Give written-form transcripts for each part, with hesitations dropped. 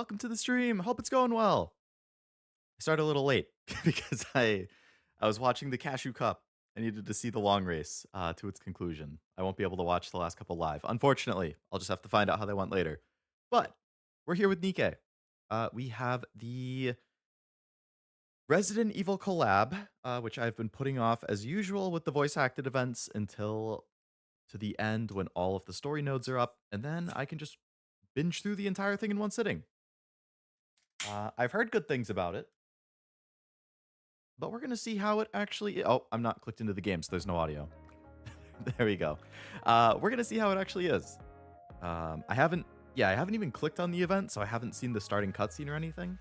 welcome to the stream. Hope it's going well. I started a little late because I was watching the Cashew Cup. I needed to see the long race to its conclusion. I won't be able to watch the last couple live. Unfortunately, I'll just have to find out how they went later. But we're here with Nikke. We have the Resident Evil collab, which I've been putting off as usual with the voice acted events until to the end when all of the story nodes are up, and then I can just binge through the entire thing in one sitting. I've heard good things about it, but we're gonna see how it actually. Oh, I'm not clicked into the game, so there's no audio. There we go. We're gonna see how it actually is. I haven't even clicked on the event, so I haven't seen the starting cutscene or anything.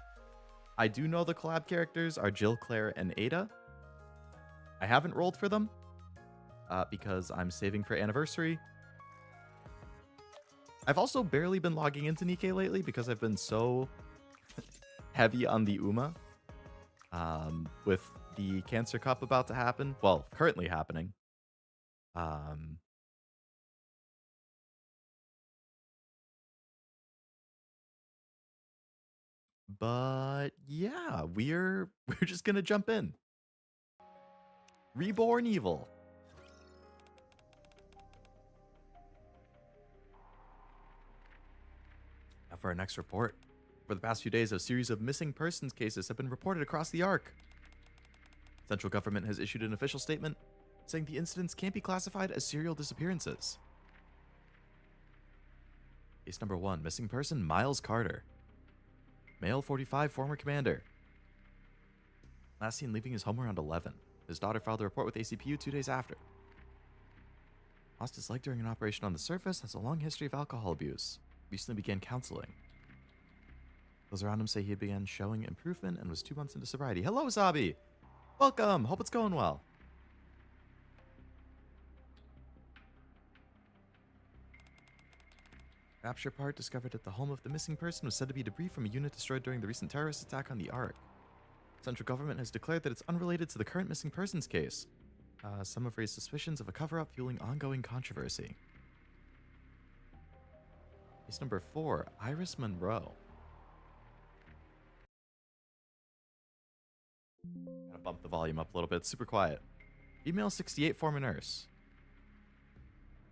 I do know the collab characters are Jill, Claire, and Ada. I haven't rolled for them because I'm saving for anniversary. I've also barely been logging into Nikke lately because I've been so heavy on the Uma. With the Cancer Cup about to happen. Well, currently happening. But yeah, we're just gonna jump in. Reborn Evil. Now for our next report. For the past few days, a series of missing persons cases have been reported across the Ark. Central government has issued an official statement saying the incidents can't be classified as serial disappearances. Case number 1, missing person Miles Carter. Male 45, former commander. Last seen leaving his home around 11. His daughter filed a report with ACPU 2 days after. Lost his leg during an operation on the surface, has a long history of alcohol abuse. Recently began counseling. Those around him say he began showing improvement and was 2 months into sobriety. Hello, Zabi! Welcome! Hope it's going well. Rapture part discovered at the home of the missing person was said to be debris from a unit destroyed during the recent terrorist attack on the Ark. Central government has declared that it's unrelated to the current missing persons case. Some have raised suspicions of a cover-up fueling ongoing controversy. Case number 4, Iris Monroe. Gotta bump the volume up a little bit. Super quiet. Female 68, former nurse.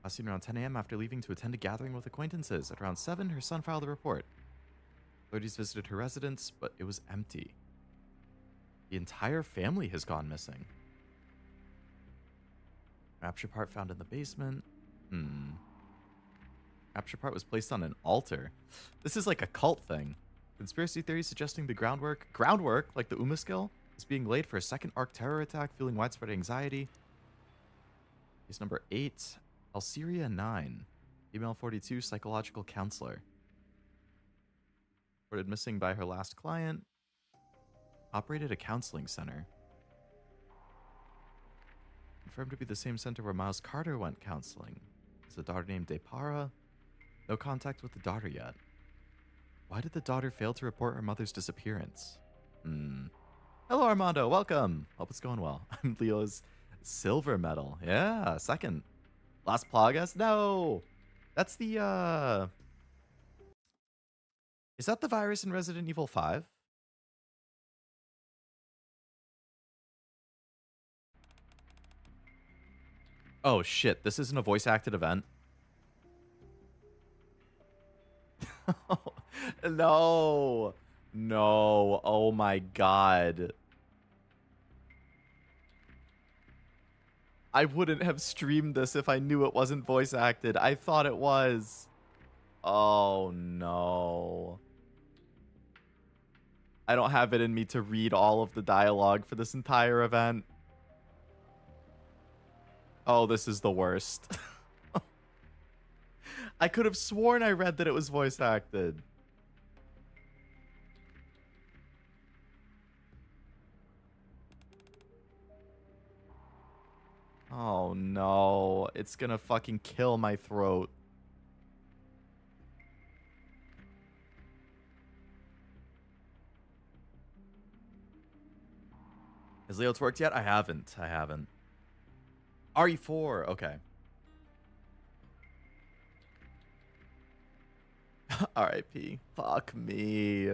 Last seen around 10 a.m. after leaving to attend a gathering with acquaintances. At around 7, her son filed a report. Authorities visited her residence, but it was empty. The entire family has gone missing. Rapture part found in the basement. Rapture part was placed on an altar. This is like a cult thing. Conspiracy theories suggesting the groundwork, like the Uma skill, is being laid for a second Ark terror attack, fueling widespread anxiety. Case number 8, Alceria 9, female 42, psychological counselor. Reported missing by her last client. Operated a counseling center. Confirmed to be the same center where Miles Carter went counseling. Has a daughter named Depara. No contact with the daughter yet. Why did the daughter fail to report her mother's disappearance? Hello, Armando. Welcome. Hope it's going well. I'm Leo's silver medal. Yeah, second. Las Plagas? No. That's the, Is that the virus in Resident Evil 5? Oh, shit. This isn't a voice-acted event. No. No. Oh, my God. I wouldn't have streamed this if I knew it wasn't voice acted. I thought it was. Oh, no. I don't have it in me to read all of the dialogue for this entire event. Oh, this is the worst. I could have sworn I read that it was voice acted. Oh no, it's gonna fucking kill my throat. Has Leo's worked yet? I haven't. RE4, okay. R.I.P. Fuck me.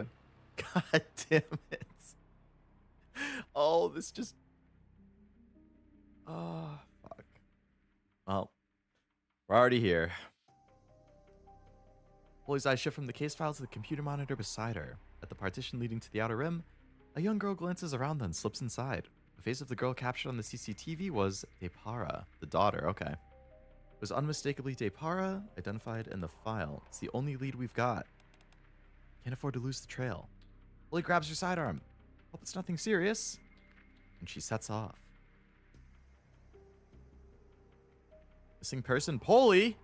God damn it. Oh, this just. Oh, fuck. Well, we're already here. Chloe's eyes shift from the case file to the computer monitor beside her. At the partition leading to the outer rim, a young girl glances around and slips inside. The face of the girl captured on the CCTV was Depara, the daughter. Okay. It was unmistakably Depara, identified in the file. It's the only lead we've got. Can't afford to lose the trail. Chloe grabs her sidearm. Hope it's nothing serious. And she sets off. Missing person, Polly?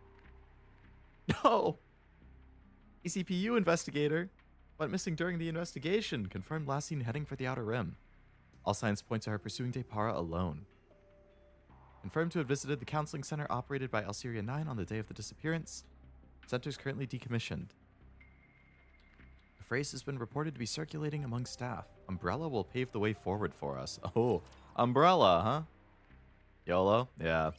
No! A CPU investigator went missing during the investigation. Confirmed last seen heading for the outer rim. All signs point to her pursuing Depara alone. Confirmed to have visited the counseling center operated by Alceria 9 on the day of the disappearance. Center is currently decommissioned. The phrase has been reported to be circulating among staff. Umbrella will pave the way forward for us. Oh, Umbrella, huh? YOLO? Yeah.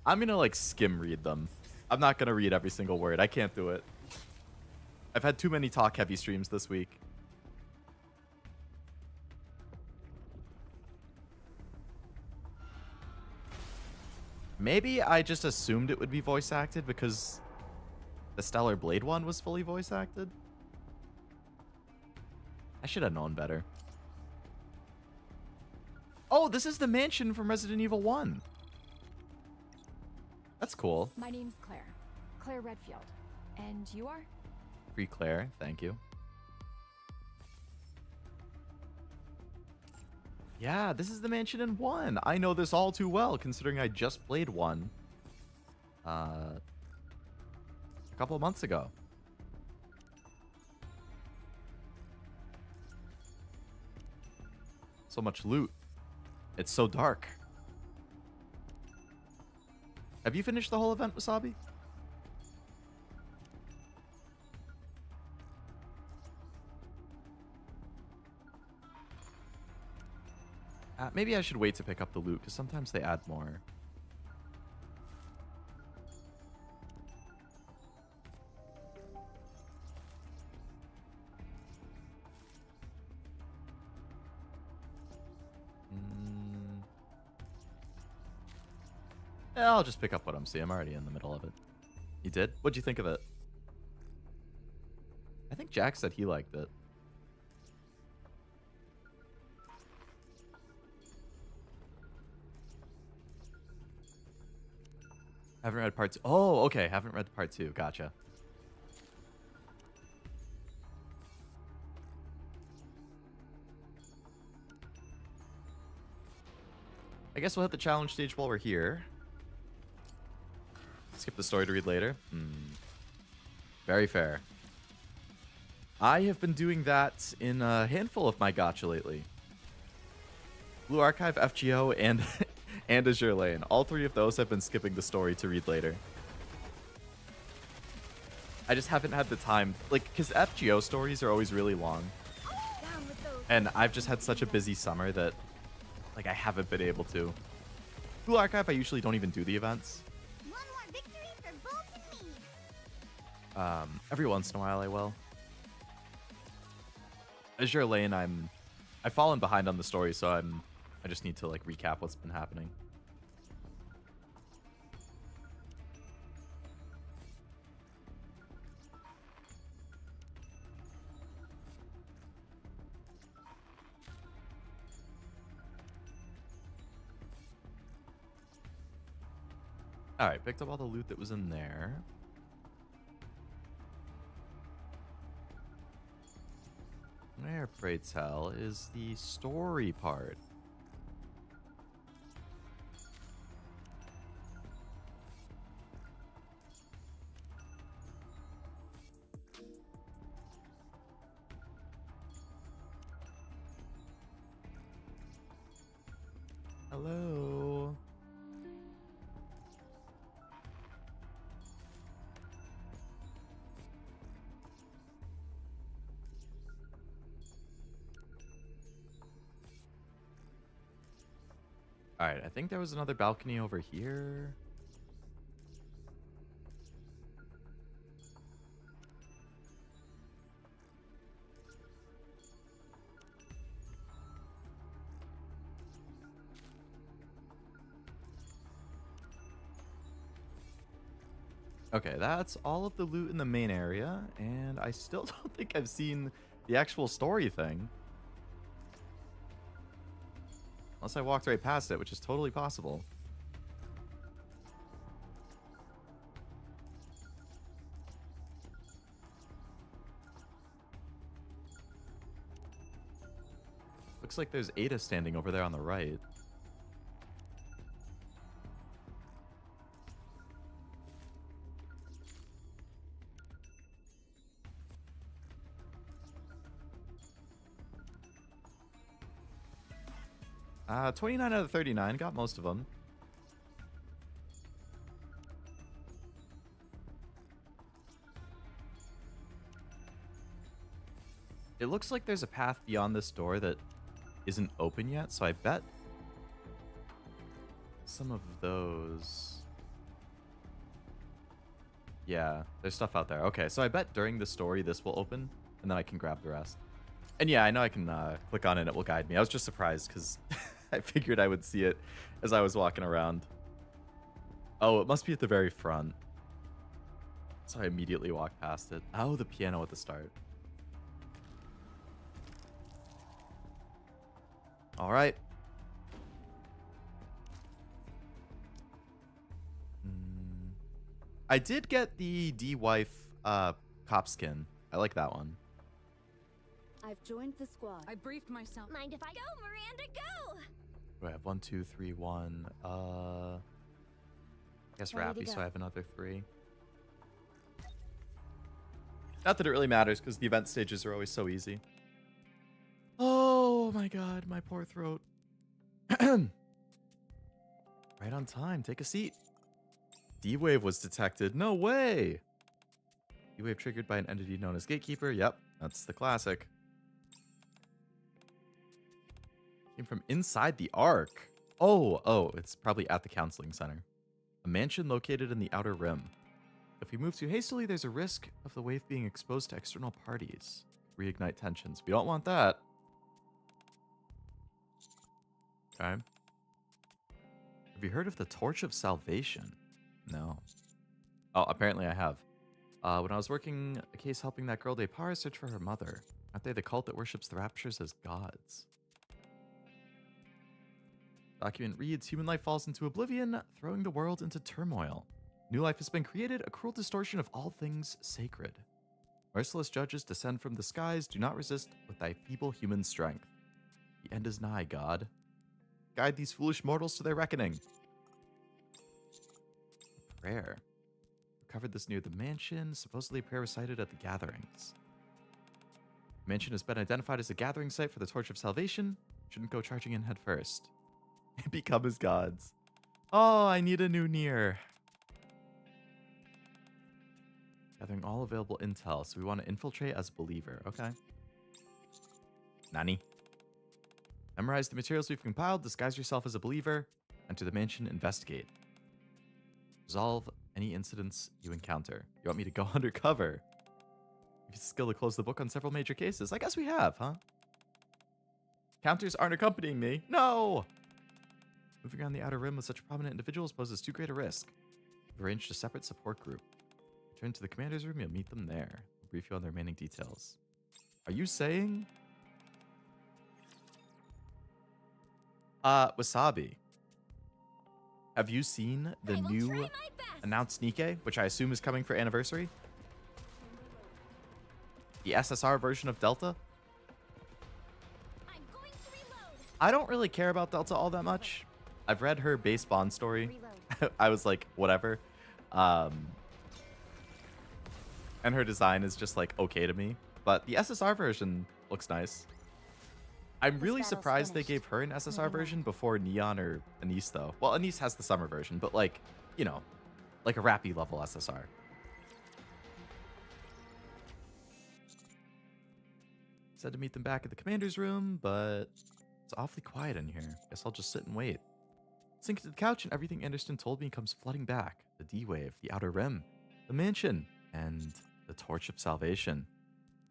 I'm gonna like skim read them. I'm not gonna read every single word. I can't do it. I've had too many talk heavy streams this week. Maybe I just assumed it would be voice acted because the Stellar Blade one was fully voice acted. I should have known better. Oh, this is the mansion from Resident Evil 1. That's cool. My name's Claire. Claire Redfield. And you are? Free Claire, thank you. Yeah, this is the mansion in 1. I know this all too well, considering I just played 1 a couple of months ago. So much loot. It's so dark. Have you finished the whole event, Wasabi? Maybe I should wait to pick up the loot, because sometimes they add more. Yeah, I'll just pick up what I'm seeing. I'm already in the middle of it. You did? What'd you think of it? I think Jack said he liked it. Haven't read part 2. Oh, okay. Haven't read part 2. Gotcha. I guess we'll hit the challenge stage while we're here. Skip the story to read later. Very fair. I have been doing that in a handful of my gacha lately. Blue Archive, FGO, and and Azure Lane. All 3 of those have been skipping the story to read later. I just haven't had the time. Like, because FGO stories are always really long. And I've just had such a busy summer that, like, I haven't been able to. Blue Archive, I usually don't even do the events. One more victory for Bolt and me. Every once in a while I will. Azure Lane, I've fallen behind on the story, so I just need to like recap what's been happening. All right, picked up all the loot that was in there. Where, pray tell, is the story part? Hello? Alright, I think there was another balcony over here. Okay, that's all of the loot in the main area, and I still don't think I've seen the actual story thing. Unless I walked right past it, which is totally possible. Looks like there's Ada standing over there on the right. Uh, 29 out of 39, got most of them. It looks like there's a path beyond this door that isn't open yet, so I bet some of those... Yeah, there's stuff out there. Okay, so I bet during the story this will open, and then I can grab the rest. And yeah, I know I can click on it and it will guide me. I was just surprised because I figured I would see it as I was walking around. Oh, it must be at the very front. So I immediately walked past it. Oh, the piano at the start. All right. I did get the D-Wife cop skin. I like that one. I've joined the squad. I briefed myself. Mind if I go, Miranda, go! Do I have 1, 2, 3, 1? I guess Ready to Rappy, so go. I have another 3. Not that it really matters, because the event stages are always so easy. Oh my god, my poor throat. Right on time. Take a seat. D-Wave was detected. No way! D-Wave triggered by an entity known as Gatekeeper. Yep, that's the classic. Came from inside the Ark. Oh, it's probably at the counseling center. A mansion located in the Outer Rim. If we move too hastily, there's a risk of the wave being exposed to external parties. Reignite tensions. We don't want that. Okay. Have you heard of the Torch of Salvation? No. Oh, apparently I have. When I was working a case helping that girl Depara search for her mother. Aren't they the cult that worships the Raptures as gods? Document reads, human life falls into oblivion, throwing the world into turmoil. New life has been created, a cruel distortion of all things sacred. Merciless judges descend from the skies, do not resist with thy feeble human strength. The end is nigh, God. Guide these foolish mortals to their reckoning. Prayer. Recovered this near the mansion, supposedly a prayer recited at the gatherings. The mansion has been identified as a gathering site for the Torch of Salvation. Shouldn't go charging in head first. Become as gods. Oh, I need a new Nier. Gathering all available intel, so we want to infiltrate as a believer. Okay. Nani? Memorize the materials we've compiled, disguise yourself as a believer, enter the mansion, investigate. Resolve any incidents you encounter. You want me to go undercover? You've skill to close the book on several major cases. I guess we have, huh? Counters aren't accompanying me. No! Moving around the Outer Rim with such prominent individuals poses too great a risk. We've arranged a separate support group. Return to the commander's room, you'll meet them there. We'll brief you on the remaining details. Are you saying... Wasabi. Have you seen the new announced Nikke, which I assume is coming for anniversary? The SSR version of Delta? I'm going to reload. I don't really care about Delta all that much. I've read her base Bond story. I was like, whatever. And her design is just like okay to me. But the SSR version looks nice. I'm really battle's surprised they finished. gave her an SSR Moving on. version before Neon or Anise, though. Well, Anise has the summer version, but like, you know, like a Rappy level SSR. Said to meet them back at the commander's room, but it's awfully quiet in here. Guess I'll just sit and wait. Sink to the couch and everything Anderson told me comes flooding back. The D-Wave, the Outer Rim, the mansion, and the Torch of Salvation.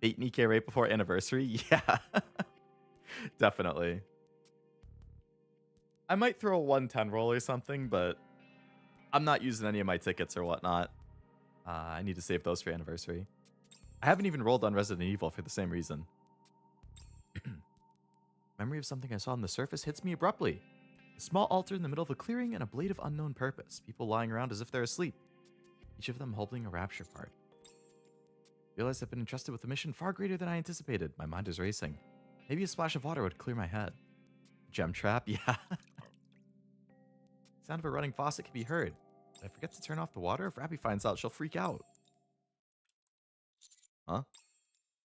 8 Nikke right before anniversary? Yeah. Definitely. I might throw a 110 roll or something, but I'm not using any of my tickets or whatnot. I need to save those for anniversary. I haven't even rolled on Resident Evil for the same reason. Memory of something I saw on the surface hits me abruptly. A small altar in the middle of a clearing and a blade of unknown purpose. People lying around as if they're asleep. Each of them holding a rapture part. I realized I've been entrusted with a mission far greater than I anticipated. My mind is racing. Maybe a splash of water would clear my head. Gem trap? Yeah. Sound of a running faucet can be heard. If I forget to turn off the water, if Rappy finds out, she'll freak out. Huh?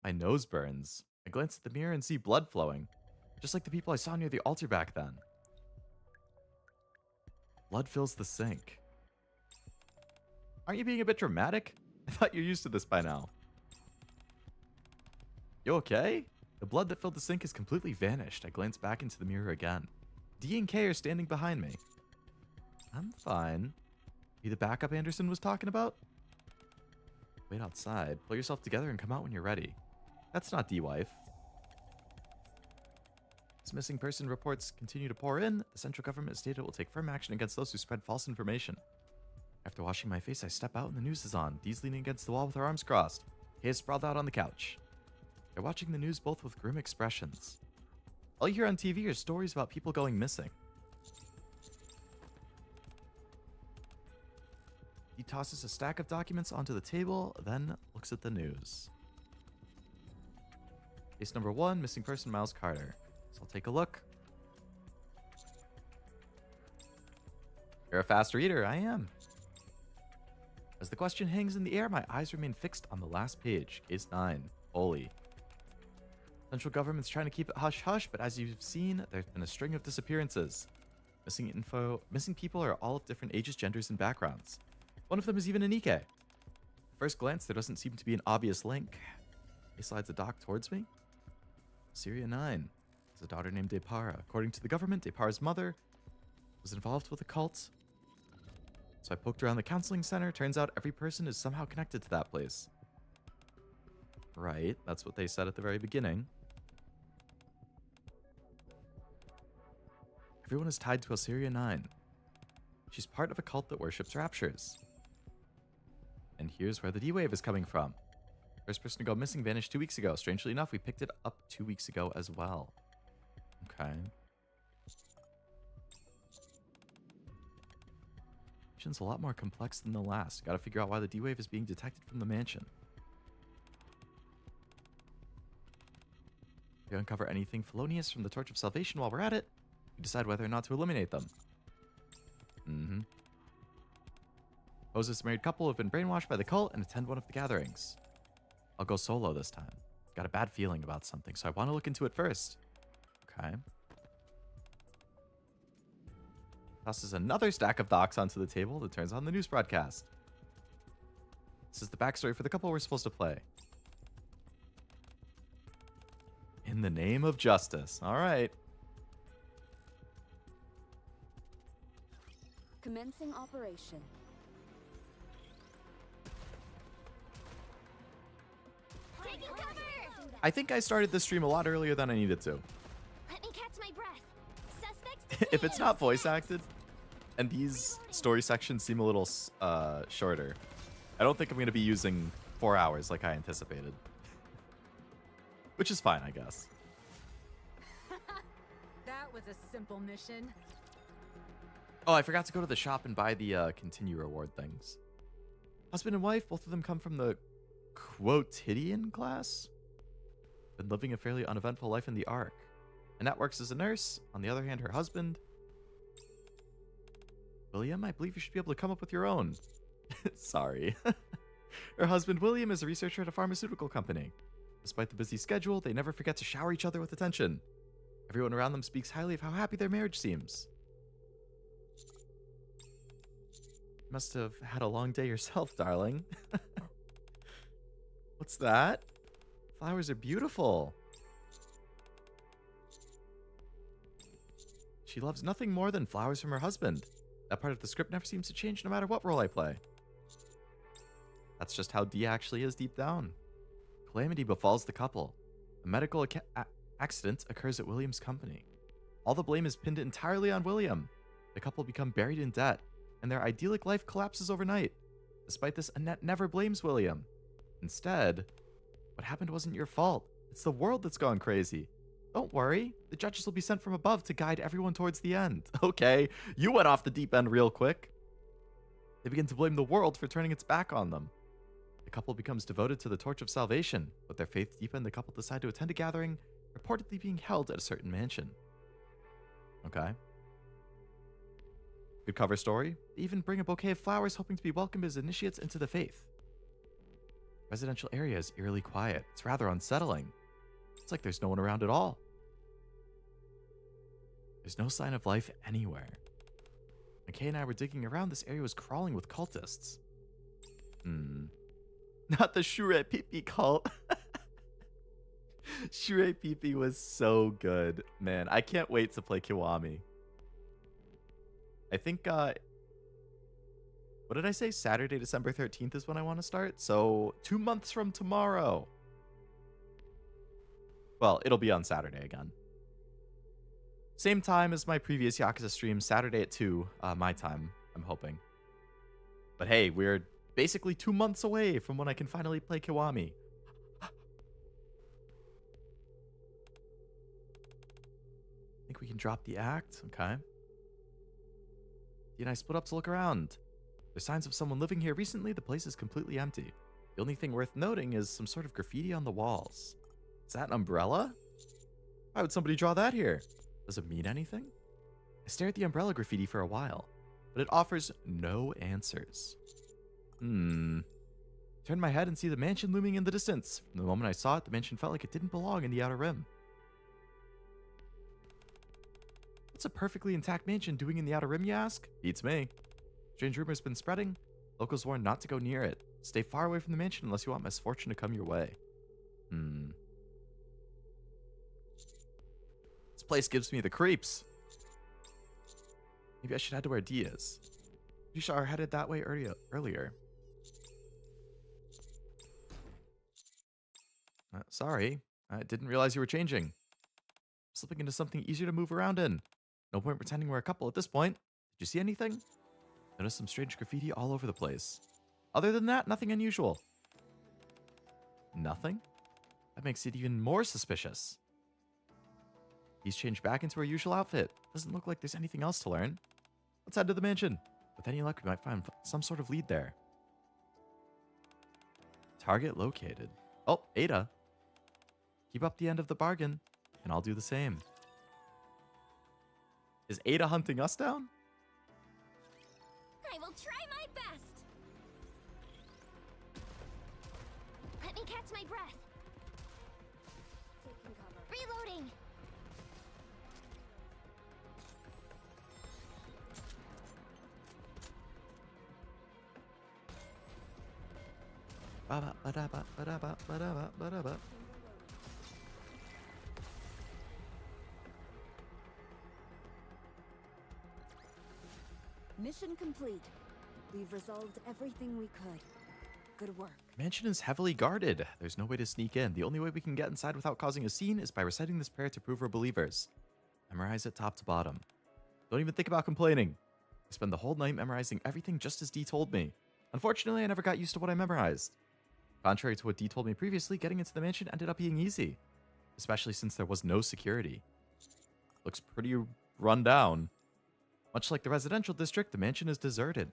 My nose burns. I glance at the mirror and see blood flowing. Just like the people I saw near the altar back then. Blood fills the sink. Aren't you being a bit dramatic? I thought you're used to this by now. You okay? The blood that filled the sink has completely vanished. I glance back into the mirror again. D and K are standing behind me. I'm fine. You the backup Anderson was talking about? Wait outside. Pull yourself together and come out when you're ready. That's not D-Wife. As missing person reports continue to pour in, the central government stated it will take firm action against those who spread false information. After washing my face, I step out and the news is on. Dee's leaning against the wall with her arms crossed. Kay is sprawled out on the couch. They're watching the news both with grim expressions. All you hear on TV are stories about people going missing. He tosses a stack of documents onto the table, then looks at the news. Case number 1, missing person Miles Carter. So I'll take a look. You're a fast reader, I am. As the question hangs in the air, my eyes remain fixed on the last page. Case 9, Holy. Central government's trying to keep it hush-hush, but as you've seen, there's been a string of disappearances. Missing people are all of different ages, genders, and backgrounds. One of them is even a Nikke. At first glance, there doesn't seem to be an obvious link. He slides a dock towards me. Syria 9 has a daughter named Depara. According to the government, Depara's mother was involved with a cult. So I poked around the counseling center. Turns out every person is somehow connected to that place. Right, that's what they said at the very beginning. Everyone is tied to Syria 9. She's part of a cult that worships raptures. And here's where the D-Wave is coming from. First person to go missing vanished 2 weeks ago. Strangely enough, we picked it up 2 weeks ago as well. Okay. Mission's a lot more complex than the last. Gotta figure out why the D-Wave is being detected from the mansion. If we uncover anything felonious from the Torch of Salvation while we're at it, we decide whether or not to eliminate them. Moses' married couple have been brainwashed by the cult and attend one of the gatherings. I'll go solo this time. Got a bad feeling about something, so I want to look into it first. Okay. Tosses another stack of docs onto the table that turns on the news broadcast. This is the backstory for the couple we're supposed to play. In the name of justice. All right. Commencing operation. Taking cover! I think I started this stream a lot earlier than I needed to. Let me catch my breath. Suspects If it's not voice acted, and these story sections seem a little shorter, I don't think I'm going to be using 4 hours like I anticipated. Which is fine, I guess. That was a simple mission. Oh, I forgot to go to the shop and buy the continue reward things. Husband and wife, both of them come from the quotidian class. Been living a fairly uneventful life in the Ark. Annette works as a nurse. On the other hand, her husband... William, I believe you should be able to come up with your own. Sorry. Her husband, William, is a researcher at a pharmaceutical company. Despite the busy schedule, they never forget to shower each other with attention. Everyone around them speaks highly of how happy their marriage seems. Must have had a long day yourself, darling. What's that? Flowers are beautiful. She loves nothing more than flowers from her husband. That part of the script never seems to change no matter what role I play. That's just how Dee actually is deep down. Calamity befalls the couple. A medical accident occurs at William's company. All the blame is pinned entirely on William. The couple become buried in debt, and their idyllic life collapses overnight. Despite this, Annette never blames William. Instead, what happened wasn't your fault. It's the world that's gone crazy. Don't worry, the judges will be sent from above to guide everyone towards the end. Okay, you went off the deep end real quick. They begin to blame the world for turning its back on them. The couple becomes devoted to the torch of salvation. With their faith deepened, the couple decide to attend a gathering reportedly being held at a certain mansion. Okay. Good cover story. They even bring a bouquet of flowers hoping to be welcomed as initiates into the faith. Residential area is eerily quiet. It's rather unsettling. It's like there's no one around at all. There's no sign of life anywhere. Nikke and I were digging around. This area was crawling with cultists. Not the Shure Pipi cult. Shure Pipi was so good. Man, I can't wait to play Kiwami. I think, what did I say? Saturday, December 13th is when I want to start. So 2 months from tomorrow. Well, it'll be on Saturday again. Same time as my previous Yakuza stream, Saturday at 2, my time, I'm hoping. But hey, we're basically 2 months away from when I can finally play Kiwami. I think we can drop the act. Okay. Dee and I split up to look around. There's signs of someone living here recently. The place is completely empty. The only thing worth noting is some sort of graffiti on the walls. Is that an umbrella? Why would somebody draw that here? Does it mean anything? I stare at the umbrella graffiti for a while, but it offers no answers. Turn my head and see the mansion looming in the distance. From the moment I saw it, the mansion felt like it didn't belong in the Outer Rim. What's a perfectly intact mansion doing in the Outer Rim, you ask? Beats me. Strange rumors been spreading. Locals warn not to go near it. Stay far away from the mansion unless you want misfortune to come your way. This place gives me the creeps. Maybe I should head to where Dee is. You saw her headed that way earlier. Sorry, I didn't realize you were changing. I'm slipping into something easier to move around in. No point pretending we're a couple at this point. Did you see anything? Noticed some strange graffiti all over the place. Other than that, nothing unusual. Nothing? That makes it even more suspicious. He's changed back into our usual outfit. Doesn't look like there's anything else to learn. Let's head to the mansion. With any luck, we might find some sort of lead there. Target located. Oh, Ada. Keep up the end of the bargain, and I'll do the same. Is Ada hunting us down? I will try my best. Let me catch my breath. Taking cover. Reloading. Mission complete. We've resolved everything we could. Good work. Mansion is heavily guarded. There's no way to sneak in. The only way we can get inside without causing a scene is by reciting this prayer to prove we're believers. Memorize it top to bottom. Don't even think about complaining. I spend the whole night memorizing everything just as Dee told me. Unfortunately, I never got used to what I memorized. Contrary to what Dee told me previously, getting into the mansion ended up being easy. Especially since there was no security. Looks pretty run down. Much like the residential district, the mansion is deserted.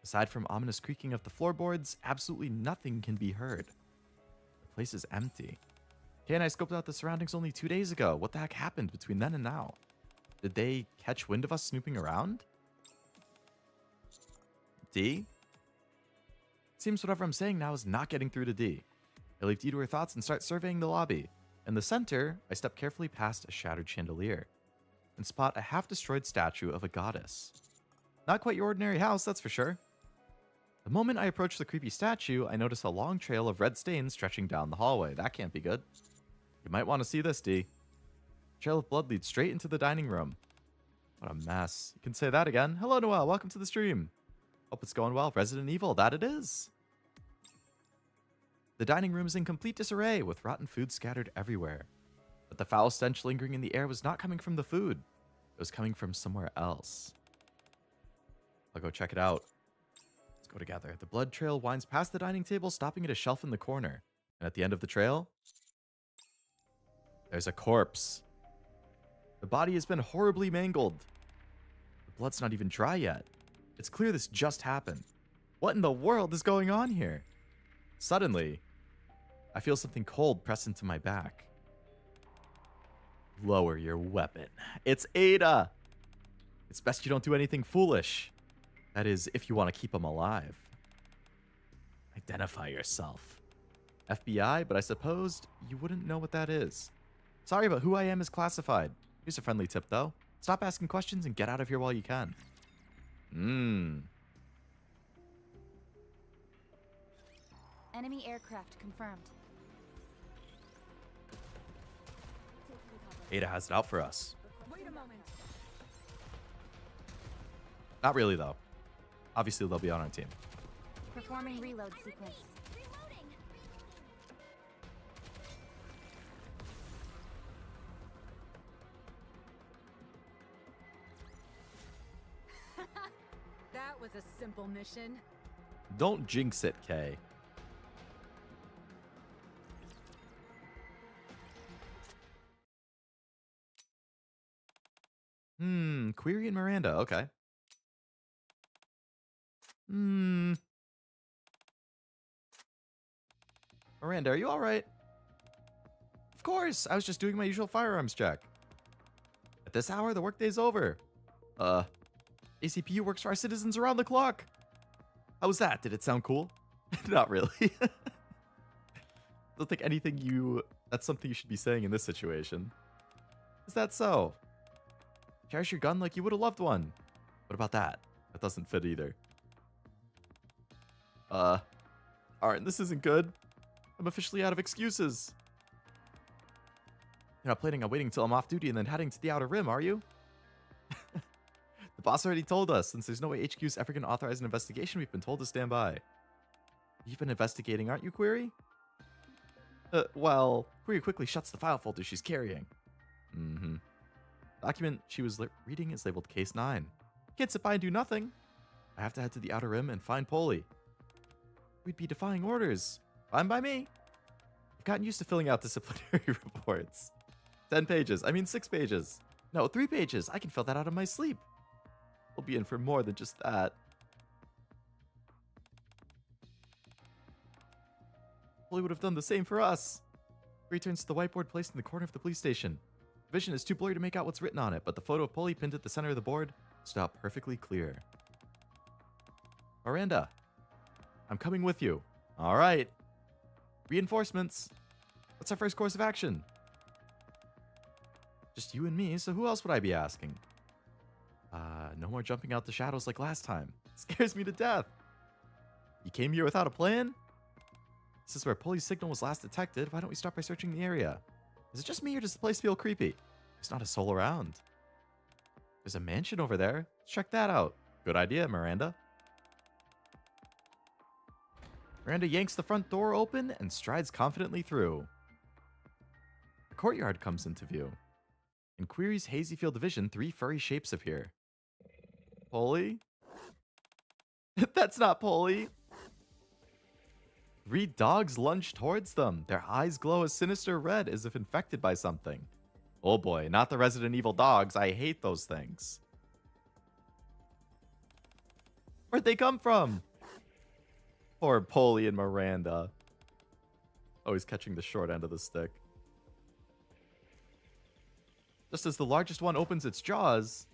Aside from ominous creaking of the floorboards, absolutely nothing can be heard. The place is empty. Kay and I scoped out the surroundings only 2 days ago. What the heck happened between then and now? Did they catch wind of us snooping around? Dee? Seems whatever I'm saying now is not getting through to Dee. I leave Dee to her thoughts and start surveying the lobby. In the center, I step carefully past a shattered chandelier and spot a half-destroyed statue of a goddess. Not quite your ordinary house, that's for sure. The moment I approach the creepy statue, I notice a long trail of red stains stretching down the hallway. That can't be good. You might want to see this, Dee. Trail of blood leads straight into the dining room. What a mess. You can say that again. Hello, Noelle. Welcome to the stream. Hope it's going well. Resident Evil, that it is. The dining room is in complete disarray, with rotten food scattered everywhere. But the foul stench lingering in the air was not coming from the food. It was coming from somewhere else. I'll go check it out. Let's go together. The blood trail winds past the dining table, stopping at a shelf in the corner. And at the end of the trail, there's a corpse. The body has been horribly mangled. The blood's not even dry yet. It's clear this just happened. What in the world is going on here? Suddenly, I feel something cold press into my back. Lower your weapon. It's Ada. It's best you don't do anything foolish. That is, if you want to keep him alive. Identify yourself. FBI, but I suppose you wouldn't know what that is. Sorry, but who I am is classified. Here's a friendly tip, though. Stop asking questions and get out of here while you can. Enemy aircraft confirmed. Ada has it out for us. Wait a moment. Not really, though. Obviously, they'll be on our team. Performing reload I'm sequence. reloading. That was a simple mission. Don't jinx it, Kay. Query and Miranda. Okay. Miranda, are you all right? Of course. I was just doing my usual firearms check. At this hour, the workday's over. ACPU works for our citizens around the clock. How was that? Did it sound cool? Not really. Don't think that's something you should be saying in this situation. Is that so? Cherish your gun like you would have loved one. What about that? That doesn't fit either. Alright, this isn't good. I'm officially out of excuses. You're not planning on waiting until I'm off duty and then heading to the Outer Rim, are you? The boss already told us. Since there's no way HQ's ever going to authorize an investigation, we've been told to stand by. You've been investigating, aren't you, Query? Well, Query quickly shuts the file folder she's carrying. Document she was reading is labeled Case 9. Can't sit by and do nothing. I have to head to the Outer Rim and find Polly. We'd be defying orders. Fine by me. I've gotten used to filling out disciplinary reports. 10 pages. I mean 6 pages. No, 3 pages. I can fill that out in my sleep. We'll be in for more than just that. Polly would have done the same for us. Returns to the whiteboard placed in the corner of the police station. The vision is too blurry to make out what's written on it, but the photo of Polly pinned at the center of the board stood out perfectly clear. Miranda, I'm coming with you. All right. Reinforcements. What's our first course of action? Just you and me, so who else would I be asking? No more jumping out the shadows like last time. It scares me to death. You came here without a plan? This is where Polly's signal was last detected. Why don't we start by searching the area? Is it just me or does the place feel creepy? There's not a soul around. There's a mansion over there. Let's check that out. Good idea, Miranda. Miranda yanks the front door open and strides confidently through. The courtyard comes into view. In Query's hazy field of vision, 3 furry shapes appear. Polly? That's not Polly. 3 dogs lunge towards them. Their eyes glow a sinister red as if infected by something. Oh boy, not the Resident Evil dogs. I hate those things. Where'd they come from? Poor Polly and Miranda. Always catching the short end of the stick. Just as the largest one opens its jaws,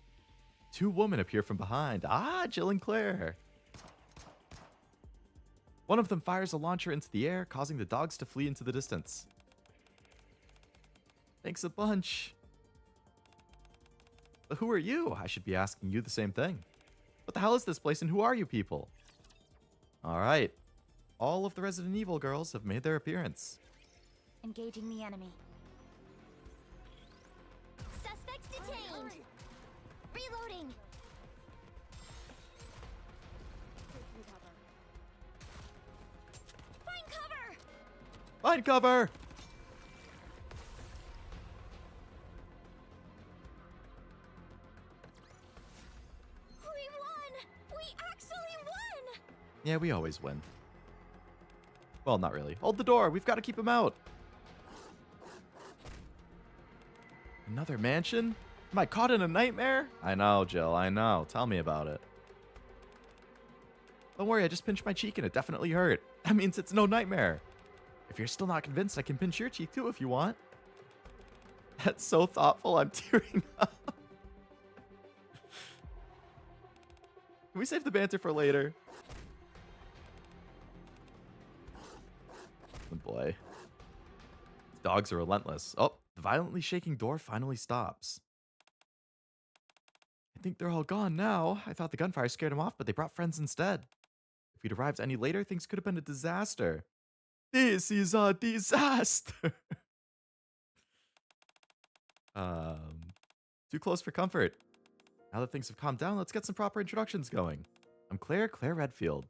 2 women appear from behind. Ah, Jill and Claire. One of them fires a launcher into the air, causing the dogs to flee into the distance. Thanks a bunch. But who are you? I should be asking you the same thing. What the hell is this place and who are you people? Alright. All of the Resident Evil girls have made their appearance. Engaging the enemy. Suspects detained. Reloading. Find cover. Find cover! We won. We actually won. Yeah, we always win. Well, not really. Hold the door. We've got to keep him out. Another mansion? Am I caught in a nightmare? I know, Jill. I know. Tell me about it. Don't worry. I just pinched my cheek and it definitely hurt. That means it's no nightmare. If you're still not convinced, I can pinch your cheek too if you want. That's so thoughtful. I'm tearing up. Can we save the banter for later? Oh boy. These dogs are relentless. Oh, the violently shaking door finally stops. I think they're all gone now. I thought the gunfire scared them off, but they brought friends instead. If we'd arrived any later, things could have been a disaster. This is a disaster. Too close for comfort. Now that things have calmed down, let's get some proper introductions going. I'm Claire Redfield.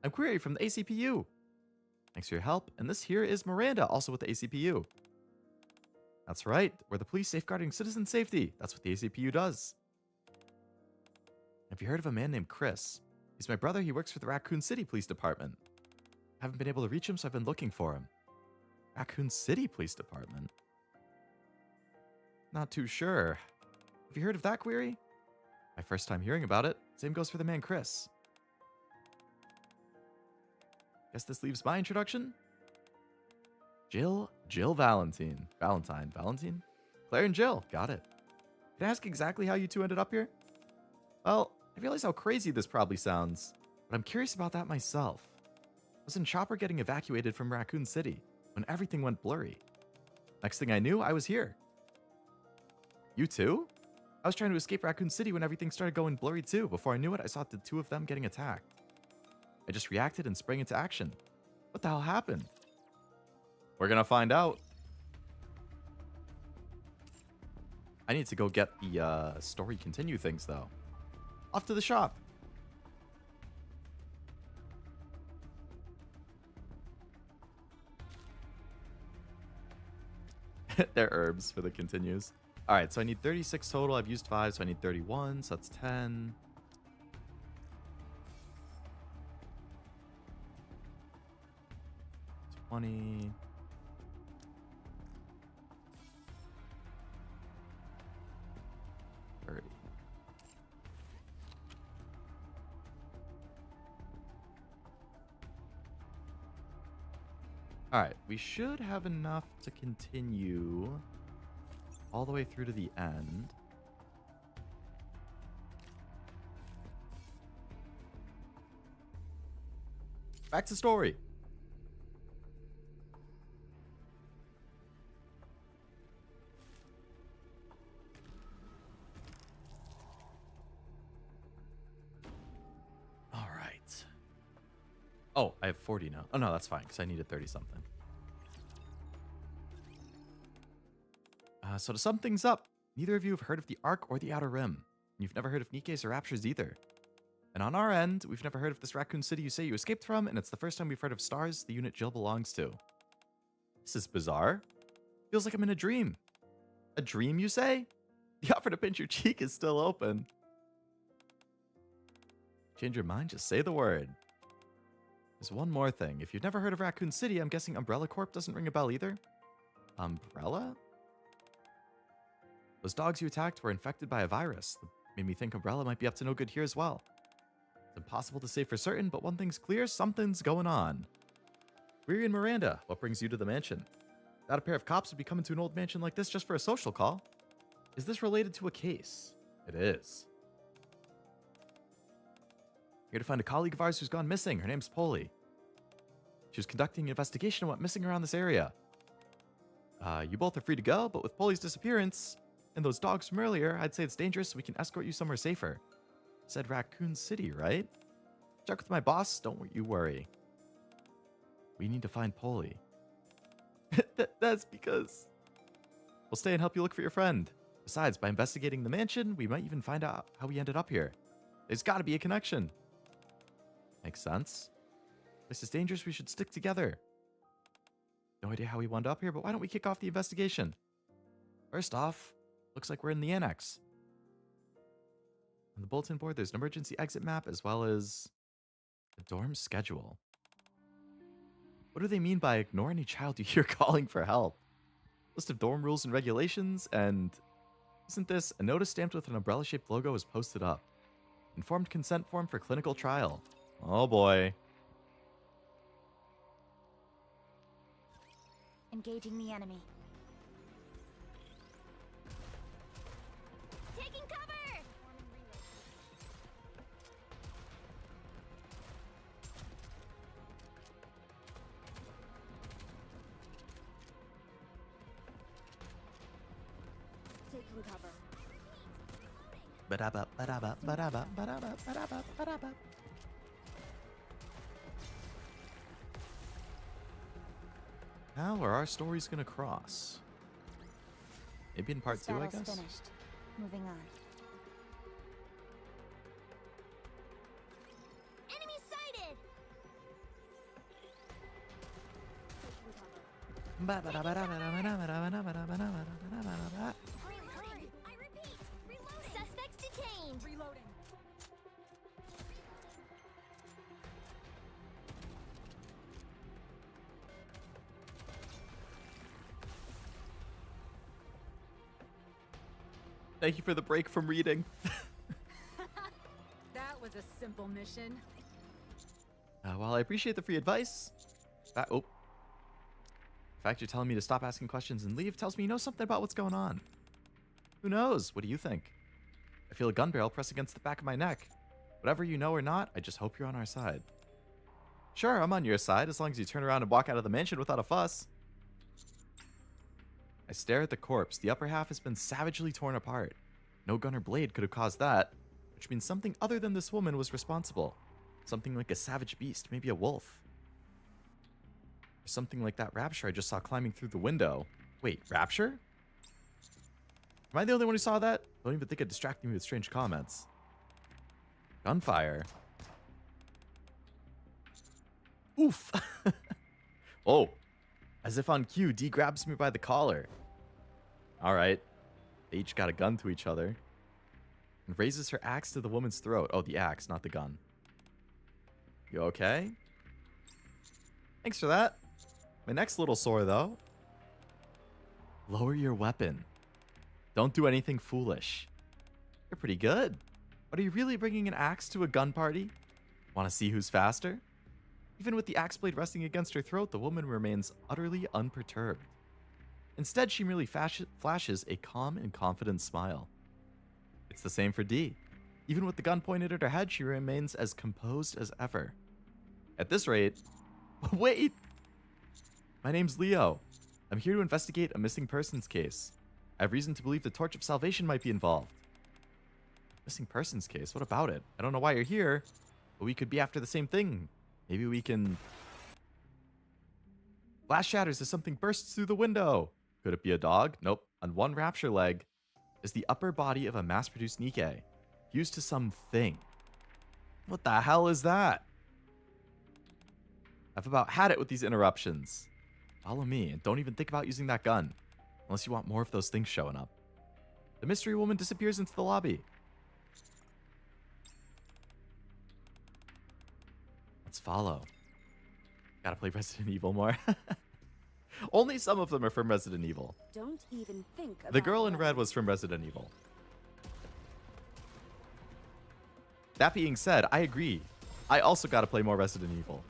I'm Query from the ACPU. Thanks for your help. And this here is Miranda, also with the ACPU. That's right. We're the police safeguarding citizen safety. That's what the ACPU does. Have you heard of a man named Chris? He's my brother. He works for the Raccoon City Police Department. Haven't been able to reach him, so I've been looking for him. Raccoon City Police Department? Not too sure. Have you heard of that, Query? My first time hearing about it. Same goes for the man Chris. Guess this leaves my introduction. Jill Valentine. Claire and Jill. Got it. Can I ask exactly how you two ended up here? Well, I realize how crazy this probably sounds, but I'm curious about that myself. I was in Chopper getting evacuated from Raccoon City when everything went blurry. Next thing I knew, I was here. You too? I was trying to escape Raccoon City when everything started going blurry too. Before I knew it, I saw the two of them getting attacked. I just reacted and sprang into action. What the hell happened? We're gonna find out. I need to go get the story continue things though. Off to the shop. They're herbs for the continues. All right, so I need 36 total. I've used 5, so I need 31. So that's 10. $20. $30. All right, we should have enough to continue all the way through to the end. Back to story. All right. Oh, I have 40 now. Oh, no, that's fine, because I needed 30-something. So to sum things up, neither of you have heard of the Ark or the Outer Rim. And you've never heard of Nikke's or Rapture's either. And on our end, we've never heard of this Raccoon City you say you escaped from, and it's the first time we've heard of STARS, the unit Jill belongs to. This is bizarre. Feels like I'm in a dream. A dream, you say? The offer to pinch your cheek is still open. Change your mind, just say the word. There's one more thing. If you've never heard of Raccoon City, I'm guessing Umbrella Corp doesn't ring a bell either? Umbrella? Those dogs you attacked were infected by a virus. That made me think Umbrella might be up to no good here as well. It's impossible to say for certain, but one thing's clear, something's going on. We're in Miranda. What brings you to the mansion? Not a pair of cops would be coming to an old mansion like this just for a social call. Is this related to a case? It is. Here to find a colleague of ours who's gone missing. Her name's Polly. She was conducting an investigation and went missing around this area. You both are free to go, but with Polly's disappearance and those dogs from earlier, I'd say it's dangerous, so we can escort you somewhere safer. Said Raccoon City, right? Check with my boss, don't you worry. We need to find Polly. That's because... We'll stay and help you look for your friend. Besides, by investigating the mansion, we might even find out how we ended up here. There's gotta be a connection. Makes sense. This is dangerous, we should stick together. No idea how we wound up here, but why don't we kick off the investigation? First off, looks like we're in the annex. On the bulletin board, there's an emergency exit map as well as A dorm schedule. What do they mean by ignore any child you hear calling for help? List of dorm rules and regulations, and isn't this a notice stamped with an umbrella-shaped logo is posted up? Informed consent form for clinical trial. Oh boy. Engaging the enemy. Taking cover! Taking cover. Ba-da-ba, ba-da-ba, ba-da-ba, ba-da-ba, ba-da-ba, ba-da-ba. How are our stories gonna cross? Maybe in part This 2, I battle's guess? finished. Moving on. Enemy sighted! Hurry! I repeat! Reloading! Suspects detained! Reloading. Thank you for the break from reading. That was a simple mission. While I appreciate the free advice, the fact you're telling me to stop asking questions and leave tells me you know something about what's going on. Who knows? What do you think? I feel a gun barrel press against the back of my neck. Whatever you know or not, I just hope you're on our side. Sure, I'm on your side as long as you turn around and walk out of the mansion without a fuss. I stare at the corpse. The upper half has been savagely torn apart. No gun or blade could have caused that, which means something other than this woman was responsible. Something like a savage beast, maybe a wolf. Or something like that Rapture I just saw climbing through the window. Wait, Rapture? Am I the only one who saw that? Don't even think of distracting me with strange comments. Gunfire. Oof. Oh. As if on cue, D grabs me by the collar. Alright. They each got a gun to each other. And raises her axe to the woman's throat. Oh, the axe, not the gun. You okay? Thanks for that. My next little sore, though. Lower your weapon. Don't do anything foolish. You're pretty good. But are you really bringing an axe to a gun party? Want to see who's faster? Even with the axe blade resting against her throat, the woman remains utterly unperturbed. Instead, she merely flashes a calm and confident smile. It's the same for D. Even with the gun pointed at her head, she remains as composed as ever. At this rate... Wait! My name's Leo. I'm here to investigate a missing persons case. I have reason to believe the Torch of Salvation might be involved. Missing persons case? What about it? I don't know why you're here, but we could be after the same thing. Maybe we can... Glass shatters as something bursts through the window. Could it be a dog? Nope. On one Rapture leg is the upper body of a mass-produced Nikke, fused to something. What the hell is that? I've about had it with these interruptions. Follow me, and don't even think about using that gun, unless you want more of those things showing up. The mystery woman disappears into the lobby. Let's follow. Gotta play Resident Evil more. Only some of them are from Resident Evil. Don't even think about The girl in running. red was from Resident Evil. That being said, I agree. I also gotta play more Resident Evil.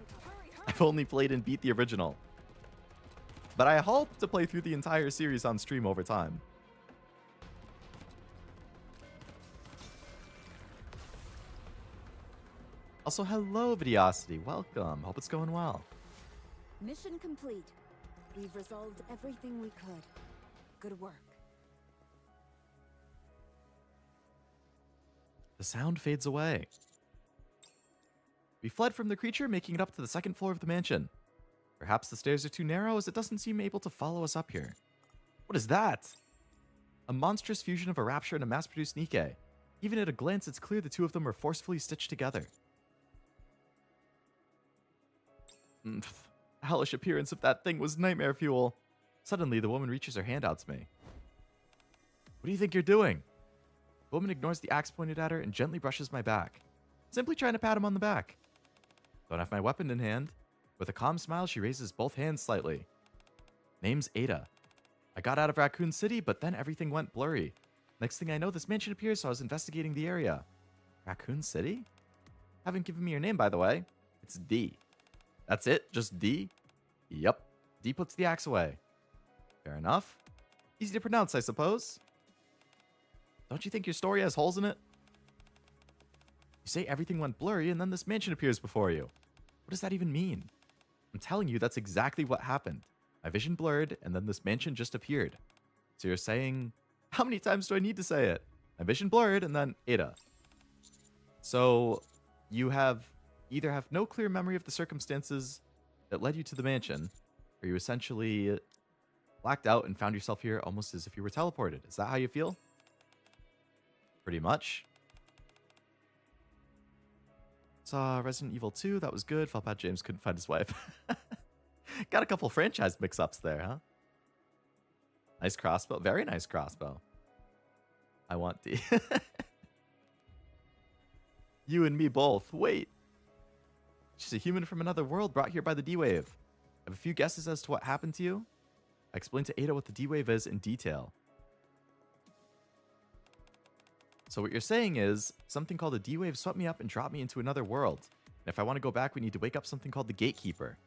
I've only played and beat the original. But I hope to play through the entire series on stream over time. Also, hello, Videosity. Welcome. Hope it's going well. Mission complete. We've resolved everything we could. Good work. The sound fades away. We fled from the creature, making it up to the second floor of the mansion. Perhaps the stairs are too narrow, as it doesn't seem able to follow us up here. What is that? A monstrous fusion of a Rapture and a mass-produced Nikke. Even at a glance, it's clear the two of them are forcefully stitched together. The hellish appearance of that thing was nightmare fuel. Suddenly, the woman reaches her hand out to me. What do you think you're doing? The woman ignores the axe pointed at her and gently brushes my back. Simply trying to pat him on the back. Don't have my weapon in hand. With a calm smile, she raises both hands slightly. Name's Ada. I got out of Raccoon City, but then everything went blurry. Next thing I know, this mansion appears, so I was investigating the area. Raccoon City? Haven't given me your name, by the way. It's D. That's it? Just D? Yup. D puts the axe away. Fair enough. Easy to pronounce, I suppose. Don't you think your story has holes in it? You say everything went blurry, and then this mansion appears before you. What does that even mean? I'm telling you, that's exactly what happened. My vision blurred, and then this mansion just appeared. So you're saying... How many times do I need to say it? My vision blurred, and then Ada. So you either have no clear memory of the circumstances that led you to the mansion, or you essentially blacked out and found yourself here almost as if you were teleported. Is that how you feel? Pretty much. Saw Resident Evil 2. That was good. Felt bad James couldn't find his wife. Got a couple franchise mix-ups there, huh? Nice crossbow. Very nice crossbow. I want D. You and me both. Wait. She's a human from another world brought here by the D-Wave. I have a few guesses as to what happened to you. I explained to Ada what the D-Wave is in detail. So what you're saying is, something called a D-Wave swept me up and dropped me into another world. And if I want to go back, we need to wake up something called the Gatekeeper.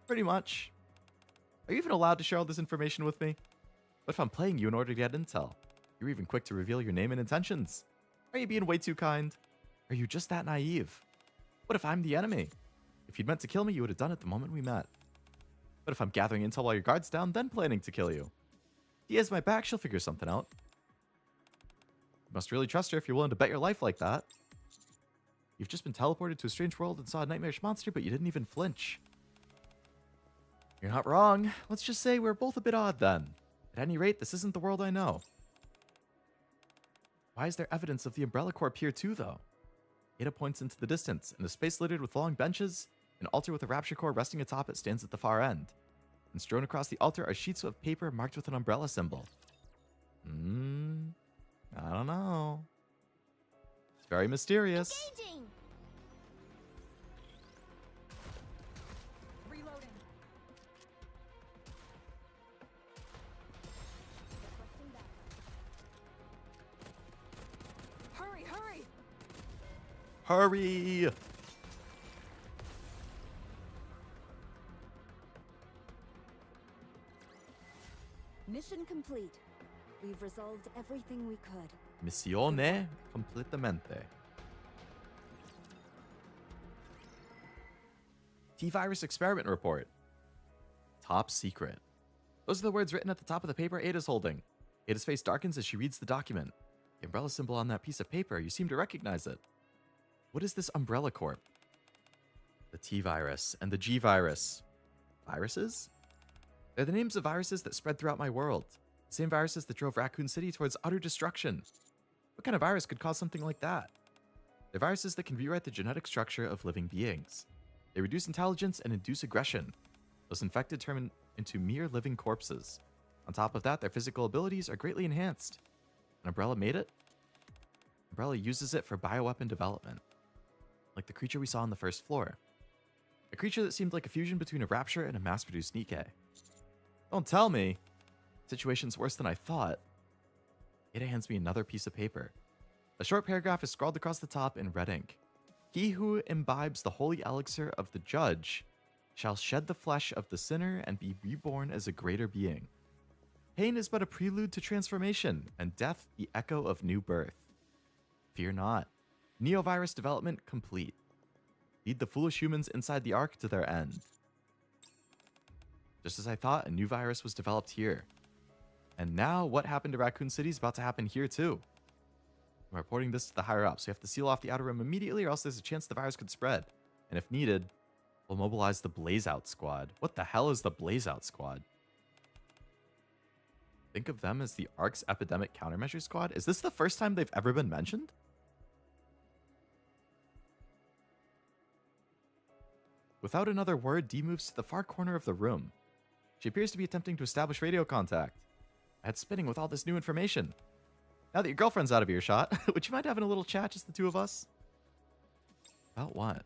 Pretty much. Are you even allowed to share all this information with me? What if I'm playing you in order to get intel? You're even quick to reveal your name and intentions. Are you being way too kind? Are you just that naive? What if I'm the enemy? If you'd meant to kill me, you would have done it the moment we met. What if I'm gathering intel while your guard's down, then planning to kill you? He has my back, she'll figure something out. You must really trust her if you're willing to bet your life like that. You've just been teleported to a strange world and saw a nightmarish monster, but you didn't even flinch. You're not wrong. Let's just say we're both a bit odd then. At any rate, this isn't the world I know. Why is there evidence of the Umbrella Corp here too, though? Ada points into the distance. In a space littered with long benches, an altar with a rapture core resting atop it stands at the far end. And strewn across the altar are sheets of paper marked with an umbrella symbol. I don't know. It's very mysterious. Engaging. Reloading. Hurry, hurry! Hurry! Mission complete. We've resolved everything we could. Missione completamente. T-Virus experiment report. Top secret. Those are the words written at the top of the paper Ada's holding. Ada's face darkens as she reads the document. The umbrella symbol on that piece of paper, you seem to recognize it. What is this Umbrella Corp? The T-Virus and the G-Virus. Viruses? They're the names of viruses that spread throughout my world. The same viruses that drove Raccoon City towards utter destruction. What kind of virus could cause something like that? They're viruses that can rewrite the genetic structure of living beings. They reduce intelligence and induce aggression. Those infected turn into mere living corpses. On top of that, their physical abilities are greatly enhanced. And Umbrella made it? Umbrella uses it for bioweapon development. Like the creature we saw on the first floor. A creature that seemed like a fusion between a rapture and a mass-produced Nikke. Don't tell me. Situation's worse than I thought. Ada hands me another piece of paper. A short paragraph is scrawled across the top in red ink. He who imbibes the holy elixir of the judge shall shed the flesh of the sinner and be reborn as a greater being. Pain is but a prelude to transformation, and death the echo of new birth. Fear not. Neovirus development complete. Lead the foolish humans inside the Ark to their end. Just as I thought, a new virus was developed here. And now, what happened to Raccoon City is about to happen here too. I'm reporting this to the higher-ups, so you have to seal off the outer room immediately or else there's a chance the virus could spread. And if needed, we'll mobilize the Blaze-Out Squad. What the hell is the Blaze-Out Squad? Think of them as the Ark's Epidemic Countermeasure Squad? Is this the first time they've ever been mentioned? Without another word, Dee moves to the far corner of the room. She appears to be attempting to establish radio contact. My head's spinning with all this new information. Now that your girlfriend's out of earshot, would you mind having a little chat, just the two of us? About what?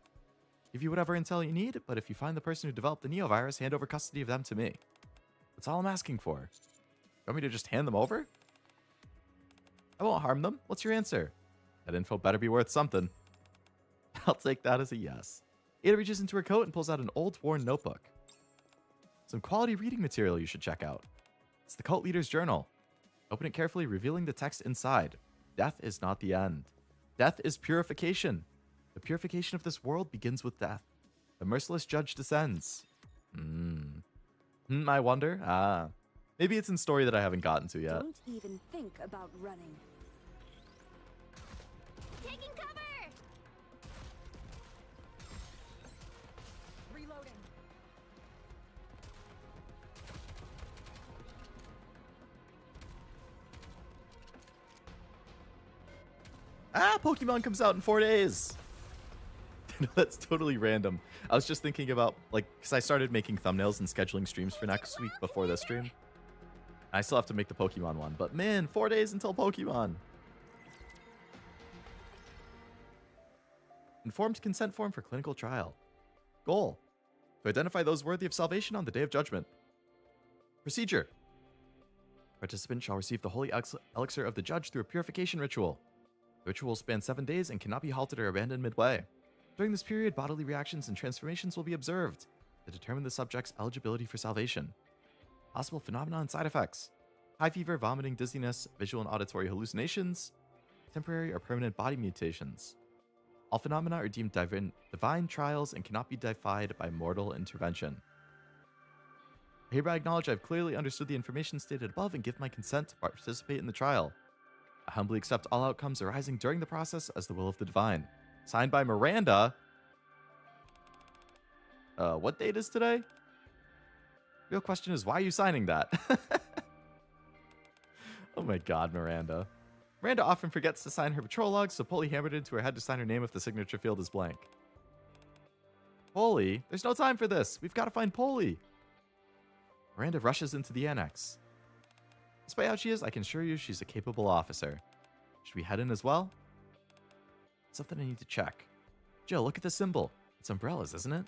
Give you whatever intel you need, but if you find the person who developed the Neovirus, hand over custody of them to me. That's all I'm asking for. You want me to just hand them over? I won't harm them. What's your answer? That info better be worth something. I'll take that as a yes. Ada reaches into her coat and pulls out an old, worn notebook. Some quality reading material you should check out. It's the cult leader's journal. Open it carefully, revealing the text inside. Death is not the end. Death is purification. The purification of this world begins with death. The merciless judge descends. I wonder. Maybe it's in story that I haven't gotten to yet. Don't even think about running. Taking cover! Reloading. Pokemon comes out in 4 days. That's totally random. I was just thinking about, like, because I started making thumbnails and scheduling streams for next week before this stream. I still have to make the Pokemon one, but man, 4 days until Pokemon. Informed consent form for clinical trial. Goal: to identify those worthy of salvation on the Day of Judgment. Procedure: participant shall receive the holy elixir of the judge through a purification ritual. The ritual will span 7 days and cannot be halted or abandoned midway. During this period, bodily reactions and transformations will be observed to determine the subject's eligibility for salvation. Possible phenomena and side effects: high fever, vomiting, dizziness, visual and auditory hallucinations, temporary or permanent body mutations. All phenomena are deemed divine trials and cannot be defied by mortal intervention. I hereby acknowledge I have clearly understood the information stated above and give my consent to participate in the trial. I humbly accept all outcomes arising during the process as the will of the divine. Signed by Miranda. What date is today? Real question is, why are you signing that? Oh my god, Miranda. Miranda often forgets to sign her patrol logs, so Polly hammered into her head to sign her name if the signature field is blank. Polly? There's no time for this. We've got to find Polly. Miranda rushes into the annex. Despite how she is, I can assure you she's a capable officer. Should we head in as well? Something I need to check. Jill, look at the symbol. It's umbrellas, isn't it?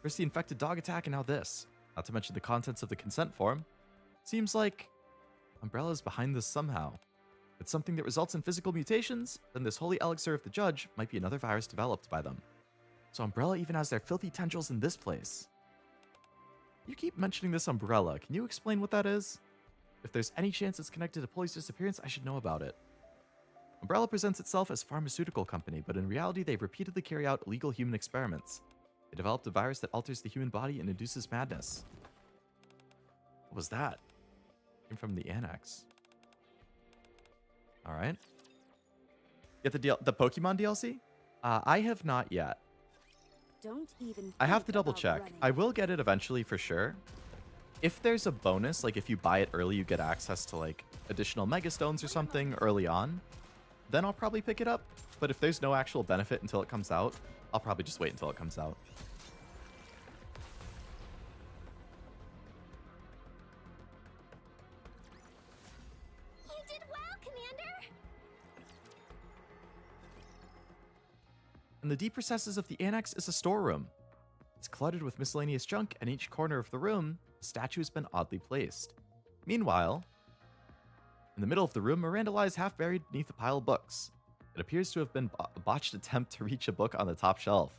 First the infected dog attack and now this. Not to mention the contents of the consent form. Seems like Umbrella's behind this somehow. If it's something that results in physical mutations, then this holy elixir of the judge might be another virus developed by them. So Umbrella even has their filthy tendrils in this place. You keep mentioning this umbrella. Can you explain what that is? If there's any chance it's connected to Polly's disappearance, I should know about it. Umbrella presents itself as a pharmaceutical company, but in reality they repeatedly carry out illegal human experiments. They developed a virus that alters the human body and induces madness. What was that? Came from the annex. Alright. Get the Pokemon DLC? I have not yet. Don't even I have think to double about check. running. I will get it eventually for sure. If there's a bonus, like if you buy it early, you get access to like additional Mega Stones or something early on, then I'll probably pick it up. But if there's no actual benefit until it comes out, I'll probably just wait until it comes out. You did well, Commander! In the deep recesses of the annex is a storeroom. It's cluttered with miscellaneous junk, and each corner of the room, a statue has been oddly placed. Meanwhile, in the middle of the room, Miranda lies half buried beneath a pile of books. It appears to have been a botched attempt to reach a book on the top shelf.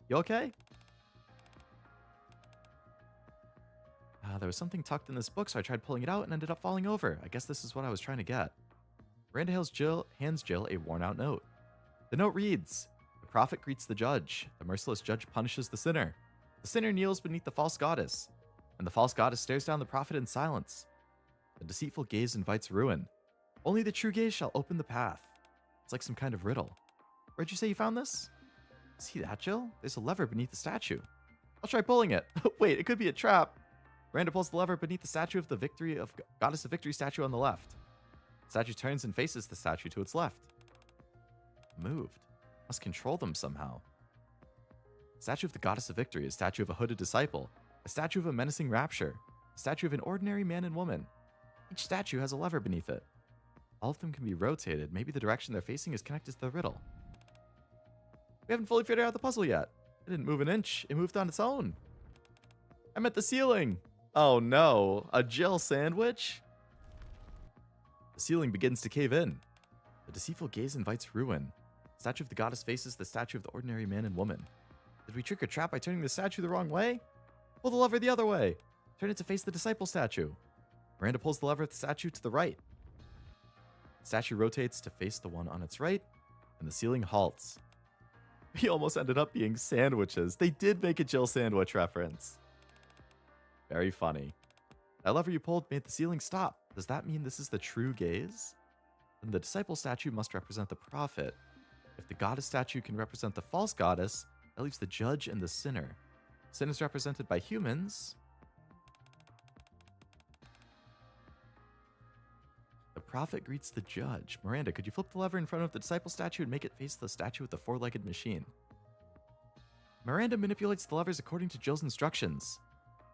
You okay? There was something tucked in this book, so I tried pulling it out and ended up falling over. I guess this is what I was trying to get. Miranda hands Jill a worn-out note. The note reads, "The prophet greets the judge. The merciless judge punishes the sinner. The sinner kneels beneath the false goddess, and the false goddess stares down the prophet in silence. The deceitful gaze invites ruin. Only the true gaze shall open the path." It's like some kind of riddle. Where'd you say you found this? See that, Jill? There's a lever beneath the statue. I'll try pulling it. Wait, it could be a trap. Miranda pulls the lever beneath the statue of the Goddess of Victory statue on the left. The statue turns and faces the statue to its left. Moved. Must control them somehow. Statue of the Goddess of Victory, a statue of a hooded disciple, a statue of a menacing rapture, a statue of an ordinary man and woman. Each statue has a lever beneath it. All of them can be rotated. Maybe the direction they're facing is connected to the riddle. We haven't fully figured out the puzzle yet. I didn't move an inch. It moved on its own. I'm at the ceiling. Oh no, a Jill sandwich? The ceiling begins to cave in. The deceitful gaze invites ruin. The statue of the goddess faces the statue of the ordinary man and woman. Did we trick or trap by turning the statue the wrong way? Pull the lever the other way. Turn it to face the disciple statue. Miranda pulls the lever of the statue to the right. The statue rotates to face the one on its right, and the ceiling halts. We almost ended up being sandwiches. They did make a Jill sandwich reference. Very funny. That lever you pulled made the ceiling stop. Does that mean this is the true gaze? Then the disciple statue must represent the prophet. If the goddess statue can represent the false goddess, that leaves the judge and the sinner. Sin is represented by humans. The prophet greets the judge. Miranda, could you flip the lever in front of the disciple statue and make it face the statue with the four-legged machine? Miranda manipulates the levers according to Jill's instructions.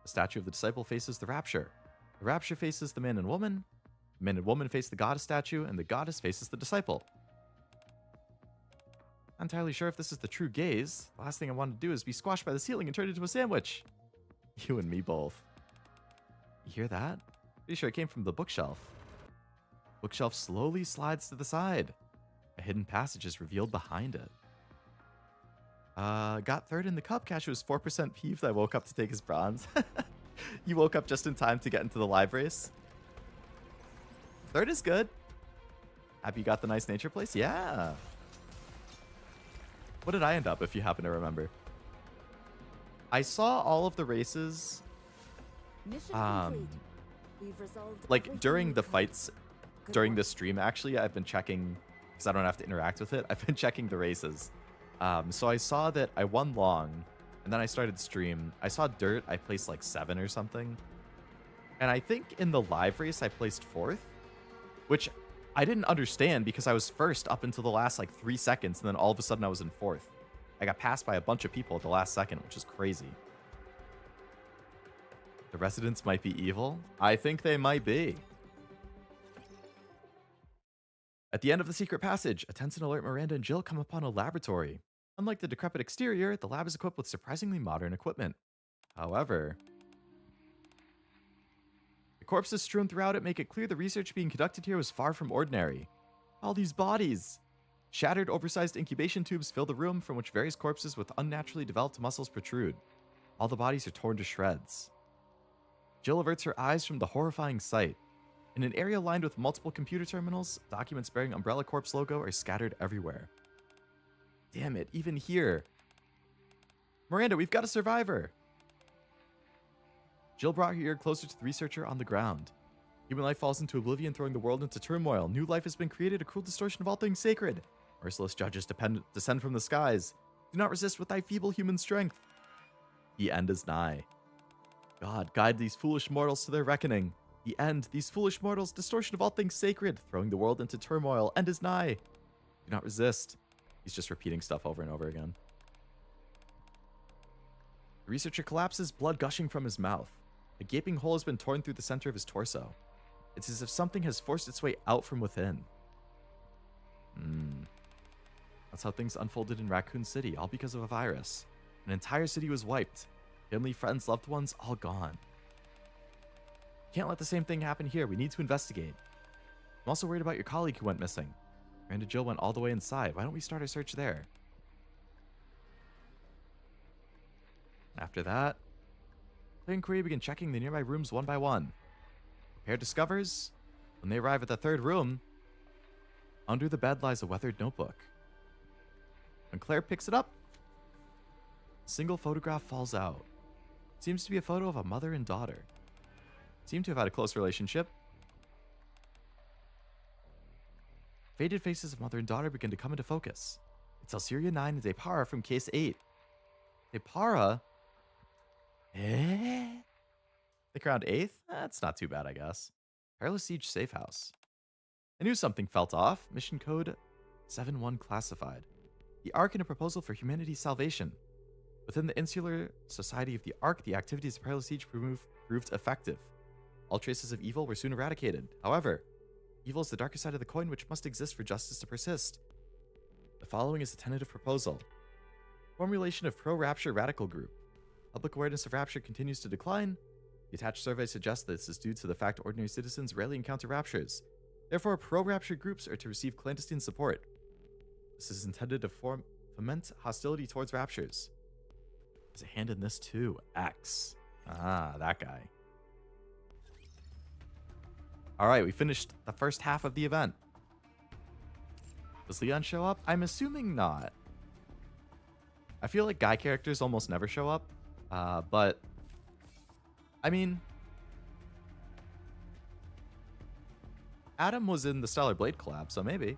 The statue of the disciple faces the rapture. The rapture faces the man and woman. The man and woman face the goddess statue, and the goddess faces the disciple. Not entirely sure if this is the true gaze. The last thing I want to do is be squashed by the ceiling and turned into a sandwich. You and me both. You hear that? Pretty sure it came from the bookshelf. Bookshelf slowly slides to the side. A hidden passage is revealed behind it. Got third in the cup. Cashew was 4% peeved I woke up to take his bronze. You woke up just in time to get into the live race. Third is good. Happy you got the nice nature place? Yeah. What did I end up, if you happen to remember? I saw all of the races, Mission complete. We've resolved like everything during we the could. fights, Good during work. the stream, actually. I've been checking, because I don't have to interact with it. I've been checking the races. So I saw that I won long, and then I started stream. I saw dirt. I placed like 7 or something. And I think in the live race, I placed 4th, which I didn't understand because I was first up until the last like 3 seconds, and then all of a sudden I was in 4th. I got passed by a bunch of people at the last second, which is crazy. The residents might be evil. I think they might be. At the end of the secret passage, a tense and alert Miranda and Jill come upon a laboratory. Unlike the decrepit exterior, the lab is equipped with surprisingly modern equipment. However, the corpses strewn throughout it make it clear the research being conducted here was far from ordinary. All these bodies! Shattered, oversized incubation tubes fill the room from which various corpses with unnaturally developed muscles protrude. All the bodies are torn to shreds. Jill averts her eyes from the horrifying sight. In an area lined with multiple computer terminals, documents bearing Umbrella Corp's logo are scattered everywhere. Damn it, even here. Miranda, we've got a survivor! Jill brought her ear closer to the researcher on the ground. Human life falls into oblivion, throwing the world into turmoil. New life has been created, a cruel distortion of all things sacred. Merciless judges descend from the skies. Do not resist with thy feeble human strength. The end is nigh. God, guide these foolish mortals to their reckoning. The end, these foolish mortals, distortion of all things sacred, throwing the world into turmoil. End is nigh. Do not resist. He's just repeating stuff over and over again. The researcher collapses, blood gushing from his mouth. A gaping hole has been torn through the center of his torso. It's as if something has forced its way out from within. That's how things unfolded in Raccoon City, all because of a virus. An entire city was wiped. Family, friends, loved ones, all gone. Can't let the same thing happen here. We need to investigate. I'm also worried about your colleague who went missing. Miranda Jill went all the way inside. Why don't we start our search there? After that, the inquiry begin checking the nearby rooms one by one. The pair discovers, when they arrive at the third room, under the bed lies a weathered notebook. When Claire picks it up, a single photograph falls out. It seems to be a photo of a mother and daughter. Seem to have had a close relationship. Faded faces of mother and daughter begin to come into focus. It's Alceria 9 and Depara from Case 8. Depara? Think around 8th? That's not too bad, I guess. Perilous Siege Safe House. I knew something felt off. Mission code 7-1 classified. The Ark and a proposal for humanity's salvation. Within the Insular Society of the Ark, the activities of Perilous Siege proved effective. All traces of evil were soon eradicated. However, evil is the darker side of the coin which must exist for justice to persist. The following is a tentative proposal. Formulation of pro-Rapture radical group. Public awareness of Rapture continues to decline. The attached survey suggests this is due to the fact ordinary citizens rarely encounter Raptures. Therefore, pro-Rapture groups are to receive clandestine support. This is intended to foment hostility towards Raptures. There's a hand in this too. X. Ah, that guy. Alright, we finished the first half of the event. Does Leon show up? I'm assuming not. I feel like guy characters almost never show up. But, I mean, Adam was in the Stellar Blade collab, so maybe.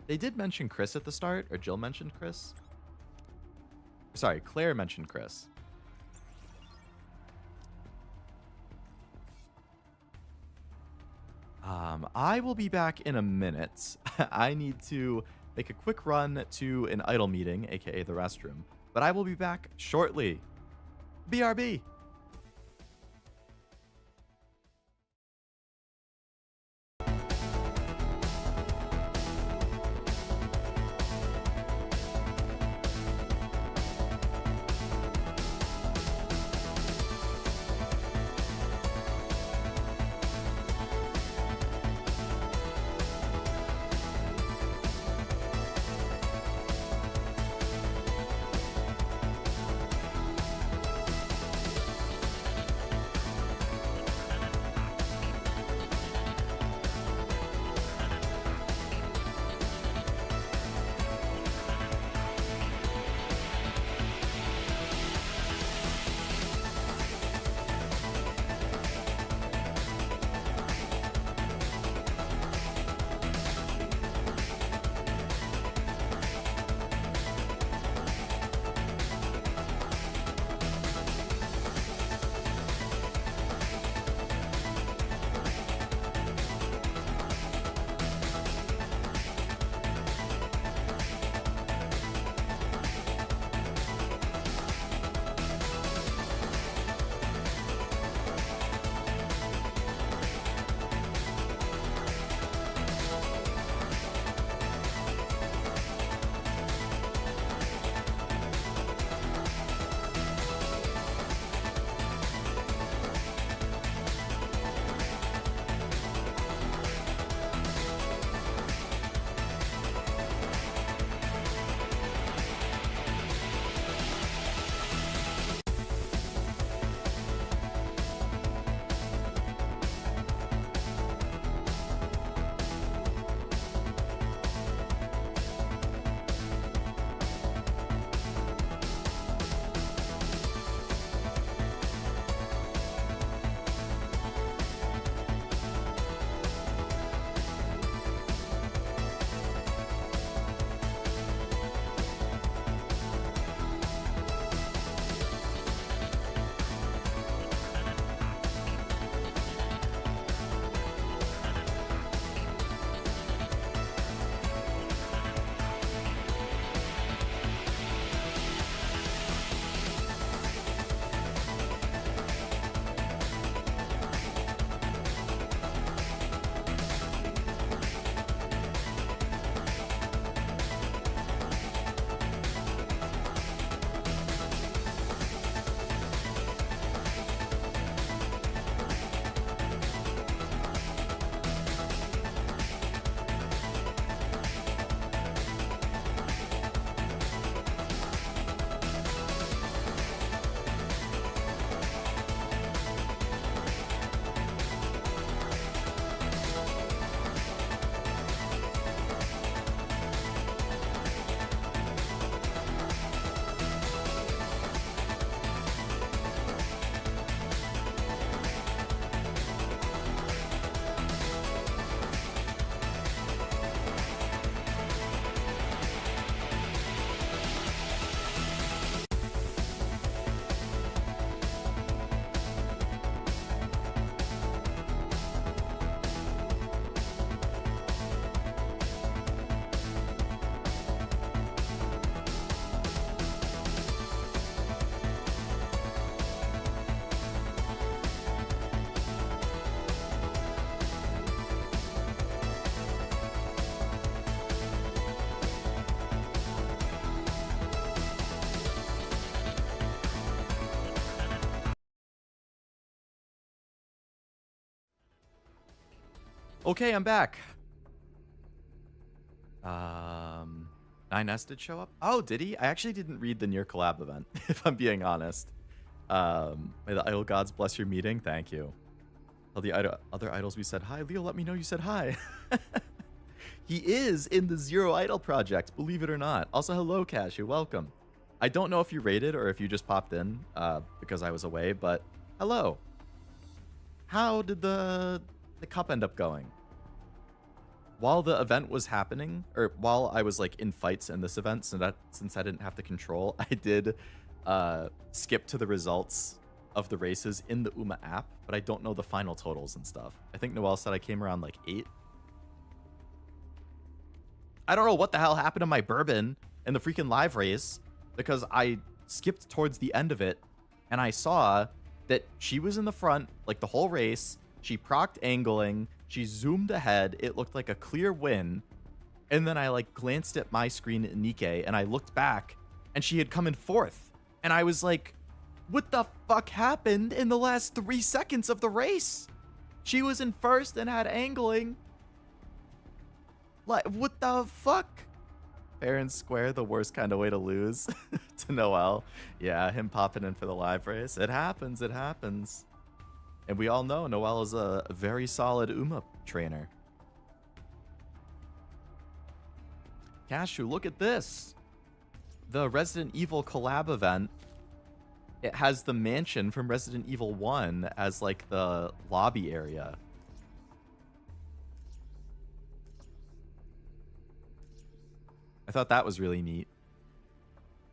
They did mention Chris at the start, or Jill mentioned Chris. Sorry, Claire mentioned Chris. I will be back in a minute. I need to make a quick run to an idol meeting, aka the restroom. But I will be back shortly. BRB. Okay, I'm back. 9S did show up. Oh, did he? I actually didn't read the near collab event, if I'm being honest. May the idol gods bless your meeting. Thank you. Tell the other idols we said hi. Leo, let me know you said hi. He is in the Zero Idol project, believe it or not. Also, hello, Cash. You're welcome. I don't know if you raided or if you just popped in because I was away, but hello. How did the cup end up going? While the event was happening, or while I was like in fights in this event, so since I didn't have to control, I did skip to the results of the races in the UMA app, but I don't know the final totals and stuff. I think Noelle said I came around like 8. I don't know what the hell happened to my bourbon in the freaking live race because I skipped towards the end of it and I saw that she was in the front like the whole race. She procced angling. She zoomed ahead. It looked like a clear win. And then I like glanced at my screen at Nikke and I looked back and she had come in 4th. And I was like, what the fuck happened in the last 3 seconds of the race? She was in 1st and had angling. Like, what the fuck? Fair and square, the worst kind of way to lose. To Noel. Yeah, him popping in for the live race. It happens, it happens. And we all know Noel is a very solid UMA trainer. Cashew, look at this. The Resident Evil collab event. It has the mansion from Resident Evil 1 as like the lobby area. I thought that was really neat.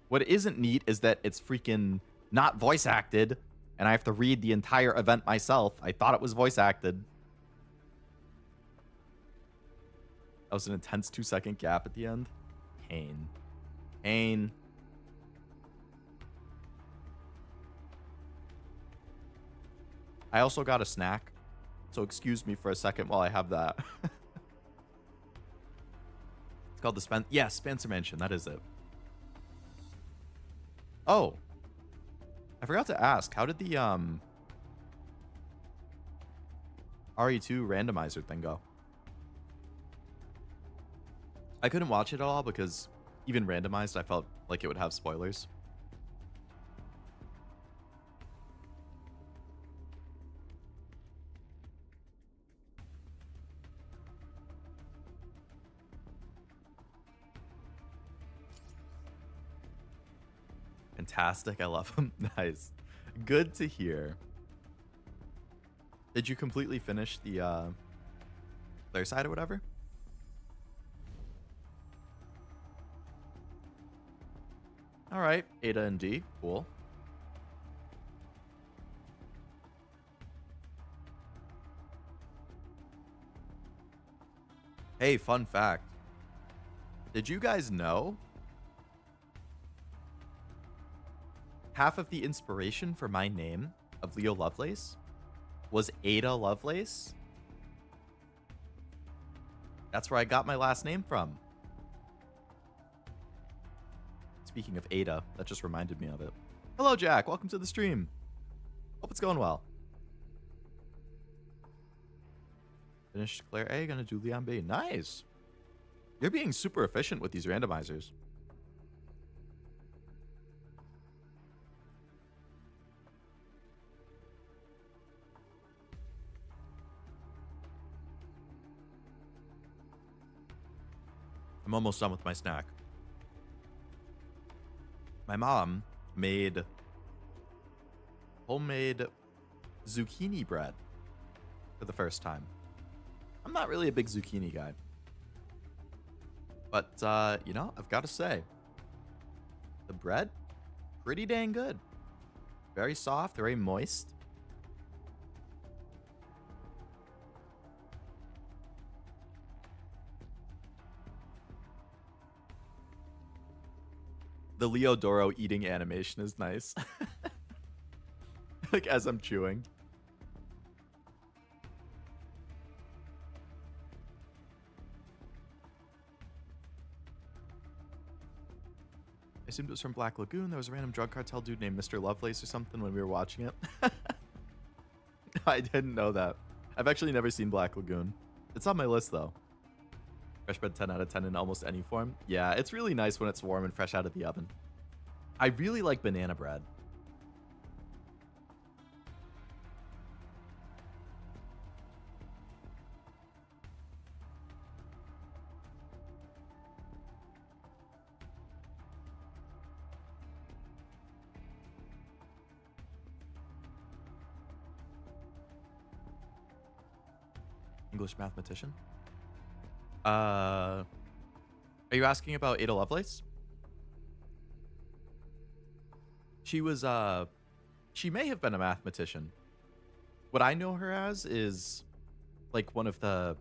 What isn't neat is that it's freaking not voice acted, and I have to read the entire event myself. I thought it was voice acted. That was an intense 2-second gap at the end. Pain. Pain. I also got a snack, so excuse me for a second while I have that. It's called the Spencer Mansion. That is it. Oh, I forgot to ask. How did the RE2 randomizer thing go? I couldn't watch it at all because even randomized, I felt like it would have spoilers. Fantastic. I love him. Nice. Good to hear. Did you completely finish the other side or whatever? All right. Ada and D. Cool. Hey, fun fact. Did you guys know half of the inspiration for my name of Leo Lovelace was Ada Lovelace? That's where I got my last name from. Speaking of Ada, that just reminded me of it. Hello, Jack. Welcome to the stream. Hope it's going well. Finished Claire A. Gonna do Leon B. Nice. You're being super efficient with these randomizers. I'm almost done with my snack. My mom made homemade zucchini bread for the first time. I'm not really a big zucchini guy. But, you know, I've got to say, the bread, pretty dang good. Very soft, very moist. The Leodoro eating animation is nice. Like as I'm chewing. I assumed it was from Black Lagoon. There was a random drug cartel dude named Mr. Lovelace or something when we were watching it. I didn't know that. I've actually never seen Black Lagoon. It's on my list, though. Fresh bread 10 out of 10 in almost any form. Yeah, it's really nice when it's warm and fresh out of the oven. I really like banana bread. English mathematician. Are you asking about Ada Lovelace? She was, she may have been a mathematician. What I know her as is, like, one of the...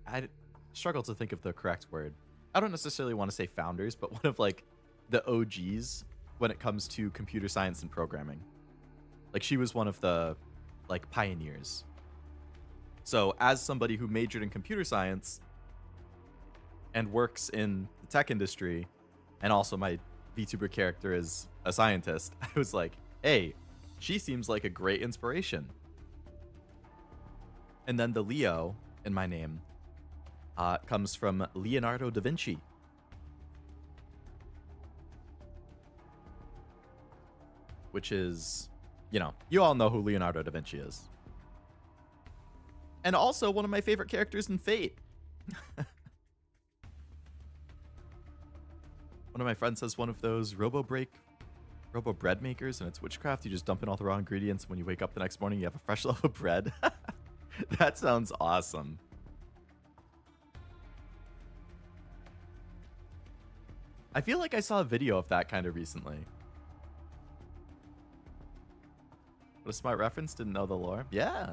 I struggle to think of the correct word. I don't necessarily want to say founders, but one of, like, the OGs when it comes to computer science and programming. Like, she was one of the, like, pioneers. So, as somebody who majored in computer science and works in the tech industry, and also my VTuber character is a scientist, I was like, hey, she seems like a great inspiration. And then the Leo in my name comes from Leonardo da Vinci. Which is, you know, you all know who Leonardo da Vinci is. And also one of my favorite characters in Fate. One of my friends has one of those robo bread makers, and it's witchcraft. You just dump in all the raw ingredients. When you wake up the next morning, you have a fresh loaf of bread. That sounds awesome. I feel like I saw a video of that kind of recently. What a smart reference. Didn't know the lore. Yeah.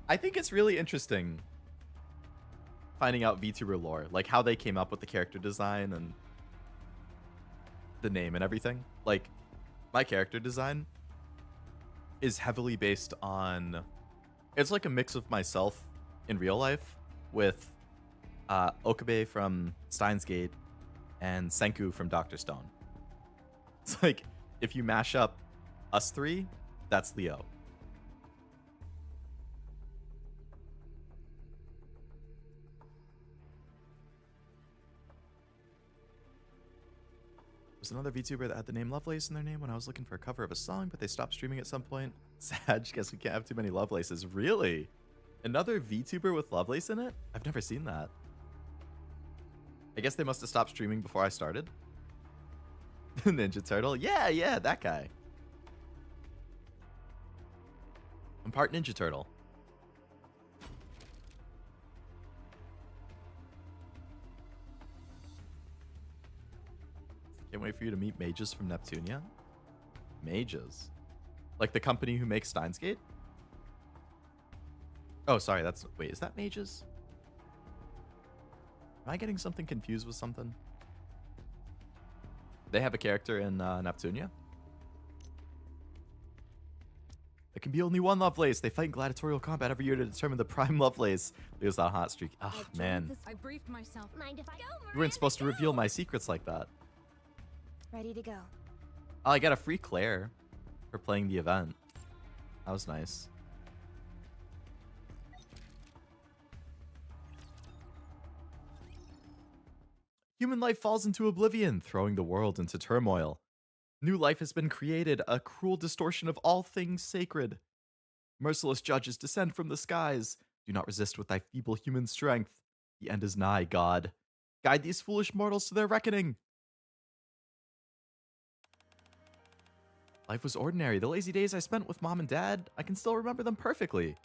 I think it's really interesting finding out VTuber lore, like how they came up with the character design and the name and everything. Like, my character design is heavily based on... It's like a mix of myself in real life with Okabe from Steins Gate and Senku from Dr. Stone. It's like, if you mash up us three, that's Leo. There's another VTuber that had the name Lovelace in their name when I was looking for a cover of a song, but they stopped streaming at some point. Sad, guess we can't have too many Lovelaces. Really? Another VTuber with Lovelace in it? I've never seen that. I guess they must have stopped streaming before I started. Ninja Turtle? Yeah, that guy. I'm part Ninja Turtle. Can't wait for you to meet mages from Neptunia. Mages? Like the company who makes Steins Gate? Oh, sorry, that's... Wait, is that mages? Am I getting something confused with something? They have a character in Neptunia? There can be only one Lovelace. They fight in gladiatorial combat every year to determine the prime Lovelace. Leo's on a hot streak. Ah, man. I briefed myself. Mind if I go? You weren't supposed to reveal my secrets like that. Ready to go. Oh, I got a free Claire for playing the event. That was nice. Human life falls into oblivion, throwing the world into turmoil. New life has been created, a cruel distortion of all things sacred. Merciless judges descend from the skies. Do not resist with thy feeble human strength. The end is nigh, God. Guide these foolish mortals to their reckoning. Life was ordinary. The lazy days I spent with mom and dad, I can still remember them perfectly.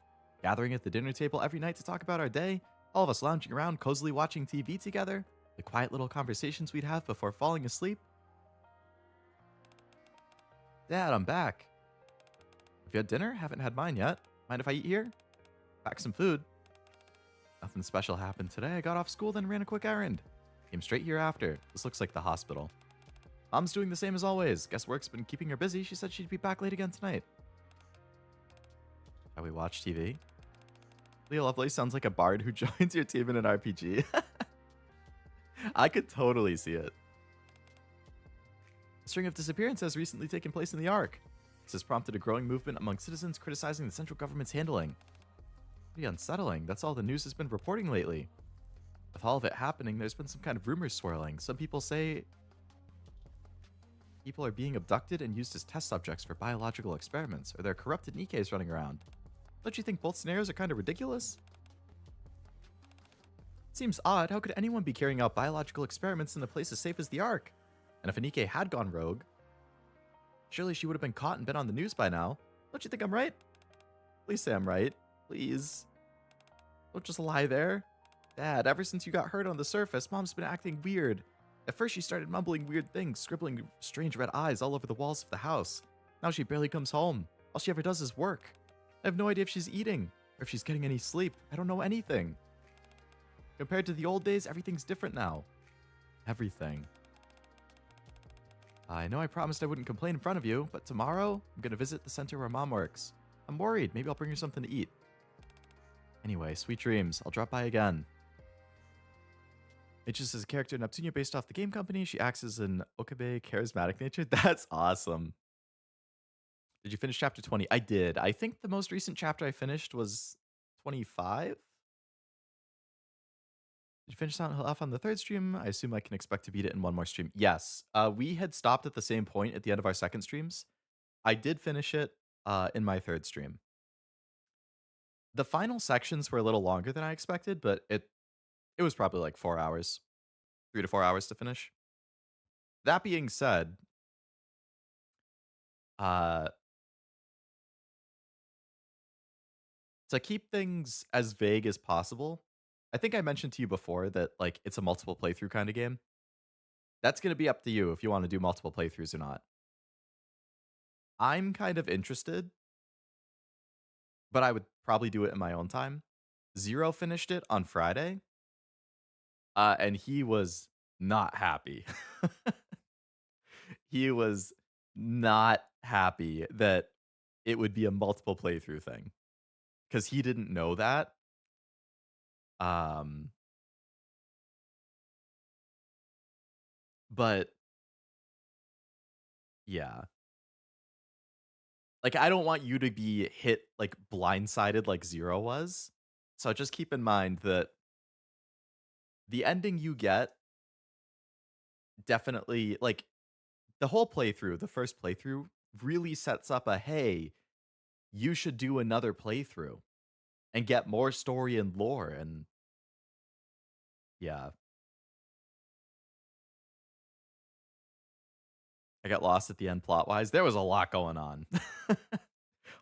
Gathering at the dinner table every night to talk about our day, all of us lounging around cozily watching TV together, the quiet little conversations we'd have before falling asleep. Dad, I'm back. Have you had dinner? Haven't had mine yet. Mind if I eat here? Pack some food. Nothing special happened today. I got off school, then ran a quick errand. Came straight here after. This looks like the hospital. Mom's doing the same as always. Guess work's been keeping her busy. She said she'd be back late again tonight. Shall we watch TV? Leo Lovelace sounds like a bard who joins your team in an RPG. I could totally see it. A string of disappearances has recently taken place in the Ark. This has prompted a growing movement among citizens criticizing the central government's handling. Pretty unsettling. That's all the news has been reporting lately. With all of it happening, there's been some kind of rumors swirling. Some people say people are being abducted and used as test subjects for biological experiments, or there are corrupted Nikkes running around. Don't you think both scenarios are kind of ridiculous? Seems odd. How could anyone be carrying out biological experiments in a place as safe as the Ark? And if a Nikke had gone rogue, surely she would have been caught and been on the news by now. Don't you think I'm right? Please say I'm right. Please. Don't just lie there. Dad, ever since you got hurt on the surface, Mom's been acting weird. At first she started mumbling weird things, scribbling strange red eyes all over the walls of the house. Now she barely comes home. All she ever does is work. I have no idea if she's eating, or if she's getting any sleep. I don't know anything. Compared to the old days, everything's different now. Everything. I know I promised I wouldn't complain in front of you, but tomorrow I'm going to visit the center where Mom works. I'm worried. Maybe I'll bring her something to eat. Anyway, sweet dreams. I'll drop by again. Itches is a character in Neptunia based off the game company. She acts as an Okabe charismatic nature. That's awesome. Did you finish chapter 20? I did. I think the most recent chapter I finished was 25. Did you finish Silent Hill F on the third stream? I assume I can expect to beat it in one more stream. Yes. We had stopped at the same point at the end of our second streams. I did finish it in my third stream. The final sections were a little longer than I expected, but it was probably like 4 hours, 3 to 4 hours to finish. That being said, to keep things as vague as possible, I think I mentioned to you before that like it's a multiple playthrough kind of game. That's going to be up to you if you want to do multiple playthroughs or not. I'm kind of interested, but I would probably do it in my own time. Zero finished it on Friday, and he was not happy. He was not happy that it would be a multiple playthrough thing because he didn't know that. Um, but yeah, like I don't want you to be hit like blindsided like Zero was. So just keep in mind that the ending you get definitely like the whole playthrough, the first playthrough really sets up a hey, you should do another playthrough and get more story and lore and yeah. I got lost at the end plot wise. There was a lot going on.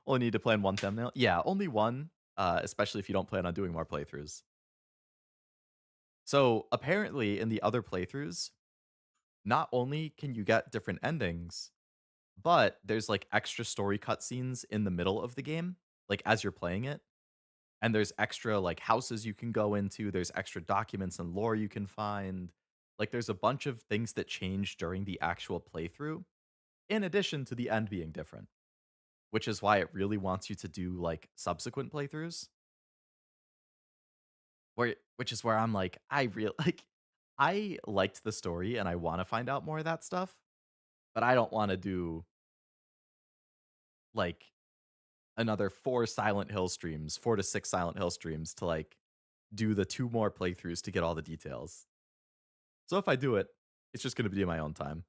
Only need to plan one thumbnail. Yeah, only one, especially if you don't plan on doing more playthroughs. So apparently in the other playthroughs, not only can you get different endings, but there's like extra story cutscenes in the middle of the game, like as you're playing it. And there's extra like houses you can go into, there's extra documents and lore you can find. Like there's a bunch of things that change during the actual playthrough, in addition to the end being different, which is why it really wants you to do like subsequent playthroughs. Which is where I'm like, I really like I liked the story and I want to find out more of that stuff, but I don't want to do like another 4 to 6 Silent Hill streams to like do the 2 more playthroughs to get all the details. So if I do it, it's just going to be in my own time.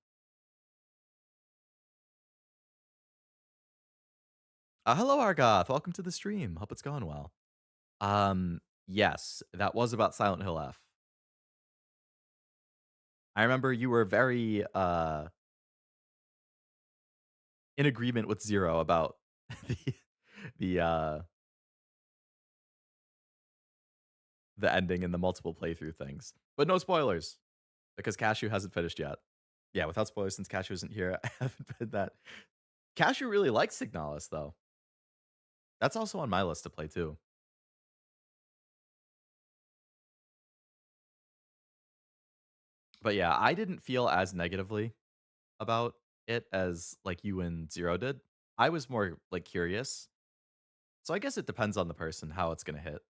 Hello Argoth, welcome to the stream. Hope it's going well. Yes, that was about Silent Hill F. I remember you were very in agreement with Zero about the the the ending and the multiple playthrough things. But no spoilers because Cashew hasn't finished yet. Yeah, without spoilers since Cashew isn't here, I haven't been that. Cashew really likes Signalis though. That's also on my list to play too. But yeah, I didn't feel as negatively about it as like you and Zero did. I was more like curious. So I guess it depends on the person how it's gonna hit.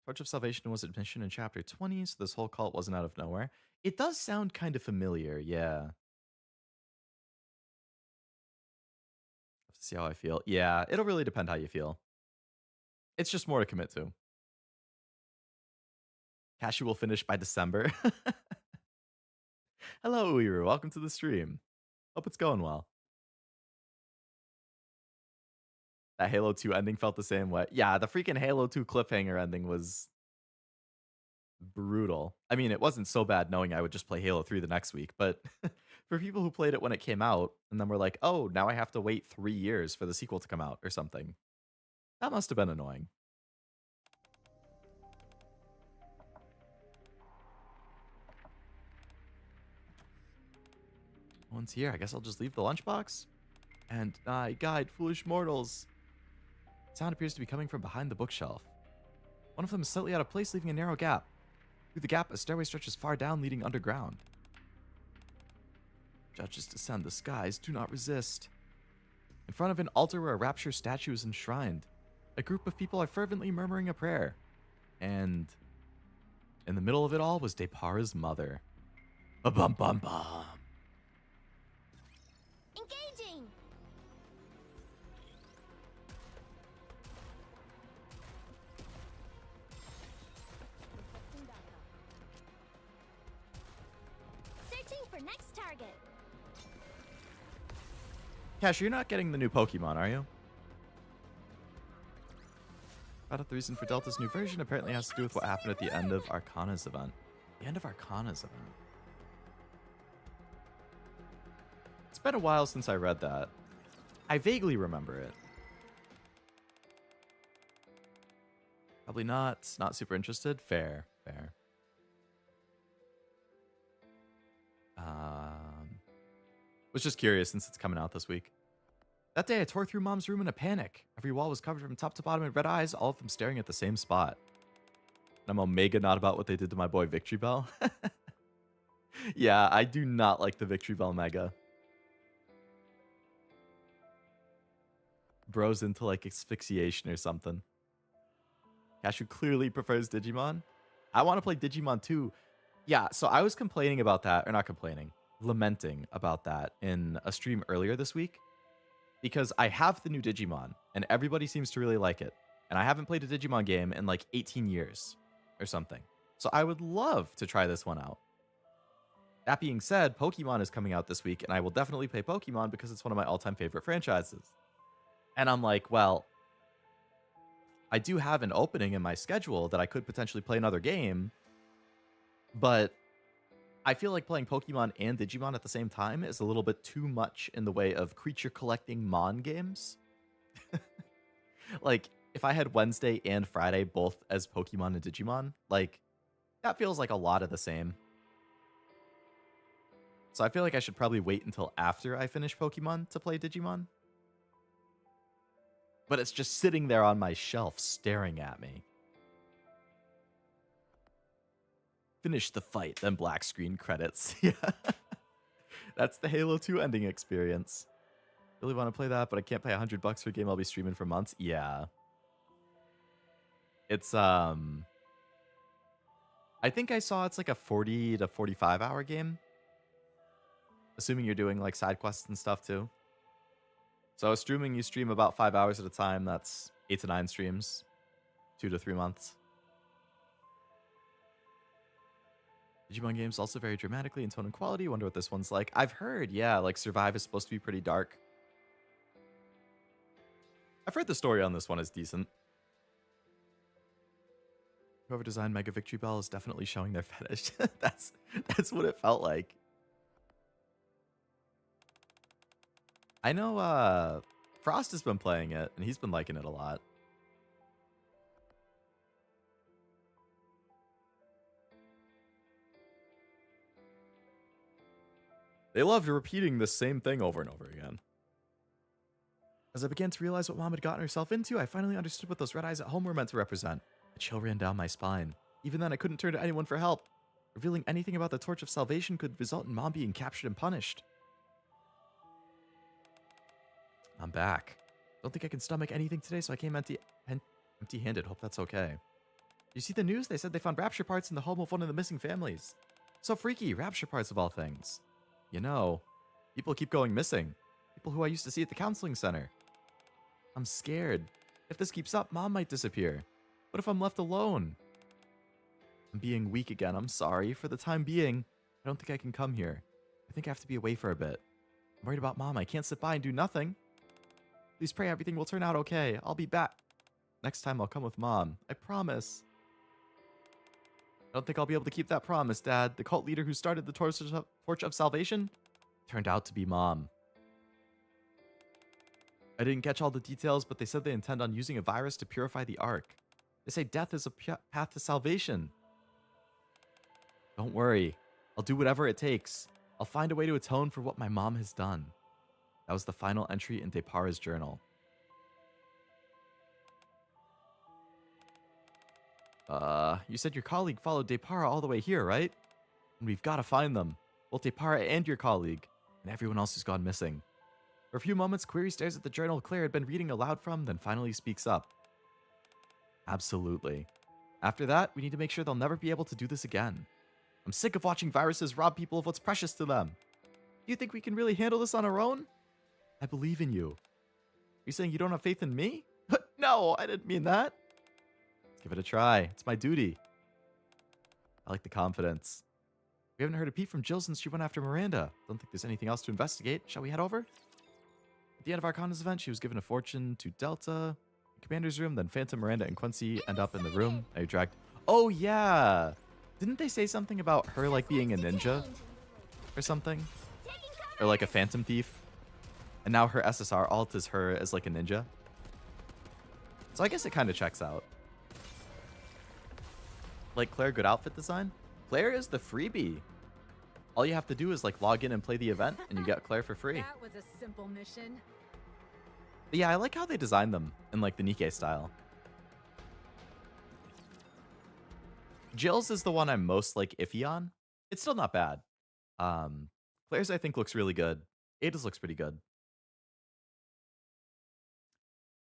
Torch of Salvation was admission in chapter 20, so this whole cult wasn't out of nowhere. It does sound kind of familiar, yeah. See how I feel. Yeah, it'll really depend how you feel. It's just more to commit to. Cashew will finish by December. Hello, Uiru. Welcome to the stream. Hope it's going well. That Halo 2 ending felt the same way. Yeah, the freaking Halo 2 cliffhanger ending was brutal. I mean, it wasn't so bad knowing I would just play Halo 3 the next week, but for people who played it when it came out and then were like, oh, now I have to wait 3 years for the sequel to come out or something, that must have been annoying. No one's here. I guess I'll just leave the lunchbox. And I guide foolish mortals. Sound appears to be coming from behind the bookshelf. One of them is slightly out of place, leaving a narrow gap. Through the gap, a stairway stretches far down, leading underground. Judges descend the skies, do not resist. In front of an altar where a rapture statue is enshrined, a group of people are fervently murmuring a prayer. And in the middle of it all was Depara's mother. Bum bum bum. Engaging! Searching for next target. Cash, you're not getting the new Pokemon, are you? Found out the reason for Delta's new version apparently has to do with what happened at the end of Arcana's event. The end of Arcana's event. It's been a while since I read that. I vaguely remember it. Probably not. Not super interested. Fair. Fair. Was just curious since it's coming out this week. That day I tore through Mom's room in a panic. Every wall was covered from top to bottom in red eyes, all of them staring at the same spot. And I'm omega not about what they did to my boy Victory Bell. Yeah, I do not like the Victory Bell Mega. Bro's into like asphyxiation or something. Cashew clearly prefers Digimon. I want to play Digimon too. Yeah, so I was complaining about that, or not complaining, lamenting about that in a stream earlier this week. Because I have the new Digimon, and everybody seems to really like it. And I haven't played a Digimon game in like 18 years or something. So I would love to try this one out. That being said, Pokemon is coming out this week, and I will definitely play Pokemon because it's one of my all-time favorite franchises. And I'm like, well, I do have an opening in my schedule that I could potentially play another game, but I feel like playing Pokemon and Digimon at the same time is a little bit too much in the way of creature collecting Mon games. Like, if I had Wednesday and Friday both as Pokemon and Digimon, like, that feels like a lot of the same. So I feel like I should probably wait until after I finish Pokemon to play Digimon. But it's just sitting there on my shelf staring at me. Finish the fight, then black screen credits. Yeah. That's the Halo 2 ending experience. Really want to play that, but I can't pay $100 for a game I'll be streaming for months. Yeah. It's, I think I saw it's like a 40 to 45 hour game. Assuming you're doing like side quests and stuff too. So assuming you stream about 5 hours at a time, that's 8 to 9 streams. 2 to 3 months. Digimon games also vary dramatically in tone and quality. Wonder what this one's like. I've heard, yeah, like Survive is supposed to be pretty dark. I've heard the story on this one is decent. Whoever designed Mega Victory Bell is definitely showing their fetish. That's what it felt like. I know Frost has been playing it, and he's been liking it a lot. They loved repeating the same thing over and over again. As I began to realize what Mom had gotten herself into, I finally understood what those red eyes at home were meant to represent. A chill ran down my spine. Even then, I couldn't turn to anyone for help. Revealing anything about the Torch of Salvation could result in Mom being captured and punished. I'm back. Don't think I can stomach anything today, so I came empty-handed. Hope that's okay. You see the news? They said they found rapture parts in the home of one of the missing families. So freaky, rapture parts of all things. You know, people keep going missing. People who I used to see at the counseling center. I'm scared. If this keeps up, Mom might disappear. What if I'm left alone? I'm being weak again. I'm sorry. For the time being, I don't think I can come here. I think I have to be away for a bit. I'm worried about Mom. I can't sit by and do nothing. Please pray everything will turn out okay. I'll be back. Next time I'll come with Mom. I promise. I don't think I'll be able to keep that promise, Dad. The cult leader who started the Torch of Salvation turned out to be Mom. I didn't catch all the details, but they said they intend on using a virus to purify the Ark. They say death is a path to salvation. Don't worry. I'll do whatever it takes. I'll find a way to atone for what my mom has done. That was the final entry in Depara's journal. You said your colleague followed Depara all the way here, right? And we've got to find them. Both Depara and your colleague, and everyone else who's gone missing. For a few moments, Query stares at the journal Claire had been reading aloud from, then finally speaks up. Absolutely. After that, we need to make sure they'll never be able to do this again. I'm sick of watching viruses rob people of what's precious to them. Do you think we can really handle this on our own? I believe in you. Are you saying you don't have faith in me? No, I didn't mean that. Let's give it a try. It's my duty. I like the confidence. We haven't heard a peep from Jill since she went after Miranda. Don't think there's anything else to investigate. Shall we head over? At the end of Arcana's event, she was given a fortune to Delta. Commander's room, then Phantom, Miranda, and Quincy end up in the room. Now you're dragged. Oh, yeah. Didn't they say something about her, like, being a ninja? Or something? Or, like, a phantom thief? And now her SSR alt is her as, like, a ninja? So I guess it kind of checks out. Like, Claire, good outfit design? Claire is the freebie. All you have to do is, like, log in and play the event, and you get Claire for free. That was a simple mission. But yeah, I like how they designed them in, like, the Nikke style. Jill's is the one I'm most, like, iffy on. It's still not bad. Claire's, I think, looks really good. Ada's looks pretty good.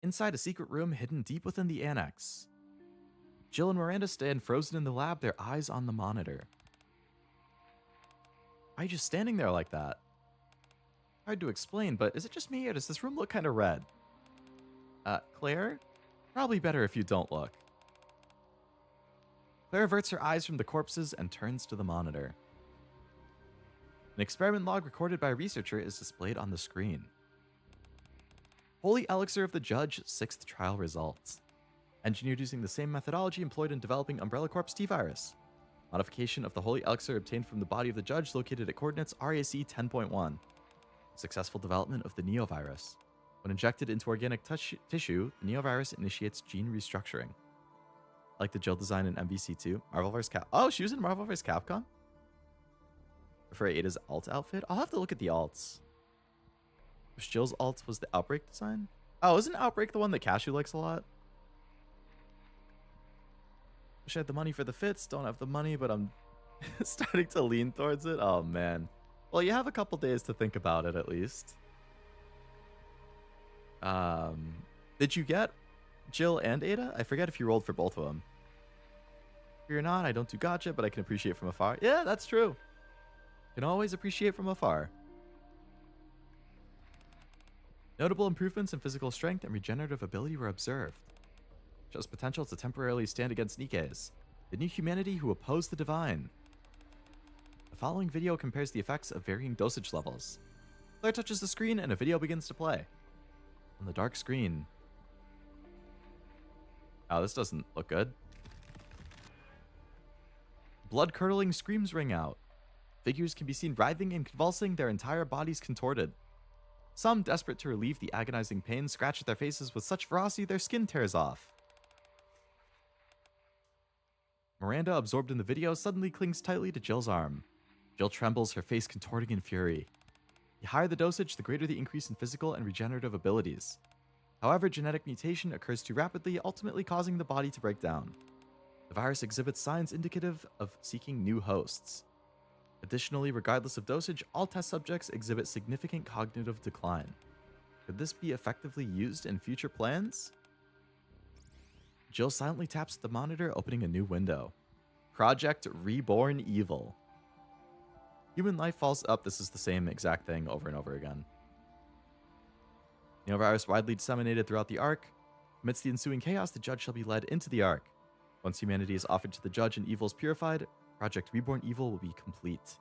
Inside a secret room hidden deep within the annex, Jill and Miranda stand frozen in the lab, their eyes on the monitor. Why are you just standing there like that? Hard to explain, but is it just me or does this room look kind of red? Claire? Probably better if you don't look. Claire averts her eyes from the corpses and turns to the monitor. An experiment log recorded by a researcher is displayed on the screen. Holy Elixir of the Judge, 6th trial results. Engineered using the same methodology employed in developing Umbrella Corp's T-Virus. Modification of the Holy Elixir obtained from the body of the Judge located at coordinates RAC 10.1. Successful development of the Neovirus. When injected into organic tissue, the Neovirus initiates gene restructuring. Like the Jill design in MVC2. Marvel vs. Cap. Oh, she was in Marvel vs. Capcom? For Ada's alt outfit? I'll have to look at the alts. Jill's alt was the Outbreak design? Oh, isn't Outbreak the one that Cashew likes a lot? Wish I had the money for the fits. Don't have the money, but I'm starting to lean towards it. Oh, man. Well, you have a couple days to think about it, at least. Did you get Jill and Ada? I forget if you rolled for both of them. If you're not, I don't do gotcha, but I can appreciate from afar. Yeah, that's true. Can always appreciate from afar. Notable improvements in physical strength and regenerative ability were observed. Shows potential to temporarily stand against Nikkes, the new humanity who oppose the divine. The following video compares the effects of varying dosage levels. Claire touches the screen and a video begins to play. On the dark screen. Oh, this doesn't look good. Blood-curdling screams ring out. Figures can be seen writhing and convulsing, their entire bodies contorted. Some, desperate to relieve the agonizing pain, scratch at their faces with such ferocity their skin tears off. Miranda, absorbed in the video, suddenly clings tightly to Jill's arm. Jill trembles, her face contorting in fury. The higher the dosage, the greater the increase in physical and regenerative abilities. However, genetic mutation occurs too rapidly, ultimately causing the body to break down. The virus exhibits signs indicative of seeking new hosts. Additionally, regardless of dosage, all test subjects exhibit significant cognitive decline. Could this be effectively used in future plans? Jill silently taps the monitor, opening a new window. Project Reborn Evil. Human life falls up. This is the same exact thing over and over again. Neovirus widely disseminated throughout the Ark. Amidst the ensuing chaos, the judge shall be led into the Ark. Once humanity is offered to the judge and evil is purified, Project Reborn Evil will be complete.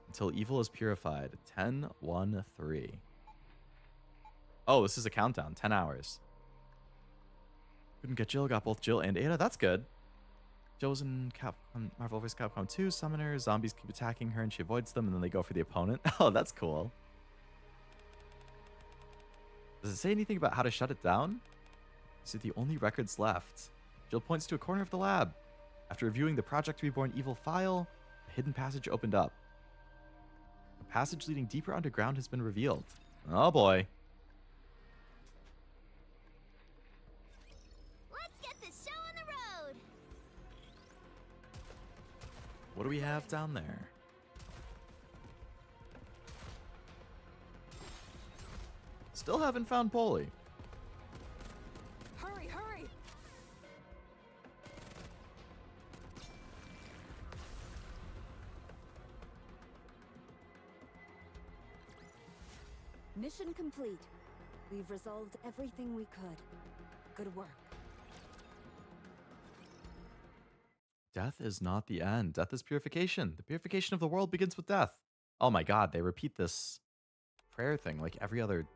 Until evil is purified. 10, 1, 3. Oh, this is a countdown. 10 hours. Couldn't get Jill, got both Jill and Ada. That's good. Jill was in Marvel vs. Capcom 2. Summoner. Zombies keep attacking her and she avoids them and then they go for the opponent. Oh, that's cool. Does it say anything about how to shut it down? These are the only records left. Jill points to a corner of the lab. After reviewing the Project Reborn Evil file, a hidden passage opened up. A passage leading deeper underground has been revealed. Oh boy. Let's get this show on the road. What do we have down there? Still haven't found Polly. Hurry, hurry! Mission complete. We've resolved everything we could. Good work. Death is not the end. Death is purification. The purification of the world begins with death. Oh my god, they repeat this prayer thing like every other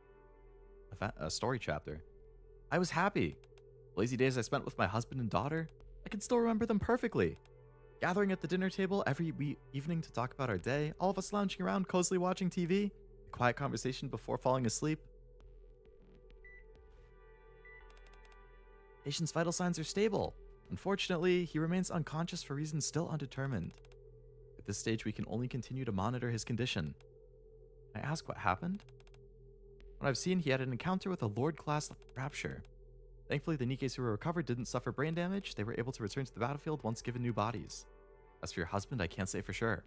story chapter. I was happy. Lazy days I spent with my husband and daughter, I can still remember them perfectly. Gathering at the dinner table every evening to talk about our day, all of us lounging around cozily watching TV, a quiet conversation before falling asleep. Patient's vital signs are stable. Unfortunately, he remains unconscious for reasons still undetermined. At this stage, we can only continue to monitor his condition. Can I ask what happened? What I've seen, he had an encounter with a Lord-class rapture. Thankfully, the Nikkes who were recovered didn't suffer brain damage. They were able to return to the battlefield once given new bodies. As for your husband, I can't say for sure.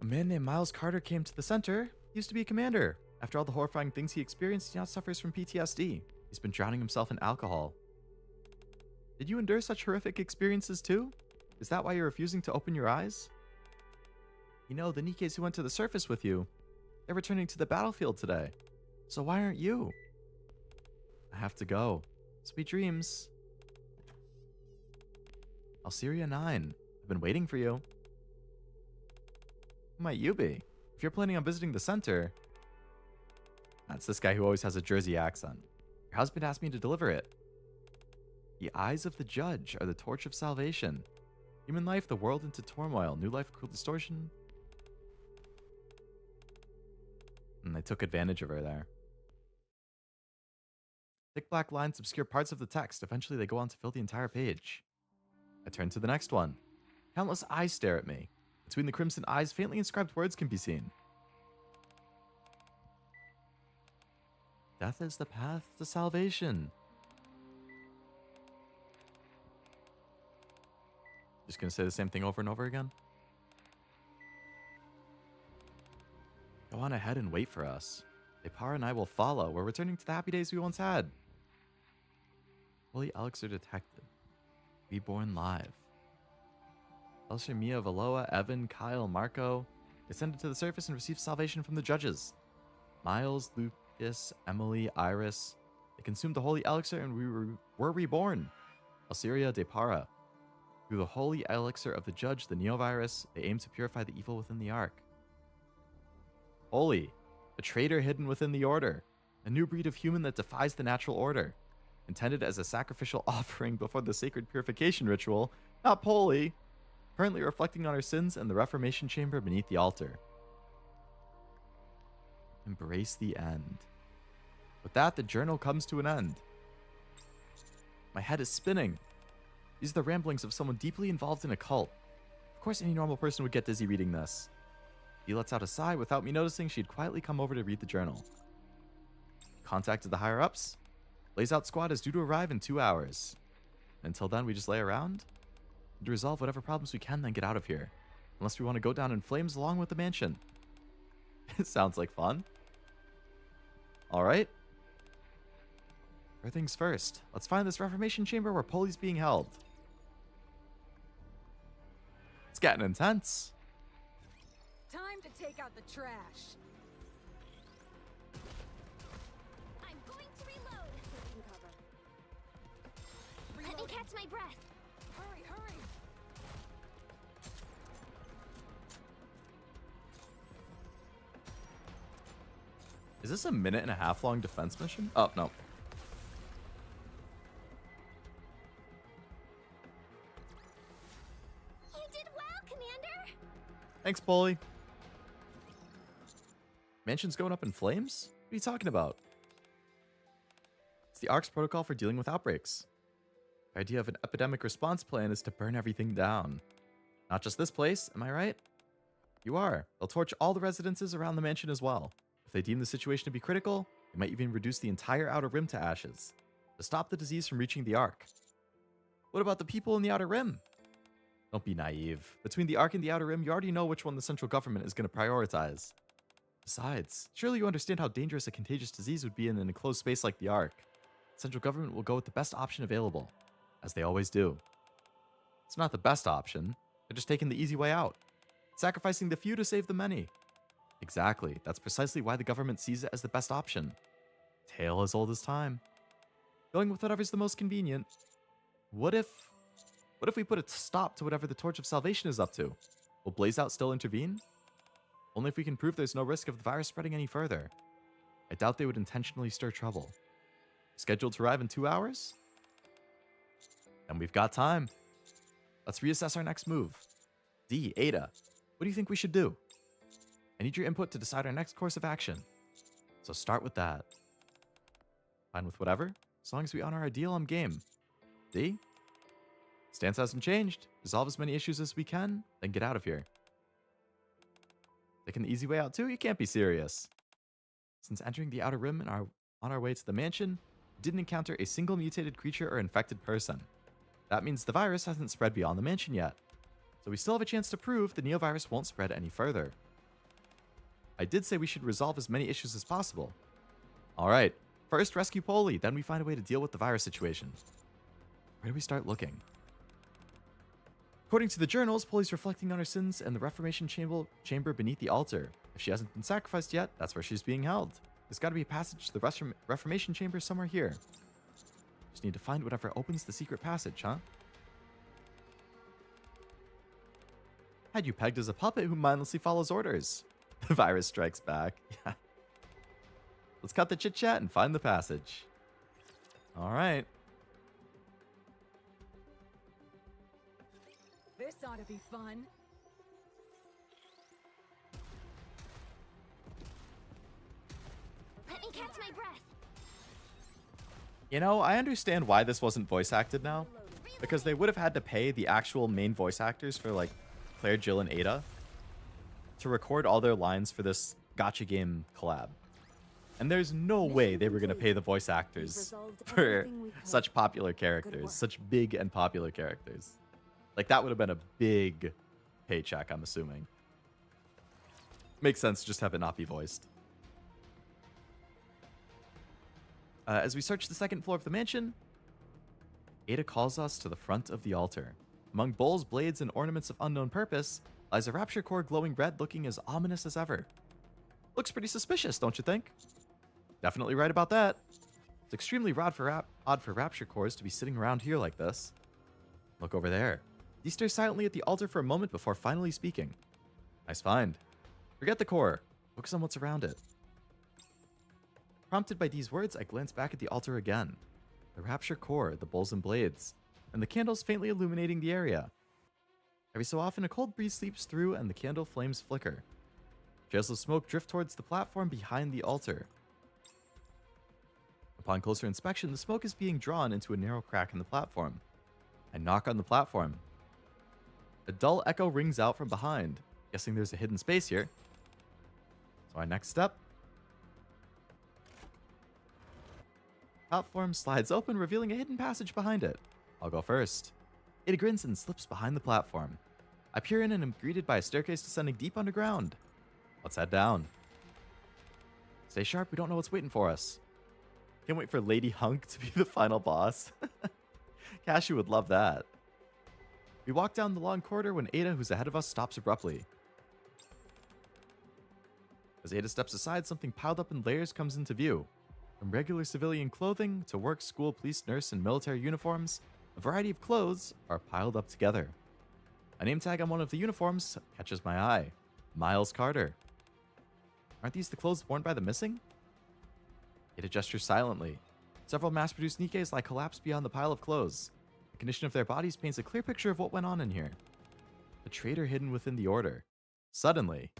A man named Miles Carter came to the center. He used to be a commander. After all the horrifying things he experienced, he now suffers from PTSD. He's been drowning himself in alcohol. Did you endure such horrific experiences too? Is that why you're refusing to open your eyes? You know, the Nikkes who went to the surface with you, they're returning to the battlefield today. So why aren't you? I have to go. Sweet dreams. Alceria 9. I've been waiting for you. Who might you be? If you're planning on visiting the center... That's this guy who always has a Jersey accent. Your husband asked me to deliver it. The eyes of the judge are the torch of salvation. Human life, the world into turmoil. New life, cruel distortion. And they took advantage of her there. Thick black lines obscure parts of the text. Eventually they go on to fill the entire page. I turn to the next one. Countless eyes stare at me. Between the crimson eyes, faintly inscribed words can be seen. Death is the path to salvation. Just gonna say the same thing over and over again? Go on ahead and wait for us. Depara and I will follow. We're returning to the happy days we once had. Holy Elixir detected. Reborn live. Elsa, Mia, Valoa, Evan, Kyle, Marco descended to the surface and received salvation from the judges. Miles, Lucas, Emily, Iris. They consumed the Holy Elixir and we were reborn. Alceria, Depara. Through the Holy Elixir of the Judge, the Neovirus, they aim to purify the evil within the Ark. Holy, a traitor hidden within the Order. A new breed of human that defies the natural order. Intended as a sacrificial offering before the sacred purification ritual, not Polly. Currently reflecting on her sins in the Reformation Chamber beneath the altar. Embrace the end. With that, the journal comes to an end. My head is spinning. These are the ramblings of someone deeply involved in a cult. Of course any normal person would get dizzy reading this. He lets out a sigh. Without me noticing, she'd quietly come over to read the journal. Contacted the higher-ups. Lays Out Squad is due to arrive in 2 hours. Until then, we just lay around and to resolve whatever problems we can, then get out of here. Unless we want to go down in flames along with the mansion. It sounds like fun. Alright. First things first. Let's find this Reformation Chamber where Polly's being held. It's getting intense. Time to take out the trash. I'm going to reload. Taking cover. Let me Reloading. catch my breath. Hurry, hurry. Is this a 1.5 minute long defense mission? Oh, no. You did well, Commander. Thanks, Polly. Mansion's going up in flames? What are you talking about? It's the ARC's protocol for dealing with outbreaks. The idea of an epidemic response plan is to burn everything down. Not just this place, am I right? You are. They'll torch all the residences around the mansion as well. If they deem the situation to be critical, they might even reduce the entire Outer Rim to ashes to stop the disease from reaching the Ark. What about the people in the Outer Rim? Don't be naive. Between the Ark and the Outer Rim, you already know which one the central government is going to prioritize. Besides, surely you understand how dangerous a contagious disease would be in an enclosed space like the Ark. The central government will go with the best option available, as they always do. It's not the best option. They're just taking the easy way out, sacrificing the few to save the many. Exactly. That's precisely why the government sees it as the best option. Tale as old as time. Going with whatever's the most convenient. What if we put a stop to whatever the Torch of Salvation is up to? Will Blaze Out still intervene? Only if we can prove there's no risk of the virus spreading any further. I doubt they would intentionally stir trouble. Scheduled to arrive in 2 hours? And we've got time. Let's reassess our next move. D, Ada, what do you think we should do? I need your input to decide our next course of action. So start with that. Fine with whatever? As long as we honor our deal, I'm game. D? Stance hasn't changed. Resolve as many issues as we can, then get out of here. Taking the easy way out too? You can't be serious. Since entering the Outer Rim and on our way to the mansion, we didn't encounter a single mutated creature or infected person. That means the virus hasn't spread beyond the mansion yet. So we still have a chance to prove the neovirus won't spread any further. I did say we should resolve as many issues as possible. Alright, first rescue Polly, then we find a way to deal with the virus situation. Where do we start looking? According to the journals, Polly's reflecting on her sins in the Reformation chamber beneath the altar. If she hasn't been sacrificed yet, that's where she's being held. There's got to be a passage to the Reformation chamber somewhere here. Just need to find whatever opens the secret passage, huh? Had you pegged as a puppet who mindlessly follows orders. The virus strikes back. Yeah. Let's cut the chit-chat and find the passage. Alright. This ought to be fun. Let me catch my breath. You know, I understand why this wasn't voice acted now. Because they would have had to pay the actual main voice actors for, like, Claire, Jill, and Ada to record all their lines for this gacha game collab. And there's no way they were going to pay the voice actors for such popular characters, such big and popular characters. Like, that would have been a big paycheck, I'm assuming. Makes sense, just have it not be voiced. As we search the second floor of the mansion, Ada calls us to the front of the altar. Among bowls, blades, and ornaments of unknown purpose lies a rapture core glowing red, looking as ominous as ever. Looks pretty suspicious, don't you think? Definitely right about that. It's extremely odd for rapture cores to be sitting around here like this. Look over there. He stares silently at the altar for a moment before finally speaking. Nice find. Forget the core. Focus on what's around it. Prompted by these words, I glance back at the altar again. The rapture core, the bowls and blades, and the candles faintly illuminating the area. Every so often, a cold breeze sweeps through and the candle flames flicker. Trails of smoke drift towards the platform behind the altar. Upon closer inspection, the smoke is being drawn into a narrow crack in the platform. I knock on the platform. A dull echo rings out from behind. Guessing there's a hidden space here. So our next step. Platform slides open, revealing a hidden passage behind it. I'll go first. Ada grins and slips behind the platform. I peer in and am greeted by a staircase descending deep underground. Let's head down. Stay sharp, we don't know what's waiting for us. Can't wait for Lady Hunk to be the final boss. Cashew would love that. We walk down the long corridor when Ada, who's ahead of us, stops abruptly. As Ada steps aside, something piled up in layers comes into view. From regular civilian clothing to work, school, police, nurse, and military uniforms, a variety of clothes are piled up together. A name tag on one of the uniforms catches my eye. Miles Carter. Aren't these the clothes worn by the missing? Ada gestures silently. Several mass-produced Nikkes lie collapsed beyond the pile of clothes. The condition of their bodies paints a clear picture of what went on in here. A traitor hidden within the order. Suddenly,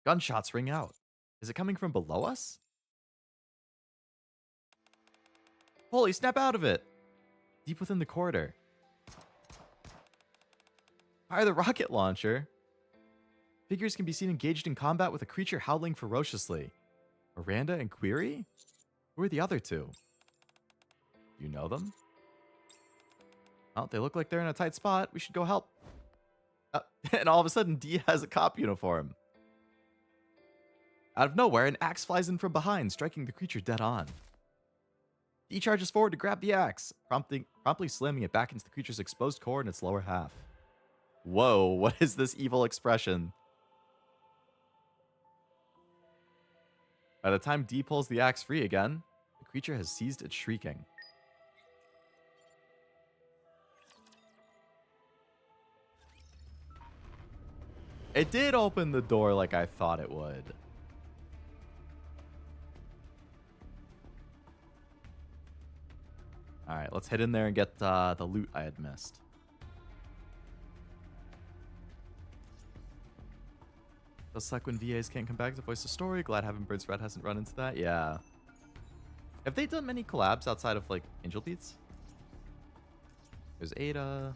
gunshots ring out. Is it coming from below us? Holy, snap out of it! Deep within the corridor. Fire the rocket launcher. Figures can be seen engaged in combat with a creature howling ferociously. Miranda and Query? Who are the other two? You know them? Oh, they look like they're in a tight spot. We should go help. And all of a sudden, D has a cop uniform. Out of nowhere, an axe flies in from behind, striking the creature dead on. D charges forward to grab the axe, promptly slamming it back into the creature's exposed core in its lower half. Whoa, what is this evil expression? By the time D pulls the axe free again, the creature has ceased its shrieking. It did open the door like I thought it would. Alright, let's head in there and get the loot I had missed. Does suck when VAs can't come back to voice a story. Glad Having Birds Red hasn't run into that. Yeah. Have they done many collabs outside of, like, Angel Beats? There's Ada.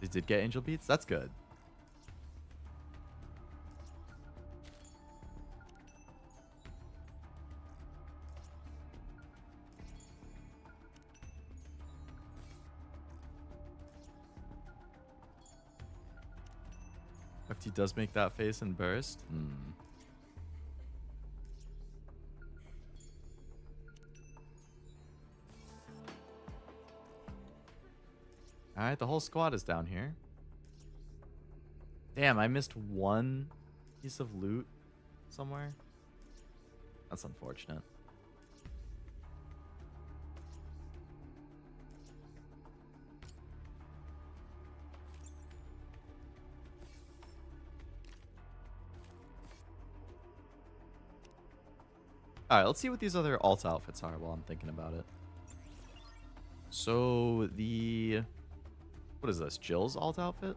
They did get Angel Beats? That's good. FT does make that face and burst. Alright, the whole squad is down here. Damn, I missed one piece of loot somewhere. That's unfortunate. Alright, let's see what these other alt outfits are while I'm thinking about it. So, the... What is this? Jill's alt outfit?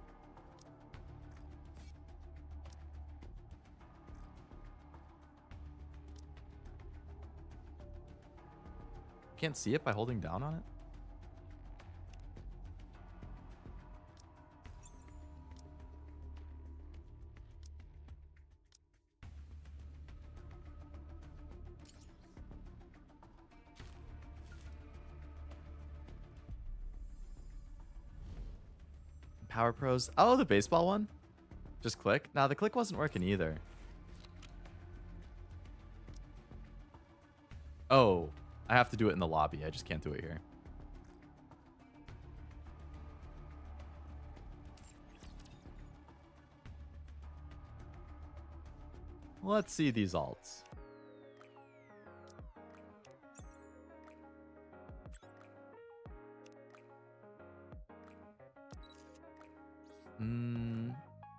Can't see it by holding down on it? Power Pros. Oh, the baseball one? Just click? Nah, the click wasn't working either. Oh, I have to do it in the lobby. I just can't do it here. Let's see these alts.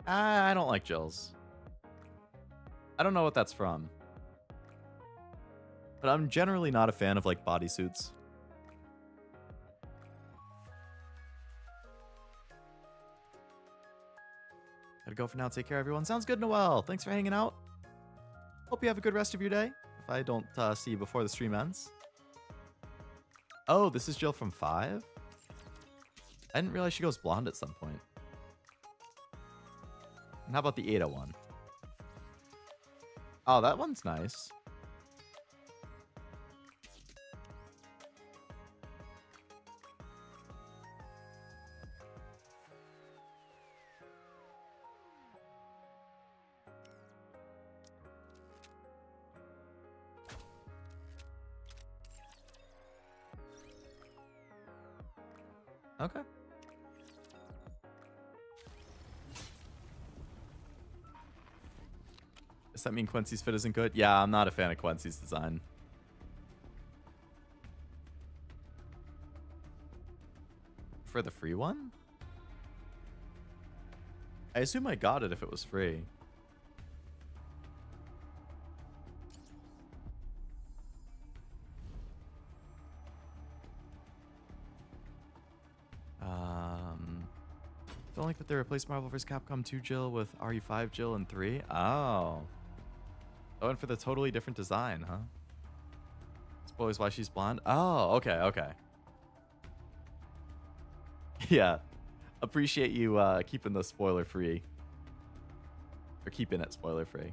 I don't like Jill's. I don't know what that's from. But I'm generally not a fan of, like, bodysuits. Gotta go for now. Take care, everyone. Sounds good, Noel. Thanks for hanging out. Hope you have a good rest of your day. If I don't see you before the stream ends. Oh, this is Jill from 5? I didn't realize she goes blonde at some point. And how about the Ada one? Oh, that one's nice. Okay. Does that mean Quincy's fit isn't good? Yeah, I'm not a fan of Quincy's design. For the free one? I assume I got it if it was free. Don't like that they replaced Marvel vs. Capcom 2 Jill with RE5 Jill and 3. Oh. I went for the totally different design, huh? Spoilers why she's blonde. Oh, okay, okay. Yeah. Appreciate you keeping the spoiler free. Or keeping it spoiler free.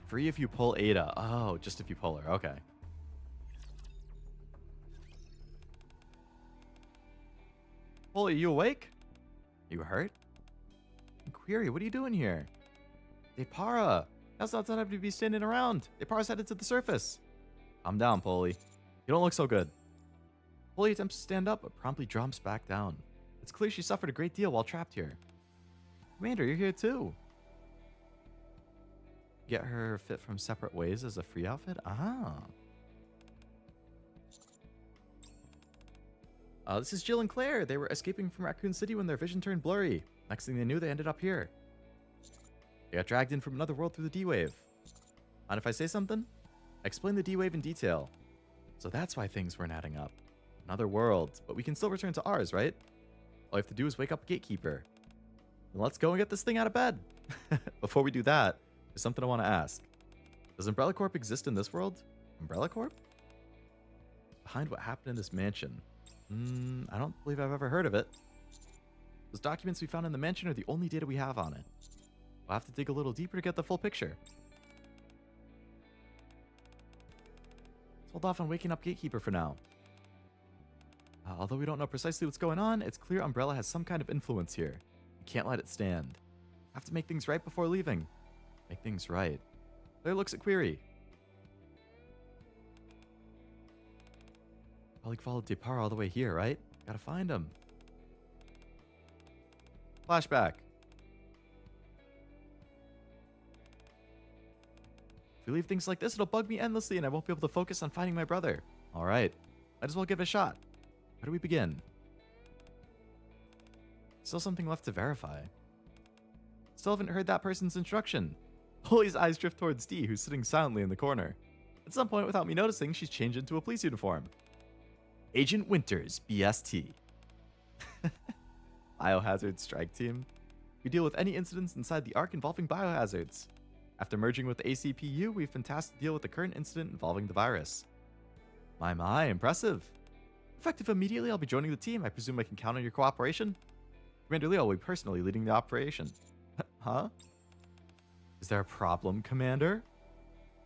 Free if you pull Ada. Oh, just if you pull her. Okay. Holy, are you awake? You hurt? Query, what are you doing here? Depara! That's not time to be standing around. Depara's headed to the surface. Calm down, Polly. You don't look so good. Polly attempts to stand up, but promptly jumps back down. It's clear she suffered a great deal while trapped here. Commander, you're here too. Get her fit from separate ways as a free outfit? Ah. This is Jill and Claire. They were escaping from Raccoon City when their vision turned blurry. Next thing they knew, they ended up here. They got dragged in from another world through the D-Wave. Mind if I say something? I explained the D-Wave in detail. So that's why things weren't adding up. Another world, but we can still return to ours, right? All we have to do is wake up Gatekeeper. Then let's go and get this thing out of bed. Before we do that, there's something I want to ask. Does Umbrella Corp exist in this world? Umbrella Corp? Behind what happened in this mansion. I don't believe I've ever heard of it. Those documents we found in the mansion are the only data we have on it. We'll have to dig a little deeper to get the full picture. Let's hold off on waking up Gatekeeper for now. Although we don't know precisely what's going on, it's clear Umbrella has some kind of influence here. We can't let it stand. Have to make things right before leaving. Make things right. Claire looks at Query. Colleague followed Depar all the way here, right? Gotta find him. Flashback. If we leave things like this, it'll bug me endlessly and I won't be able to focus on finding my brother. Alright. Might as well give it a shot. Where do we begin? Still something left to verify. Still haven't heard that person's instruction. Holly's eyes drift towards Dee, who's sitting silently in the corner. At some point, without me noticing, she's changed into a police uniform. Agent Winters, BST. Biohazard Strike Team. We deal with any incidents inside the Ark involving biohazards. After merging with the ACPU, we've been tasked to deal with the current incident involving the virus. My, impressive. Effective immediately, I'll be joining the team. I presume I can count on your cooperation? Commander Leo will be personally leading the operation. Huh? Is there a problem, Commander?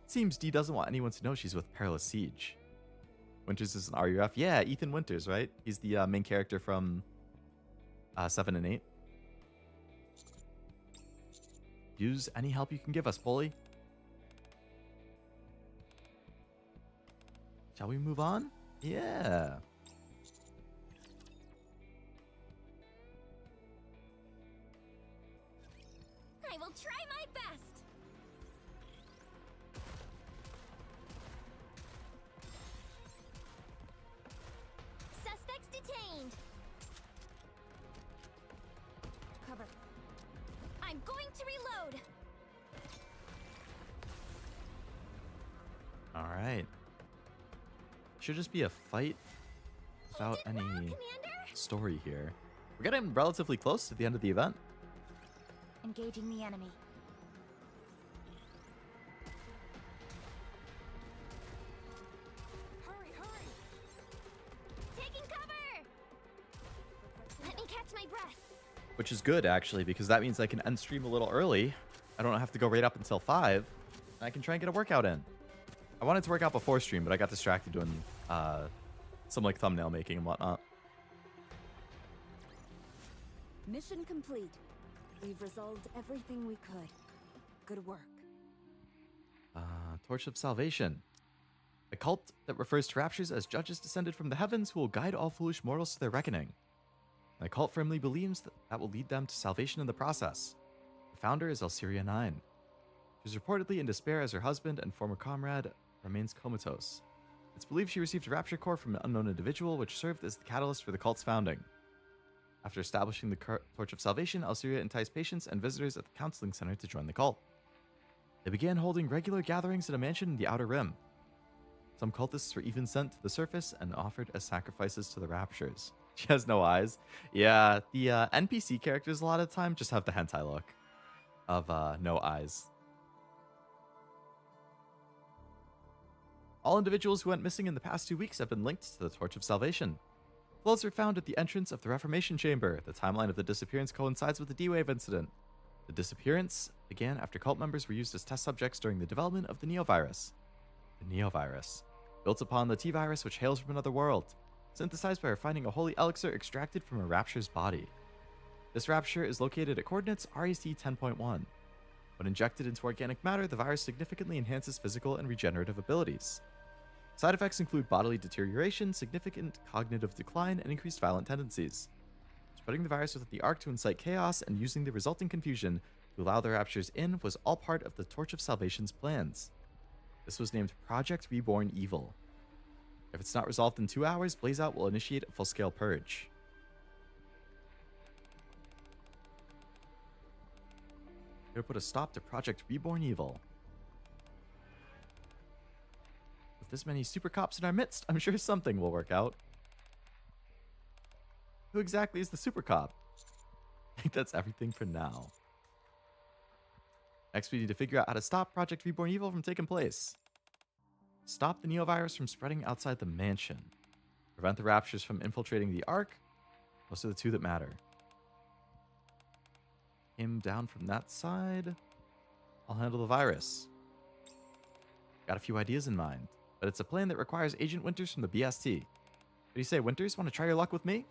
It seems Dee doesn't want anyone to know she's with Perilous Siege. Winters is an RUF. Yeah, Ethan Winters, right? He's the main character from 7 and 8. Use any help you can give us, Polly. Shall we move on? Yeah. I will try my best. Suspects detained. Cover. I'm going to reload. All right. Should just be a fight without any Commander? story here. We're getting relatively close to the end of the event. Engaging the enemy. Hurry, hurry! Taking cover! Let me catch my breath. Which is good, actually, because that means I can end stream a little early. I don't have to go right up until 5. And I can try and get a workout in. I wanted to work out before stream, but I got distracted doing some like thumbnail making and whatnot. Mission complete. We've resolved everything we could. Good work. Torch of Salvation. A cult that refers to raptures as judges descended from the heavens who will guide all foolish mortals to their reckoning. The cult firmly believes that will lead them to salvation in the process. The founder is Elsiria 9. She is reportedly in despair as her husband and former comrade remains comatose. It's believed she received a rapture core from an unknown individual, which served as the catalyst for the cult's founding. After establishing the Torch of Salvation, Elsiria enticed patients and visitors at the counseling center to join the cult. They began holding regular gatherings at a mansion in the Outer Rim. Some cultists were even sent to the surface and offered as sacrifices to the raptures. She has no eyes. Yeah, the NPC characters a lot of the time just have the hentai look of no eyes. All individuals who went missing in the past 2 weeks have been linked to the Torch of Salvation. Clothes were found at the entrance of the Reformation Chamber. The timeline of the disappearance coincides with the D-Wave incident. The disappearance began after cult members were used as test subjects during the development of the Neovirus. The Neovirus, built upon the T-Virus which hails from another world, synthesized by refining a holy elixir extracted from a rapture's body. This rapture is located at coordinates REC 10.1. When injected into organic matter, the virus significantly enhances physical and regenerative abilities. Side effects include bodily deterioration, significant cognitive decline, and increased violent tendencies. Spreading the virus within the Ark to incite chaos and using the resulting confusion to allow the raptures in was all part of the Torch of Salvation's plans. This was named Project Reborn Evil. If it's not resolved in 2 hours, Blazeout will initiate a full-scale purge. We're gonna put a stop to Project Reborn Evil. With this many super cops in our midst, I'm sure something will work out. Who exactly is the super cop? I think that's everything for now. Next, we need to figure out how to stop Project Reborn Evil from taking place. Stop the Neovirus from spreading outside the mansion. Prevent the raptures from infiltrating the Ark. Those are the two that matter. Came down from that side. I'll handle the virus. Got a few ideas in mind, but it's a plan that requires Agent Winters from the BST. What do you say, Winters? Want to try your luck with me?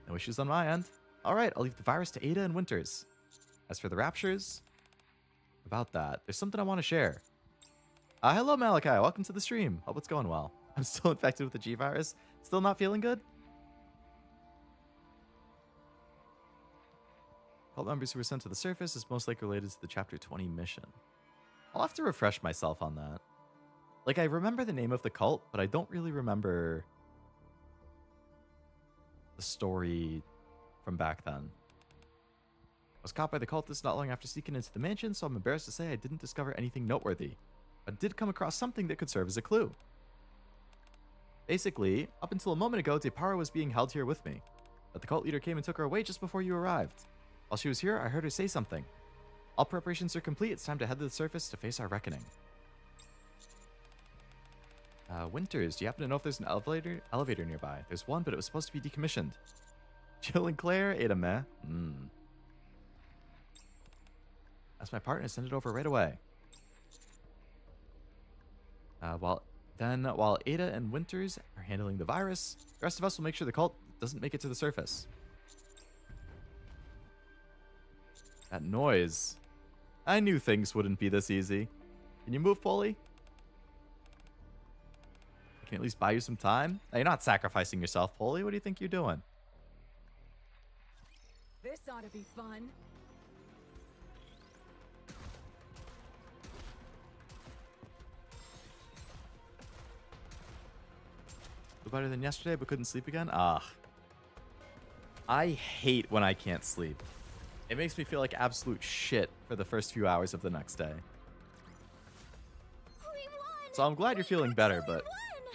No issues on my end. Alright, I'll leave the virus to Ada and Winters. As for the raptures, about that, there's something I want to share. Hello Malachi, welcome to the stream. Hope it's going well. I'm still infected with the G-Virus. Still not feeling good? Cult members who were sent to the surface is most likely related to the Chapter 20 mission. I'll have to refresh myself on that. Like, I remember the name of the cult, but I don't really remember the story from back then. I was caught by the cultists not long after sneaking into the mansion, so I'm embarrassed to say I didn't discover anything noteworthy. I did come across something that could serve as a clue. Basically, up until a moment ago, Depara was being held here with me, but the cult leader came and took her away just before you arrived. While she was here, I heard her say something. All preparations are complete. It's time to head to the surface to face our reckoning. Winters, do you happen to know if there's an elevator nearby? There's one, but it was supposed to be decommissioned. Jill and Claire, Ada meh. That's my partner. Send it over right away. While Ada and Winters are handling the virus, the rest of us will make sure the cult doesn't make it to the surface. That noise. I knew things wouldn't be this easy. Can you move, Polly? I can at least buy you some time. Now, you're not sacrificing yourself, Polly. What do you think you're doing? This ought to be fun. Better than yesterday, but couldn't sleep again? I hate when I can't sleep. It makes me feel like absolute shit for the first few hours of the next day. So I'm glad you're feeling better, but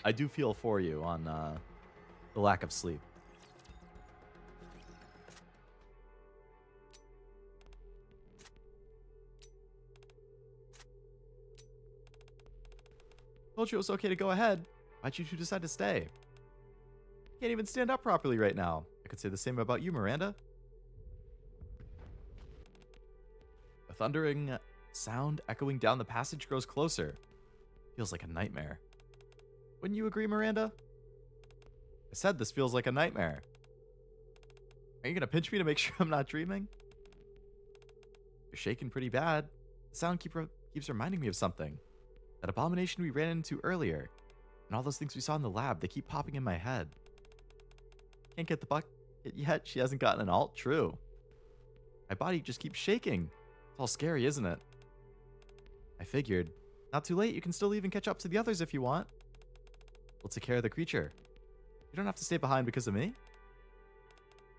I do feel for you on the lack of sleep. Told you it was okay to go ahead. Why'd you two decide to stay? Can't even stand up properly right now. I could say the same about you, Miranda. A thundering sound echoing down the passage grows closer. Feels like a nightmare. Wouldn't you agree, Miranda? I said this feels like a nightmare. Are you gonna pinch me to make sure I'm not dreaming? You're shaking pretty bad. The sound keeps reminding me of something. That abomination we ran into earlier. And all those things we saw in the lab, they keep popping in my head. Can't get the bucket yet. She hasn't gotten an alt. True. My body just keeps shaking. It's all scary, isn't it? I figured. Not too late, you can still leave and catch up to the others if you want. We'll take care of the creature. You don't have to stay behind because of me.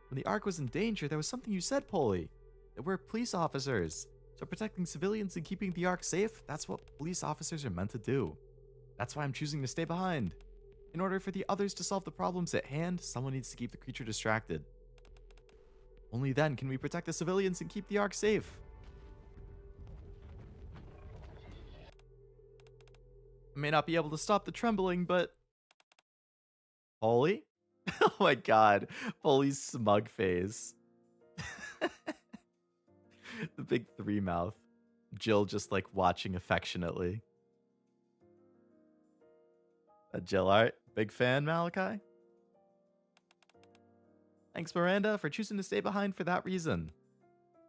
When the Ark was in danger, there was something you said, Polly. That we're police officers. So protecting civilians and keeping the Ark safe, that's what police officers are meant to do. That's why I'm choosing to stay behind. In order for the others to solve the problems at hand, someone needs to keep the creature distracted. Only then can we protect the civilians and keep the Ark safe. I may not be able to stop the trembling, but... Polly? Oh my god. Polly's smug face. The big three mouth. Jill just like watching affectionately. Jill art. Big fan, Malachi? Thanks, Miranda, for choosing to stay behind for that reason.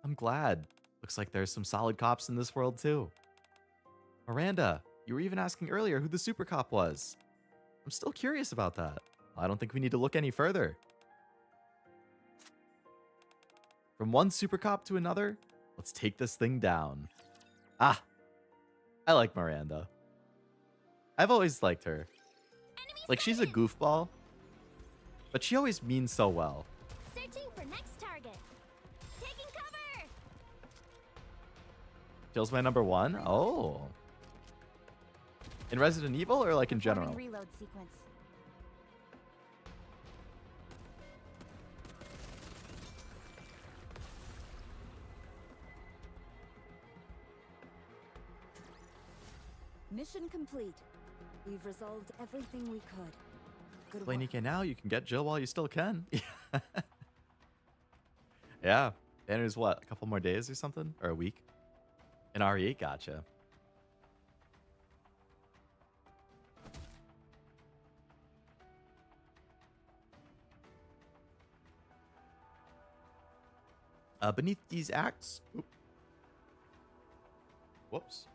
I'm glad. Looks like there's some solid cops in this world too. Miranda, you were even asking earlier who the super cop was. I'm still curious about that. I don't think we need to look any further. From one super cop to another, let's take this thing down. Ah, I like Miranda. I've always liked her. Like, she's a goofball, but she always means so well. Searching for next target. Taking cover. Jill's my number one? Oh. In Resident Evil or like in general? Performing reload sequence. Mission complete. We've resolved everything we could. Good Play work. Nikke now, you can get Jill while you still can. Yeah. Banner's what? A couple more days or something? Or a week? In RE8, gotcha. Beneath these acts... Oop. Whoops.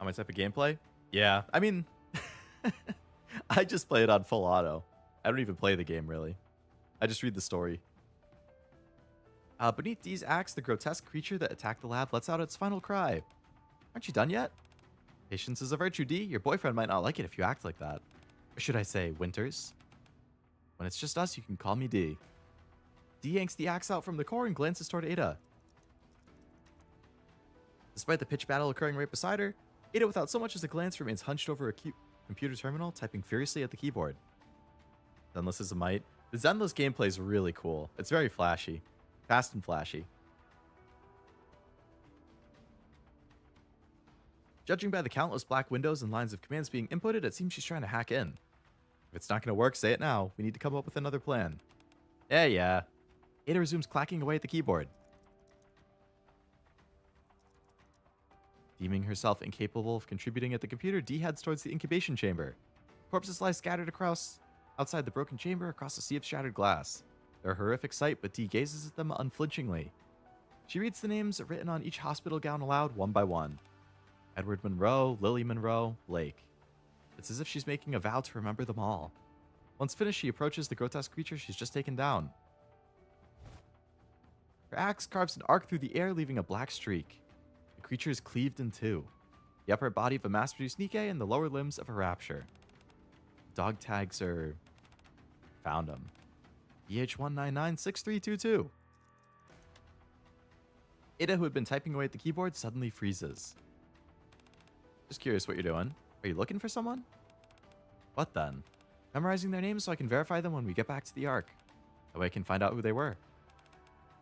On my type of gameplay? Yeah, I mean, I just play it on full auto. I don't even play the game, really. I just read the story. Beneath these acts, the grotesque creature that attacked the lab lets out its final cry. Aren't you done yet? Patience is a virtue, D. Your boyfriend might not like it if you act like that. Or should I say, Winters? When it's just us, you can call me D. D yanks the axe out from the core and glances toward Ada. Despite the pitch battle occurring right beside her, Ada, without so much as a glance, remains hunched over a computer terminal, typing furiously at the keyboard. Zenless is a mite. The Zenless gameplay is really cool. It's very flashy. Fast and flashy. Judging by the countless black windows and lines of commands being inputted, it seems she's trying to hack in. If it's not going to work, say it now. We need to come up with another plan. Yeah. Ada resumes clacking away at the keyboard. Deeming herself incapable of contributing at the computer, D heads towards the incubation chamber. Corpses lie scattered across outside the broken chamber across a sea of shattered glass. They're a horrific sight, but D gazes at them unflinchingly. She reads the names written on each hospital gown aloud, one by one. Edward Monroe, Lily Monroe, Blake. It's as if she's making a vow to remember them all. Once finished, she approaches the grotesque creature she's just taken down. Her axe carves an arc through the air, leaving a black streak. The creature is cleaved in two. The upper body of a mass-produced Nikke and the lower limbs of a Rapture. Dog tags are... Found them. EH1996322. Ada, who had been typing away at the keyboard, suddenly freezes. Just curious what you're doing. Are you looking for someone? What then? Memorizing their names so I can verify them when we get back to the Ark. That way I can find out who they were.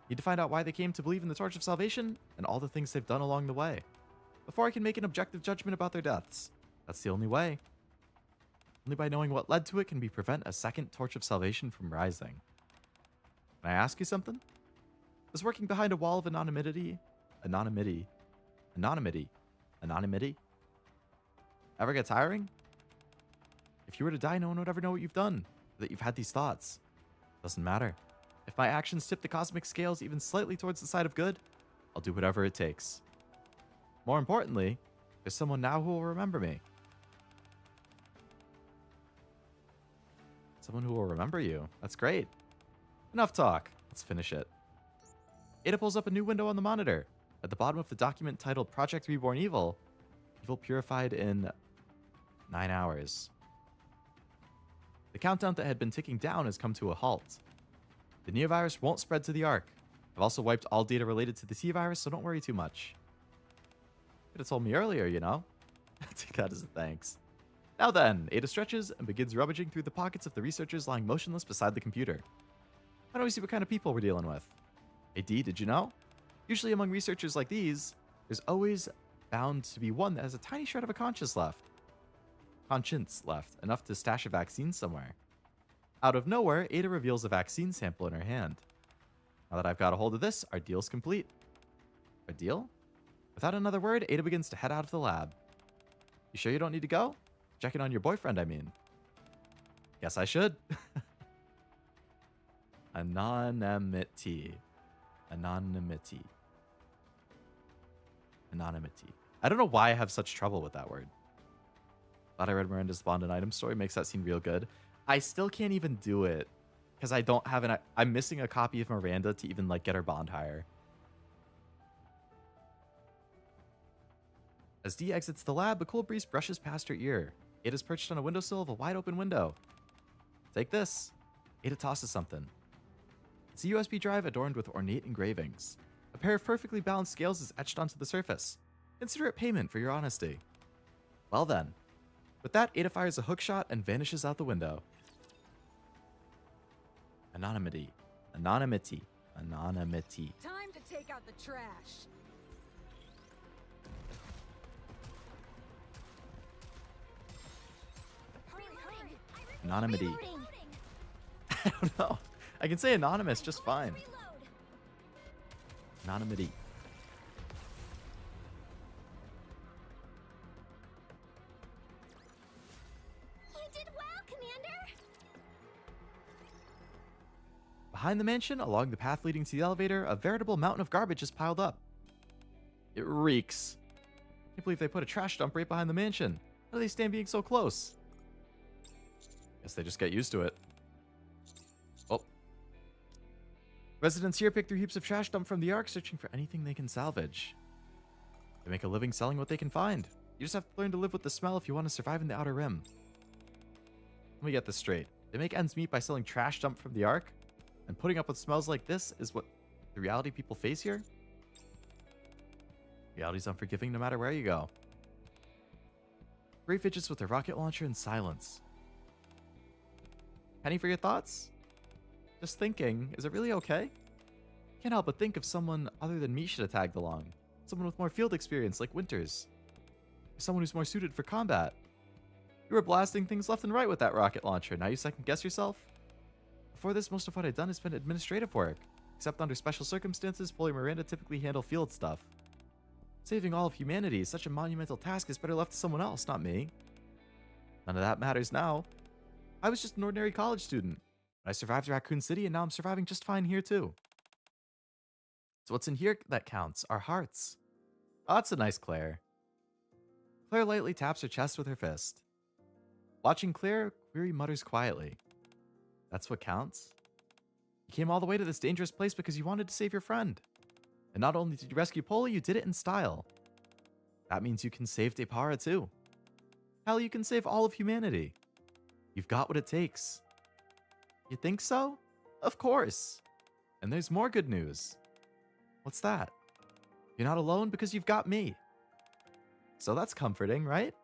Need to find out why they came to believe in the Torch of Salvation and all the things they've done along the way. Before I can make an objective judgment about their deaths. That's the only way. Only by knowing what led to it can we prevent a second Torch of Salvation from rising. Can I ask you something? Does working behind a wall of anonymity ever get tiring? If you were to die, no one would ever know what you've done, or that you've had these thoughts. Doesn't matter. If my actions tip the cosmic scales even slightly towards the side of good, I'll do whatever it takes. More importantly, there's someone now who will remember me. Someone who will remember you. That's great. Enough talk. Let's finish it. Ada pulls up a new window on the monitor. At the bottom of the document titled Project Reborn Evil, evil purified in 9 hours. The countdown that had been ticking down has come to a halt. The neovirus won't spread to the Ark. I've also wiped all data related to the T-virus, so don't worry too much. Could have told me earlier, you know? Take that as a thanks. Now then, Ada stretches and begins rummaging through the pockets of the researchers lying motionless beside the computer. How do we see what kind of people we're dealing with? AD, did you know? Usually among researchers like these, there's always bound to be one that has a tiny shred of a conscience left, enough to stash a vaccine somewhere. Out of nowhere, Ada reveals a vaccine sample in her hand. Now that I've got a hold of this, our deal's complete. A deal? Without another word, Ada begins to head out of the lab. You sure you don't need to go? Checking on your boyfriend, I mean. Guess I should. Anonymity. Anonymity. Anonymity. I don't know why I have such trouble with that word. Thought I read Miranda's Bond and Item story. Makes that seem real good. I still can't even do it because I don't have an... I'm missing a copy of Miranda to even like get her bond higher. As Dee exits the lab, a cool breeze brushes past her ear. Ada's perched on a windowsill of a wide open window. Take this. Ada tosses something. It's a USB drive adorned with ornate engravings. A pair of perfectly balanced scales is etched onto the surface. Consider it payment for your honesty. Well then. With that, Ada fires a hookshot and vanishes out the window. Anonymity. Anonymity. Anonymity. Time to take out the trash. Anonymity. I don't know. I can say anonymous just fine. Anonymity. You did well, Commander. Behind the mansion, along the path leading to the elevator, a veritable mountain of garbage is piled up. It reeks. Can't believe they put a trash dump right behind the mansion. How do they stand being so close? Guess they just get used to it. Oh. Residents here pick through heaps of trash dumped from the Ark, searching for anything they can salvage. They make a living selling what they can find. You just have to learn to live with the smell if you want to survive in the Outer Rim. Let me get this straight. They make ends meet by selling trash dumped from the Ark? And putting up with smells like this is what the reality people face here? Reality's unforgiving no matter where you go. Ray fidgets with a rocket launcher in silence. Penny, for your thoughts? Just thinking, is it really okay? Can't help but think if someone other than me should have tagged along. Someone with more field experience like Winters. Or someone who's more suited for combat. You were blasting things left and right with that rocket launcher. Now you second guess yourself? Before this, most of what I'd done has been administrative work. Except under special circumstances, Polly and Miranda typically handle field stuff. Saving all of humanity is such a monumental task is better left to someone else, not me. None of that matters now. I was just an ordinary college student. I survived Raccoon City, and now I'm surviving just fine here, too. So what's in here that counts? Our hearts. Oh, that's a nice Claire. Claire lightly taps her chest with her fist. Watching Claire, Query mutters quietly. That's what counts? You came all the way to this dangerous place because you wanted to save your friend. And not only did you rescue Polly, you did it in style. That means you can save Depara, too. Hell, you can save all of humanity. You've got what it takes. You think so? Of course. And there's more good news. What's that? You're not alone because you've got me. So that's comforting, right?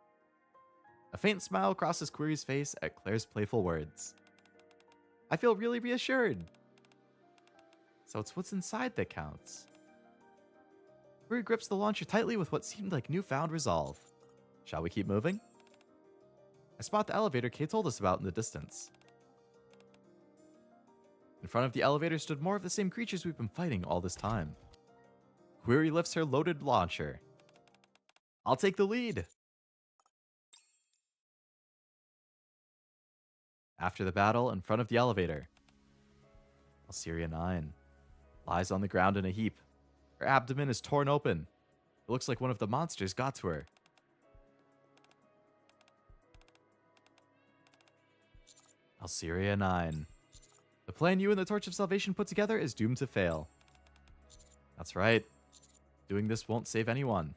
A faint smile crosses Query's face at Claire's playful words. I feel really reassured. So it's what's inside that counts. Query grips the launcher tightly with what seemed like newfound resolve. Shall we keep moving? I spot the elevator Kay told us about in the distance. In front of the elevator stood more of the same creatures we've been fighting all this time. Query lifts her loaded launcher. I'll take the lead. After the battle, in front of the elevator, Alceria 9 lies on the ground in a heap. Her abdomen is torn open. It looks like one of the monsters got to her. Alceria 9. The plan you and the Torch of Salvation put together is doomed to fail. That's right. Doing this won't save anyone.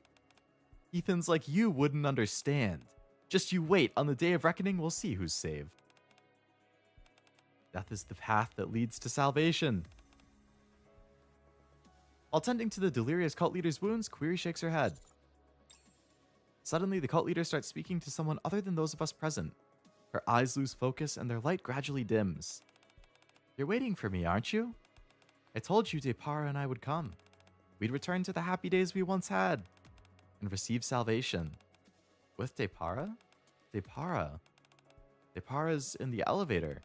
Heathens like you wouldn't understand. Just you wait. On the day of reckoning, we'll see who's saved. Death is the path that leads to salvation. While tending to the delirious cult leader's wounds, Query shakes her head. Suddenly, the cult leader starts speaking to someone other than those of us present. Her eyes lose focus and their light gradually dims. You're waiting for me, aren't you? I told you Depara and I would come. We'd return to the happy days we once had and receive salvation. With Depara? Depara? Depara's in the elevator.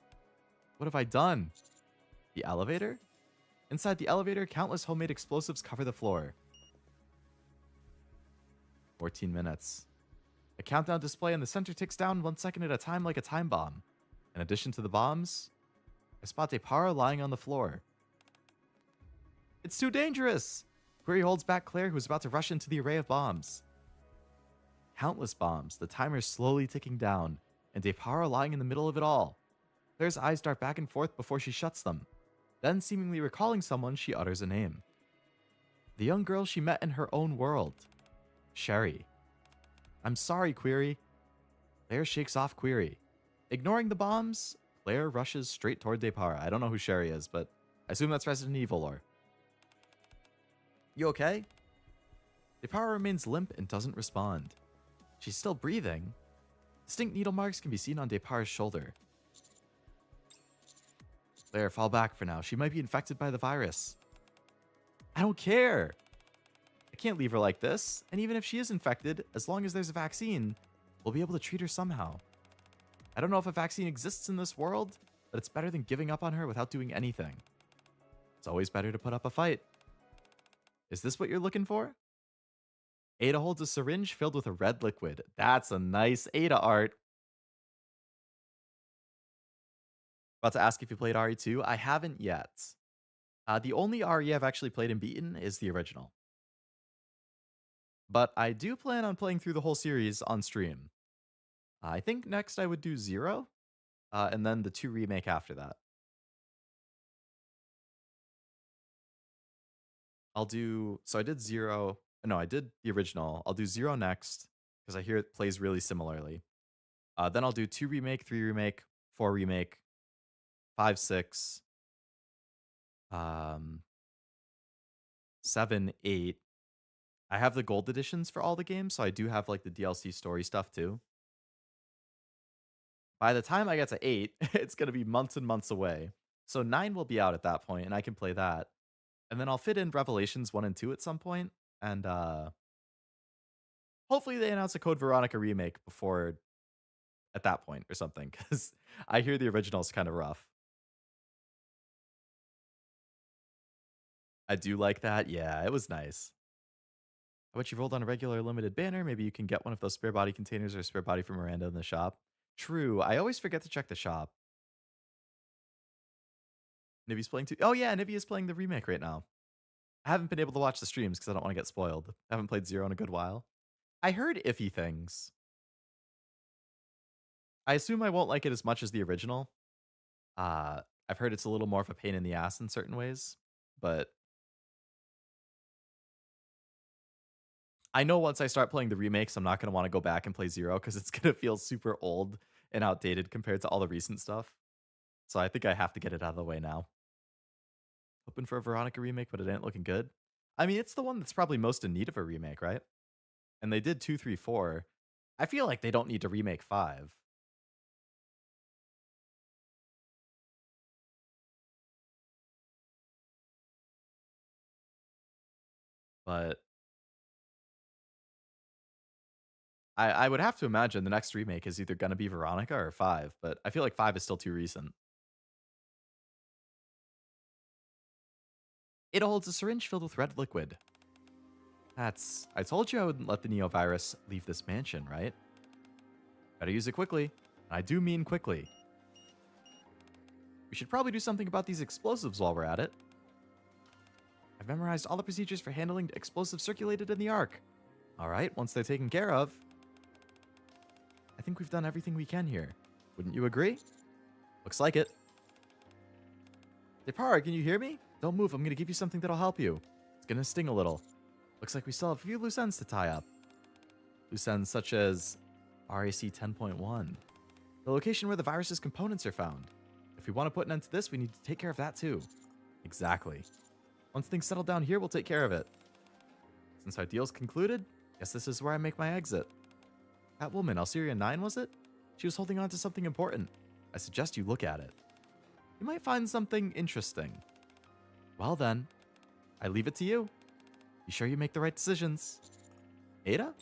What have I done? The elevator? Inside the elevator, countless homemade explosives cover the floor. 14 minutes. A countdown display in the center ticks down 1 second at a time like a time bomb. In addition to the bombs, I spot Depara lying on the floor. It's too dangerous! Query holds back Claire, who's about to rush into the array of bombs. Countless bombs, the timer slowly ticking down, and Depara lying in the middle of it all. Claire's eyes dart back and forth before she shuts them. Then, seemingly recalling someone, she utters a name. The young girl she met in her own world. Sherry. I'm sorry, Query. Claire shakes off Query. Ignoring the bombs, Claire rushes straight toward Depara. I don't know who Sherry is, but I assume that's Resident Evil lore. You okay? Depara remains limp and doesn't respond. She's still breathing. Distinct needle marks can be seen on Depara's shoulder. Claire, fall back for now. She might be infected by the virus. I don't care. I can't leave her like this. And even if she is infected, as long as there's a vaccine, we'll be able to treat her somehow. I don't know if a vaccine exists in this world, but it's better than giving up on her without doing anything. It's always better to put up a fight. Is this what you're looking for? Ada holds a syringe filled with a red liquid. That's a nice Ada art. About to ask if you played RE2. I haven't yet. The only RE I've actually played and beaten is the original. But I do plan on playing through the whole series on stream. I think next I would do 0, and then the 2 remake after that. I'll do, so I did 0, no, I did the original. I'll do 0 next, because I hear it plays really similarly. Then I'll do 2 remake, 3 remake, 4 remake, 5, 6, 7, 8. I have the gold editions for all the games, so I do have like the DLC story stuff too. By the time I get to 8, it's going to be months and months away. So 9 will be out at that point, and I can play that. And then I'll fit in Revelations 1 and 2 at some point, and hopefully they announce a Code Veronica remake before at that point or something, because I hear the original's kind of rough. I do like that. Yeah, it was nice. How about you rolled on a regular limited banner? Maybe you can get one of those spare body containers or a spare body from Miranda in the shop. True. I always forget to check the shop. Nivi's playing too. Oh yeah, Nivi is playing the remake right now. I haven't been able to watch the streams because I don't want to get spoiled. I haven't played 0 in a good while. I heard iffy things. I assume I won't like it as much as the original. I've heard it's a little more of a pain in the ass in certain ways, but I know once I start playing the remakes, I'm not going to want to go back and play 0 because it's going to feel super old and outdated compared to all the recent stuff. So I think I have to get it out of the way now. Hoping for a Veronica remake, but it ain't looking good. I mean, it's the one that's probably most in need of a remake, right? And they did 2, 3, 4. I feel like they don't need to remake 5. But I would have to imagine the next remake is either going to be Veronica or 5, but I feel like 5 is still too recent. It holds a syringe filled with red liquid. I told you I wouldn't let the Neovirus leave this mansion, right? Better use it quickly. And I do mean quickly. We should probably do something about these explosives while we're at it. I've memorized all the procedures for handling explosives circulated in the Ark. Alright, once they're taken care of, I think we've done everything we can here. Wouldn't you agree? Looks like it. Depara, can you hear me? Don't move. I'm going to give you something that'll help you. It's going to sting a little. Looks like we still have a few loose ends to tie up. Loose ends such as RAC 10.1. The location where the virus's components are found. If we want to put an end to this, we need to take care of that too. Exactly. Once things settle down here, we'll take care of it. Since our deal's concluded, guess this is where I make my exit. That woman, Alceria 9, was it? She was holding on to something important. I suggest you look at it. You might find something interesting. Well then, I leave it to you. Be sure you make the right decisions. Ada?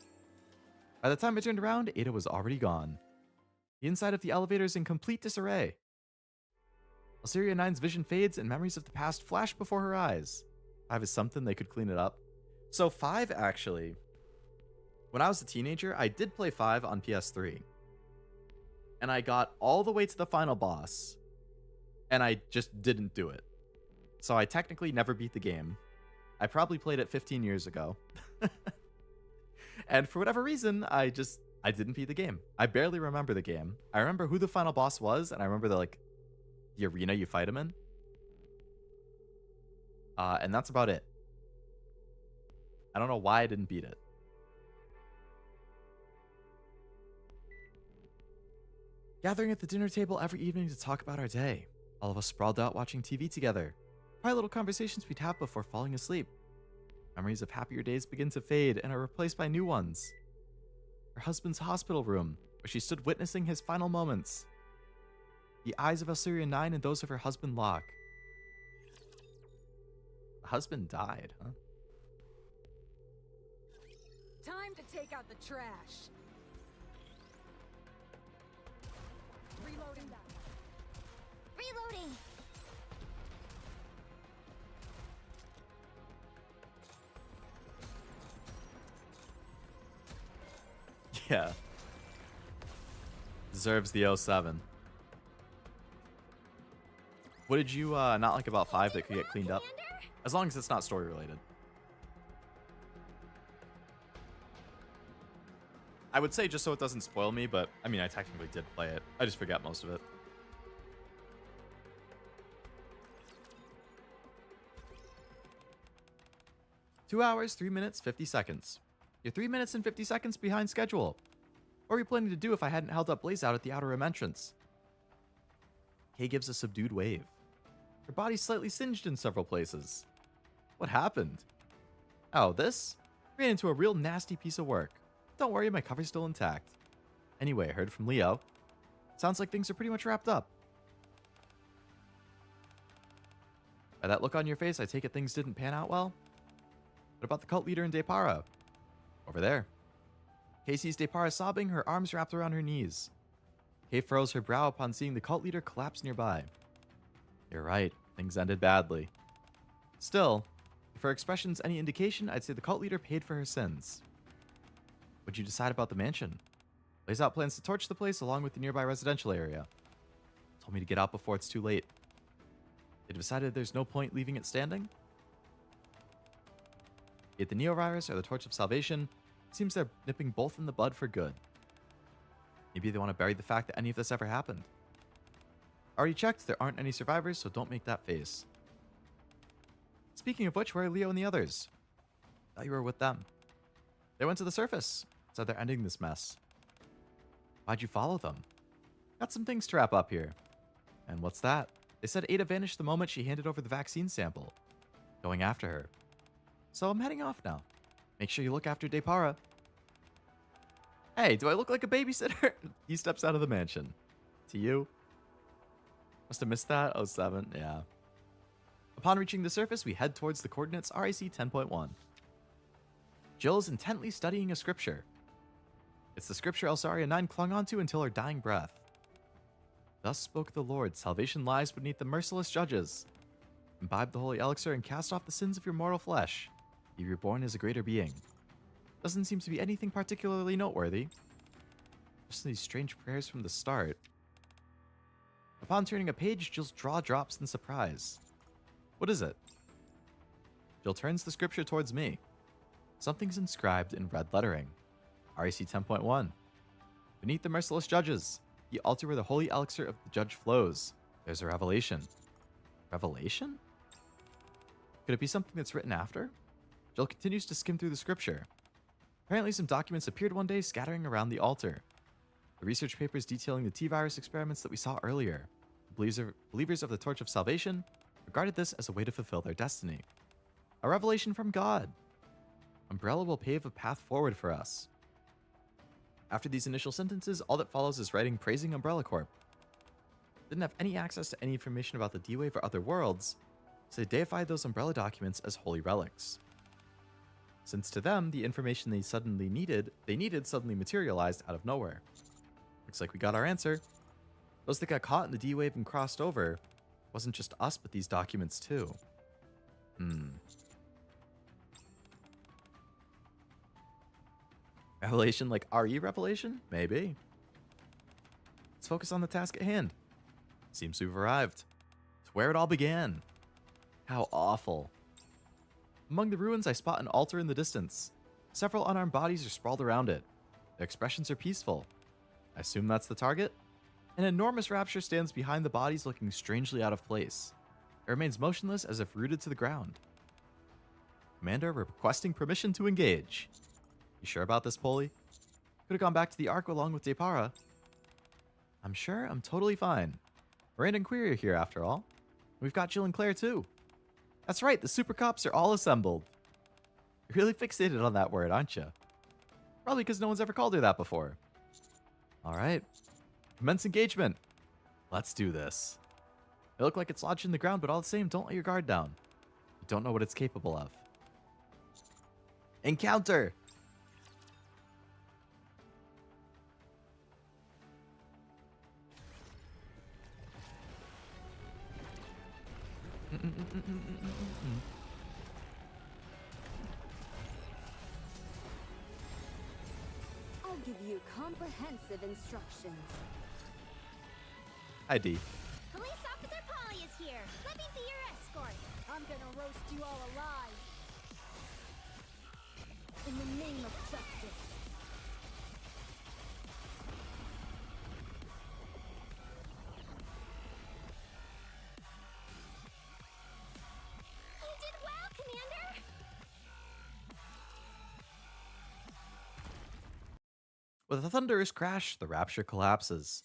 By the time I turned around, Ada was already gone. The inside of the elevator is in complete disarray. Alceria 9's vision fades and memories of the past flash before her eyes. 5 is something they could clean it up. So 5, actually, when I was a teenager, I did play 5 on PS3. And I got all the way to the final boss. And I just didn't do it. So I technically never beat the game. I probably played it 15 years ago. And for whatever reason, I didn't beat the game. I barely remember the game. I remember who the final boss was, and I remember the arena you fight him in. And that's about it. I don't know why I didn't beat it. Gathering at the dinner table every evening to talk about our day. All of us sprawled out watching TV together. Quiet little conversations we'd have before falling asleep. Memories of happier days begin to fade and are replaced by new ones. Her husband's hospital room, where she stood witnessing his final moments. The eyes of Alceria 9 and those of her husband lock. The husband died, huh? Time to take out the trash. Reloading. Reloading. Yeah. Deserves the 07. What did you not like about 5 that could get cleaned up? As long as it's not story related. I would say just so it doesn't spoil me, but I mean, I technically did play it. I just forget most of it. Two hours, 3 minutes, 50 seconds. You're 3 minutes and 50 seconds behind schedule. What were you planning to do if I hadn't held up Blaze out at the outer rim entrance? Kay gives a subdued wave. Her body's slightly singed in several places. What happened? Oh, this? Ran into a real nasty piece of work. Don't worry, my cover's still intact. Anyway, I heard from Leo. Sounds like things are pretty much wrapped up. By that look on your face, I take it things didn't pan out well? What about the cult leader and Depara? Over there. Kay sees Depara sobbing, her arms wrapped around her knees. Kay furrows her brow upon seeing the cult leader collapse nearby. You're right, things ended badly. Still, if her expression's any indication, I'd say the cult leader paid for her sins. What'd you decide about the mansion? Lays out plans to torch the place along with the nearby residential area. Told me to get out before it's too late. They decided there's no point leaving it standing? Yet the Neovirus or the Torch of Salvation, seems they're nipping both in the bud for good. Maybe they want to bury the fact that any of this ever happened. Already checked, there aren't any survivors, so don't make that face. Speaking of which, where are Leo and the others? Thought you were with them. They went to the surface, said they're ending this mess. Why'd you follow them? Got some things to wrap up here. And what's that? They said Ada vanished the moment she handed over the vaccine sample. Going after her. So I'm heading off now. Make sure you look after Depara. Hey, do I look like a babysitter? He steps out of the mansion. To you? Must have missed that. 07, yeah. Upon reaching the surface, we head towards the coordinates RAC 10.1. Jill is intently studying a scripture. It's the scripture Alceria 9 clung onto until her dying breath. Thus spoke the Lord, salvation lies beneath the merciless judges. Imbibe the holy elixir and cast off the sins of your mortal flesh. Be reborn as a greater being. Doesn't seem to be anything particularly noteworthy. Just these strange prayers from the start. Upon turning a page, Jill's jaw drops in surprise. What is it? Jill turns the scripture towards me. Something's inscribed in red lettering. RAC 10.1. Beneath the merciless judges. The altar where the holy elixir of the judge flows. There's a revelation. Revelation? Could it be something that's written after? Jill continues to skim through the scripture. Apparently some documents appeared one day scattering around the altar. The research papers detailing the T-virus experiments that we saw earlier. Believers of the Torch of Salvation regarded this as a way to fulfill their destiny. A revelation from God. Umbrella will pave a path forward for us. After these initial sentences, all that follows is writing praising Umbrella Corp. Didn't have any access to any information about the D-Wave or other worlds, so they deified those Umbrella documents as holy relics. Since to them, the information they needed suddenly materialized out of nowhere. Looks like we got our answer. Those that got caught in the D-Wave and crossed over wasn't just us, but these documents too. Revelation like RE Revelation? Maybe. Let's focus on the task at hand. Seems we've arrived. It's where it all began. How awful. Among the ruins, I spot an altar in the distance. Several unarmed bodies are sprawled around it. Their expressions are peaceful. I assume that's the target? An enormous rapture stands behind the bodies, looking strangely out of place. It remains motionless as if rooted to the ground. Commander requesting permission to engage. You sure about this, Polly? Could have gone back to the Ark along with Depara. I'm sure I'm totally fine. Miranda and Query are here after all. We've got Jill and Claire too. That's right, the super cops are all assembled. You're really fixated on that word, aren't you? Probably because no one's ever called her that before. Alright. Commence engagement. Let's do this. It looked like it's lodged in the ground, but all the same, don't let your guard down. You don't know what it's capable of. Encounter! I'll give you comprehensive instructions. Hi, D. Police Officer Polly is here. Let me be your escort. I'm gonna roast you all alive. In the name of justice. You did well, Commander. With a thunderous crash, the rapture collapses.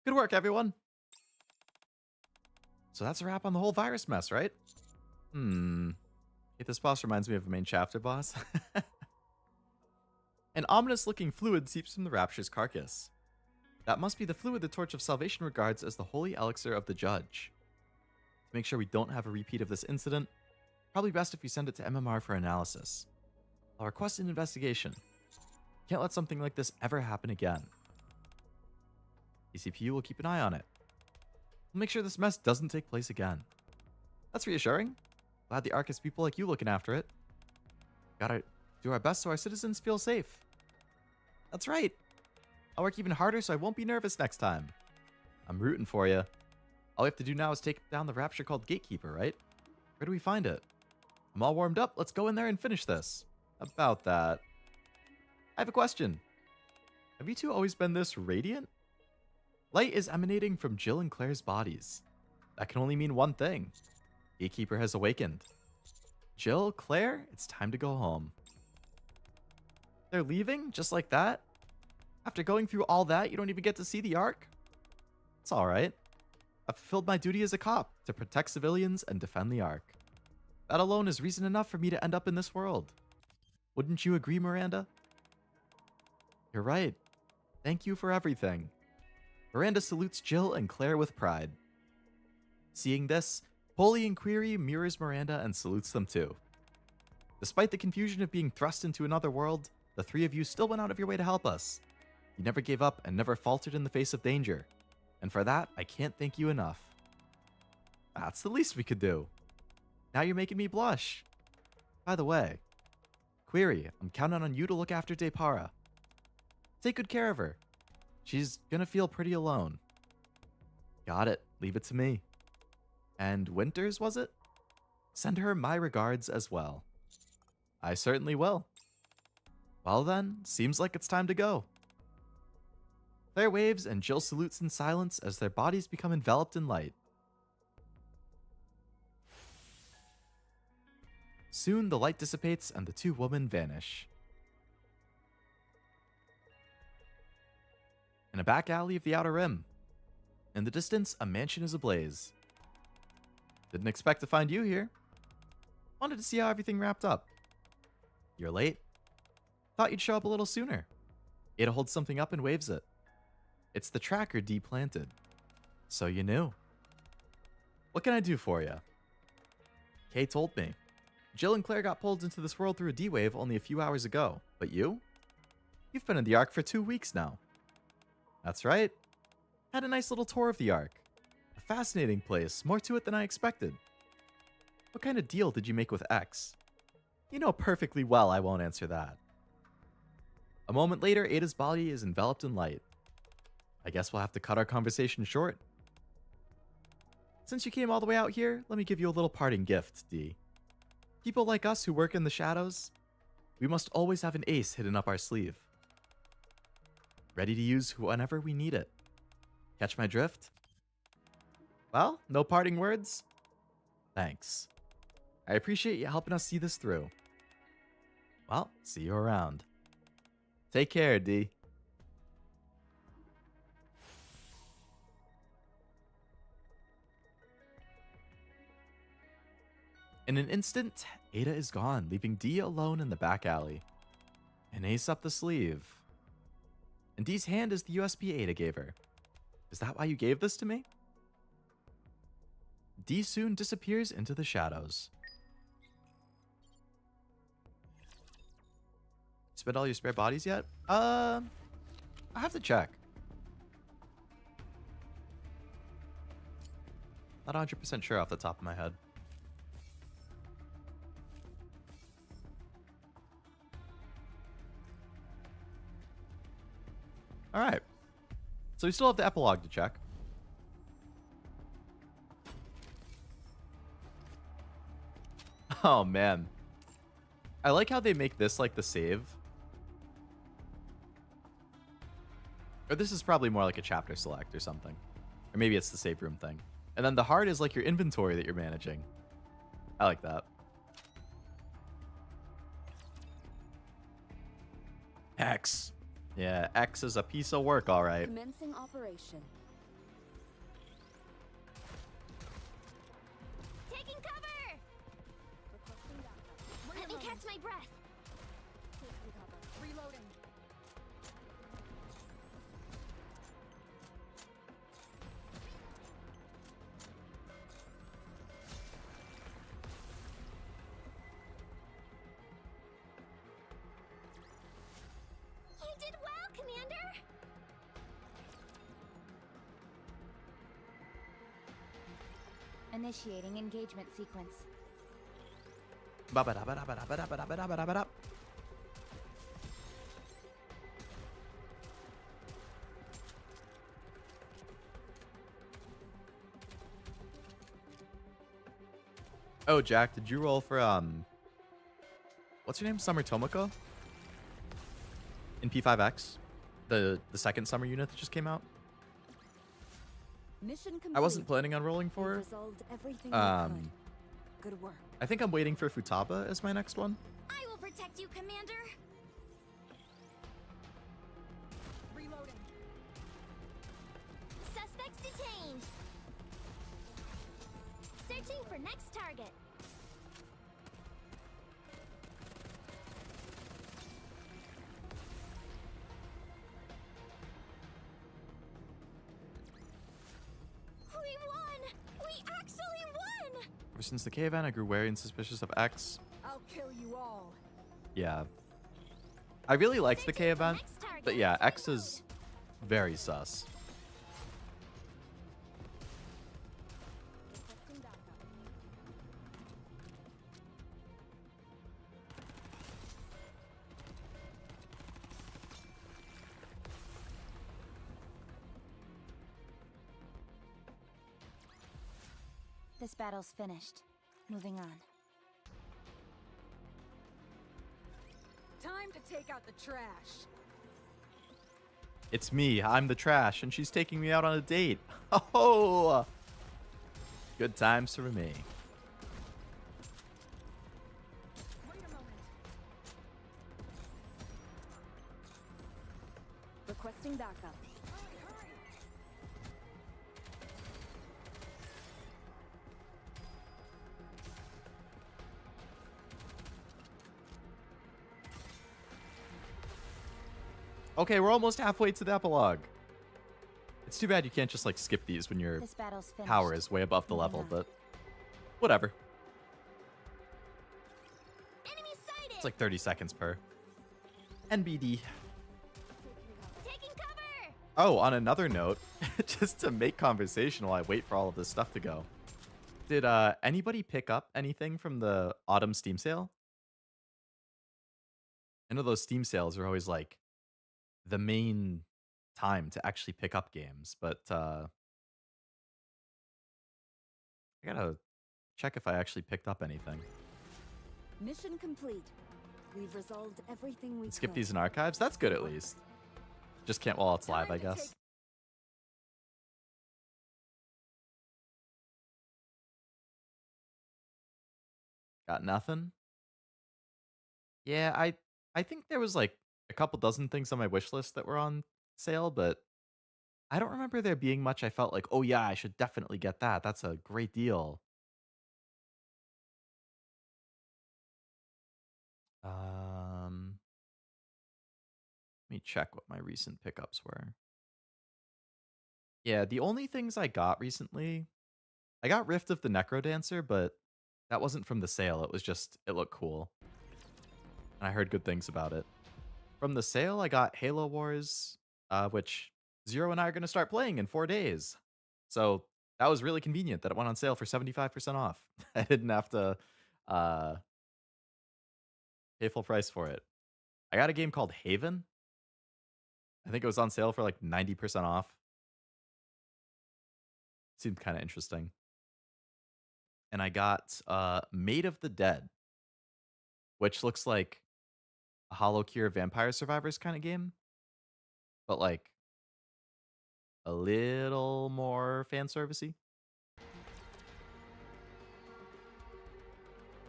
Good work, everyone. So that's a wrap on the whole virus mess, right? Hey, this boss reminds me of a main chapter boss. An ominous-looking fluid seeps from the rapture's carcass. That must be the fluid the Torch of Salvation regards as the holy elixir of the judge. To make sure we don't have a repeat of this incident, probably best if we send it to MMR for analysis. I'll request an investigation. Can't let something like this ever happen again. ECPU will keep an eye on it. We'll make sure this mess doesn't take place again. That's reassuring. Glad the Ark has people like you looking after it. Gotta do our best so our citizens feel safe. That's right. I'll work even harder so I won't be nervous next time. I'm rooting for you. All we have to do now is take down the rapture called Gatekeeper, right? Where do we find it? I'm all warmed up. Let's go in there and finish this. About that. I have a question. Have you two always been this radiant? Light is emanating from Jill and Claire's bodies. That can only mean one thing. Gatekeeper has awakened. Jill, Claire, it's time to go home. They're leaving? Just like that? After going through all that, you don't even get to see the Ark? It's alright. I've fulfilled my duty as a cop to protect civilians and defend the Ark. That alone is reason enough for me to end up in this world. Wouldn't you agree, Miranda? You're right. Thank you for everything. Miranda salutes Jill and Claire with pride. Seeing this, Polly and Query mirrors Miranda and salutes them too. Despite the confusion of being thrust into another world, the three of you still went out of your way to help us. You never gave up and never faltered in the face of danger. And for that, I can't thank you enough. That's the least we could do. Now you're making me blush. By the way, Query, I'm counting on you to look after Depara. Take good care of her. She's gonna feel pretty alone. Got it. Leave it to me. And Winters, was it? Send her my regards as well. I certainly will. Well then, seems like it's time to go. Claire waves and Jill salutes in silence as their bodies become enveloped in light. Soon the light dissipates and the two women vanish. In a back alley of the Outer Rim. In the distance, a mansion is ablaze. Didn't expect to find you here. Wanted to see how everything wrapped up. You're late. Thought you'd show up a little sooner. Ada holds something up and waves it. It's the tracker Dee planted. So you knew. What can I do for you? Kay told me. Jill and Claire got pulled into this world through a D-wave only a few hours ago. But you? You've been in the Ark for 2 weeks now. That's right. Had a nice little tour of the Ark. A fascinating place, more to it than I expected. What kind of deal did you make with X? You know perfectly well I won't answer that. A moment later, Ada's body is enveloped in light. I guess we'll have to cut our conversation short. Since you came all the way out here, let me give you a little parting gift, Dee. People like us who work in the shadows, we must always have an ace hidden up our sleeve. Ready to use whenever we need it. Catch my drift? Well, no parting words? Thanks. I appreciate you helping us see this through. Well, see you around. Take care, Dee. In an instant, Ada is gone, leaving Dee alone in the back alley. An ace up the sleeve. And Dee's hand is the USB Ada gave her. Is that why you gave this to me? Dee soon disappears into the shadows. Spent all your spare bodies yet? I have to check. Not 100% sure off the top of my head. All right. So we still have the epilogue to check. Oh, man. I like how they make this like the save. Or this is probably more like a chapter select or something. Or maybe it's the save room thing. And then the heart is like your inventory that you're managing. I like that. X. Yeah, X is a piece of work, all right. Commencing operation. Taking cover! Requesting backup. Let me catch my breath. Taking cover. Reloading. You did well, Commander! Initiating engagement sequence. Ba-ba-da-ba-da-ba-da-ba-da-ba-da-ba-da-ba-da. Oh, Jack, did you roll for what's your name? Summer Tomoko? In P5X? The second summer unit that just came out? Mission complete. I wasn't planning on rolling for her. We've resolved everything we could. Good work. I think I'm waiting for Futaba as my next one. I will protect you, Commander! Reloading. Suspects detained! Searching for next target. We won! We actually won! Ever since the cave event, I grew wary and suspicious of X. I'll kill you all. Yeah. I really liked the K Searching for event, next target. but yeah, X is very sus. Requesting backup. This battle's finished. Moving on. Time to take out the trash. It's me. I'm the trash, and she's taking me out on a date. Oh, good times for me. Wait a moment. Requesting backup. Hurry, hurry. Okay, we're almost halfway to the epilogue. It's too bad you can't just like skip these when your This battle's finished. power is way above the level, but whatever. Enemy sighted. It's like 30 seconds per. NBD. Taking cover. Oh, on another note, just to make conversation while I wait for all of this stuff to go. Did anybody pick up anything from the autumn Steam sale? I know those Steam sales are always like the main time to actually pick up games, but I gotta check if I actually picked up anything. Mission complete. We've resolved everything we Skip could. these in archives? That's good at least. Just can't while it's live, I guess. Got nothing? Yeah, I think there was like a couple dozen things on my wish list that were on sale, but I don't remember there being much I felt like, oh yeah, I should definitely get that. That's a great deal. Let me check what my recent pickups were. Yeah, the only things I got recently, I got Rift of the Necrodancer, but that wasn't from the sale. It was just, it looked cool. And I heard good things about it. From the sale, I got Halo Wars, which Zero and I are going to start playing in 4 days. So that was really convenient that it went on sale for 75% off. I didn't have to pay full price for it. I got a game called Haven. I think it was on sale for like 90% off. Seemed kind of interesting. And I got Maid of the Dead, which looks like a Hollow Cure Vampire Survivors kind of game, but like a little more fan servicey.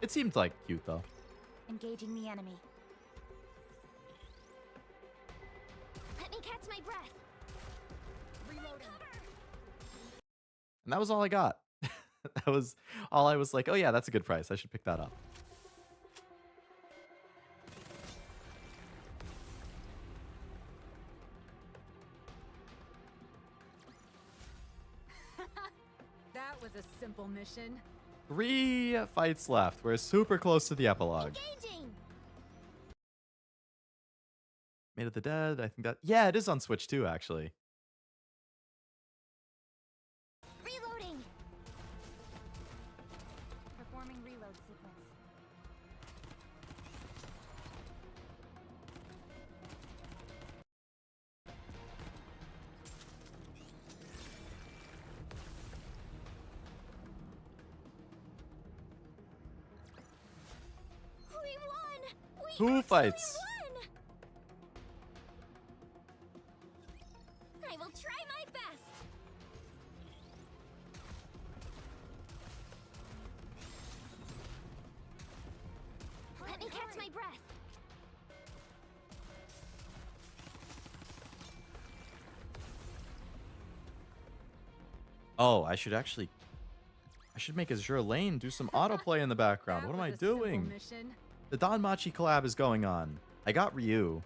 It seemed like cute though. Engaging the enemy. Let me catch my breath. Reloading. And that was all I got. That was all I was like, oh yeah, that's a good price. I should pick that up. That was a simple mission. 3 fights left. We're super close to the epilogue. Engaging. Maid of the Dead, I think that... Yeah, it is on Switch too, actually. Reloading. Performing reload sequence. We won. Who fights? I will try my best. Let me catch my breath. Oh, I should make Azure Lane do some autoplay in the background. What am I doing? Mission. The Danmachi collab is going on. I got Ryu.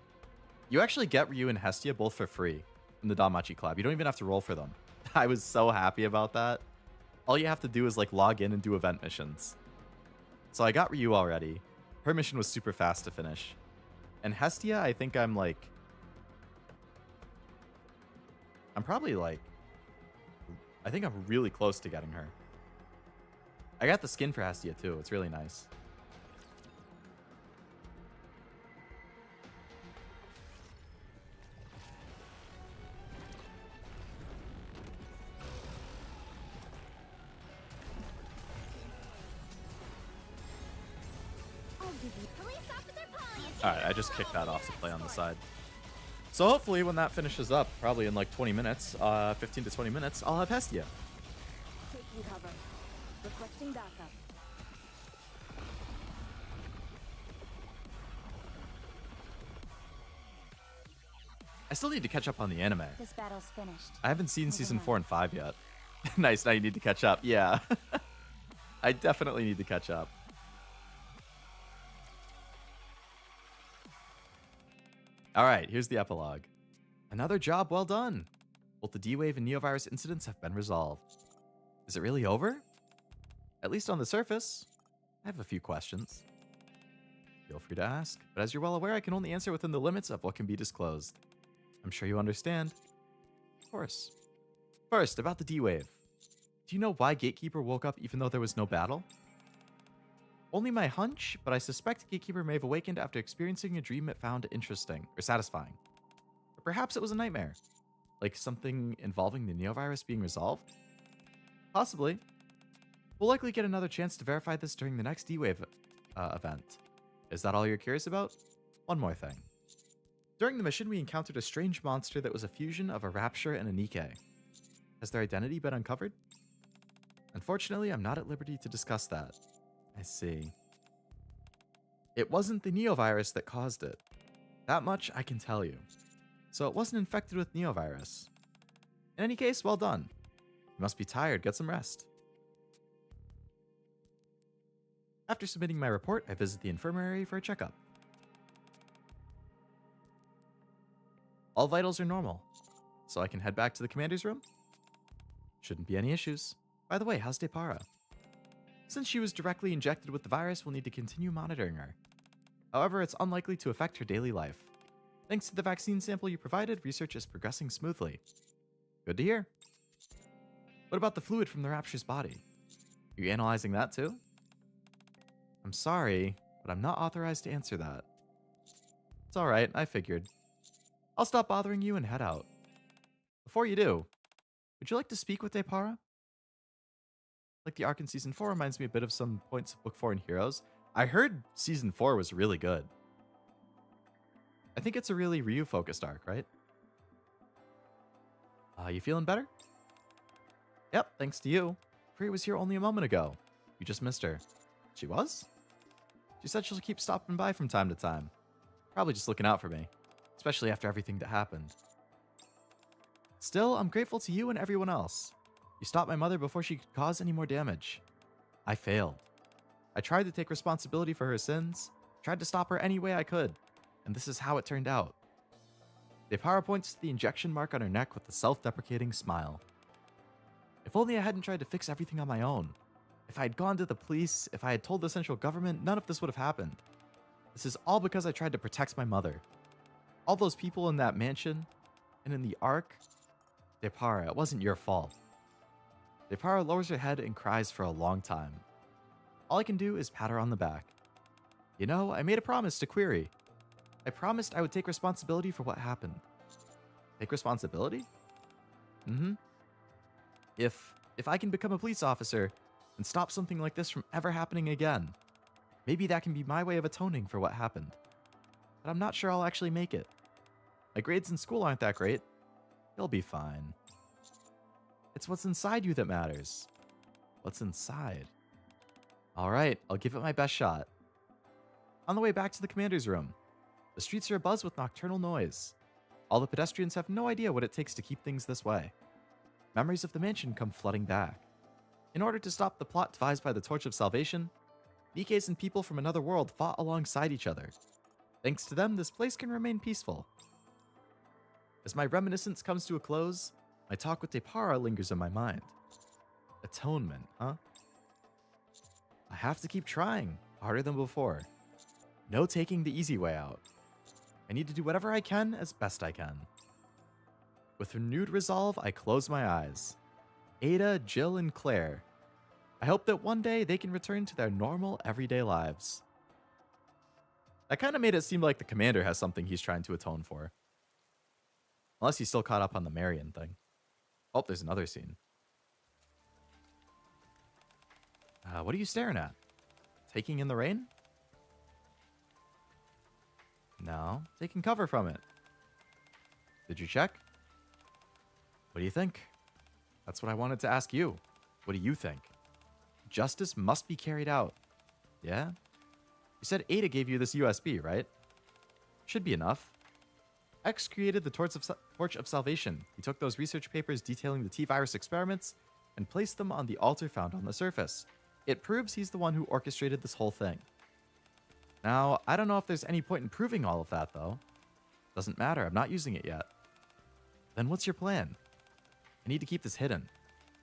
You actually get Ryu and Hestia both for free in the Danmachi collab. You don't even have to roll for them. I was so happy about that. All you have to do is like log in and do event missions. So I got Ryu already. Her mission was super fast to finish. And Hestia, I think I'm probably like, I think I'm really close to getting her. I got the skin for Hestia too. It's really nice. Police officer Polly is All right, I just kicked that off to play on the side. So hopefully when that finishes up, probably in like 20 minutes, 15 to 20 minutes, I'll have Hestia. Taking cover. Requesting backup. I still need to catch up on the anime. This battle's finished. I haven't seen Moving season on. 4 and 5 yet. Nice, now you need to catch up. Yeah. I definitely need to catch up. All right, here's the epilogue. Another job well done. Both the D-Wave and Neovirus incidents have been resolved. Is it really over? At least on the surface. I have a few questions. Feel free to ask, but as you're well aware, I can only answer within the limits of what can be disclosed. I'm sure you understand. Of course. First, about the D-Wave. Do you know why Gatekeeper woke up even though there was no battle? Only my hunch, but I suspect Gatekeeper may have awakened after experiencing a dream it found interesting, or satisfying. Or perhaps it was a nightmare. Like something involving the Neovirus being resolved? Possibly. We'll likely get another chance to verify this during the next D-Wave event. Is that all you're curious about? One more thing. During the mission, we encountered a strange monster that was a fusion of a Rapture and a Nikke. Has their identity been uncovered? Unfortunately, I'm not at liberty to discuss that. I see. It wasn't the Neovirus that caused it. That much I can tell you. So it wasn't infected with Neovirus. In any case, well done. You must be tired, get some rest. After submitting my report, I visit the infirmary for a checkup. All vitals are normal, so I can head back to the commander's room? Shouldn't be any issues. By the way, how's Depara? Since she was directly injected with the virus, we'll need to continue monitoring her. However, it's unlikely to affect her daily life. Thanks to the vaccine sample you provided, research is progressing smoothly. Good to hear. What about the fluid from the Rapture's body? Are you analyzing that too? I'm sorry, but I'm not authorized to answer that. It's alright, I figured. I'll stop bothering you and head out. Before you do, would you like to speak with Depara? Like the arc in Season 4 reminds me a bit of some points of Book 4 in Heroes. I heard Season 4 was really good. I think it's a really Ryu-focused arc, right? You feeling better? Yep, thanks to you. Free was here only a moment ago. You just missed her. She was? She said she'll keep stopping by from time to time. Probably just looking out for me. Especially after everything that happened. Still, I'm grateful to you and everyone else. You stopped my mother before she could cause any more damage. I failed. I tried to take responsibility for her sins, tried to stop her any way I could, and this is how it turned out. Depara points to the injection mark on her neck with a self-deprecating smile. If only I hadn't tried to fix everything on my own. If I had gone to the police, if I had told the central government, none of this would have happened. This is all because I tried to protect my mother. All those people in that mansion, and in the Ark. Depara, it wasn't your fault. Depara lowers her head and cries for a long time. All I can do is pat her on the back. You know, I made a promise to Query. I promised I would take responsibility for what happened. Take responsibility? Mm-hmm. If I can become a police officer and stop something like this from ever happening again, maybe that can be my way of atoning for what happened. But I'm not sure I'll actually make it. My grades in school aren't that great. You'll be fine. It's what's inside you that matters. What's inside? Alright, I'll give it my best shot. On the way back to the commander's room, the streets are abuzz with nocturnal noise. All the pedestrians have no idea what it takes to keep things this way. Memories of the mansion come flooding back. In order to stop the plot devised by the Torch of Salvation, Nikkes and people from another world fought alongside each other. Thanks to them, this place can remain peaceful. As my reminiscence comes to a close, my talk with Depara lingers in my mind. Atonement, huh? I have to keep trying, harder than before. No taking the easy way out. I need to do whatever I can as best I can. With renewed resolve, I close my eyes. Ada, Jill, and Claire. I hope that one day they can return to their normal, everyday lives. That kind of made it seem like the commander has something he's trying to atone for. Unless he's still caught up on the Marion thing. Oh, there's another scene. What are you staring at? Taking in the rain? No, taking cover from it. Did you check? What do you think? That's what I wanted to ask you. What do you think? Justice must be carried out. Yeah? You said Ada gave you this USB, right? Should be enough. X created the Torch of Salvation. He took those research papers detailing the T-virus experiments and placed them on the altar found on the surface. It proves he's the one who orchestrated this whole thing. Now, I don't know if there's any point in proving all of that, though. Doesn't matter, I'm not using it yet. Then what's your plan? I need to keep this hidden,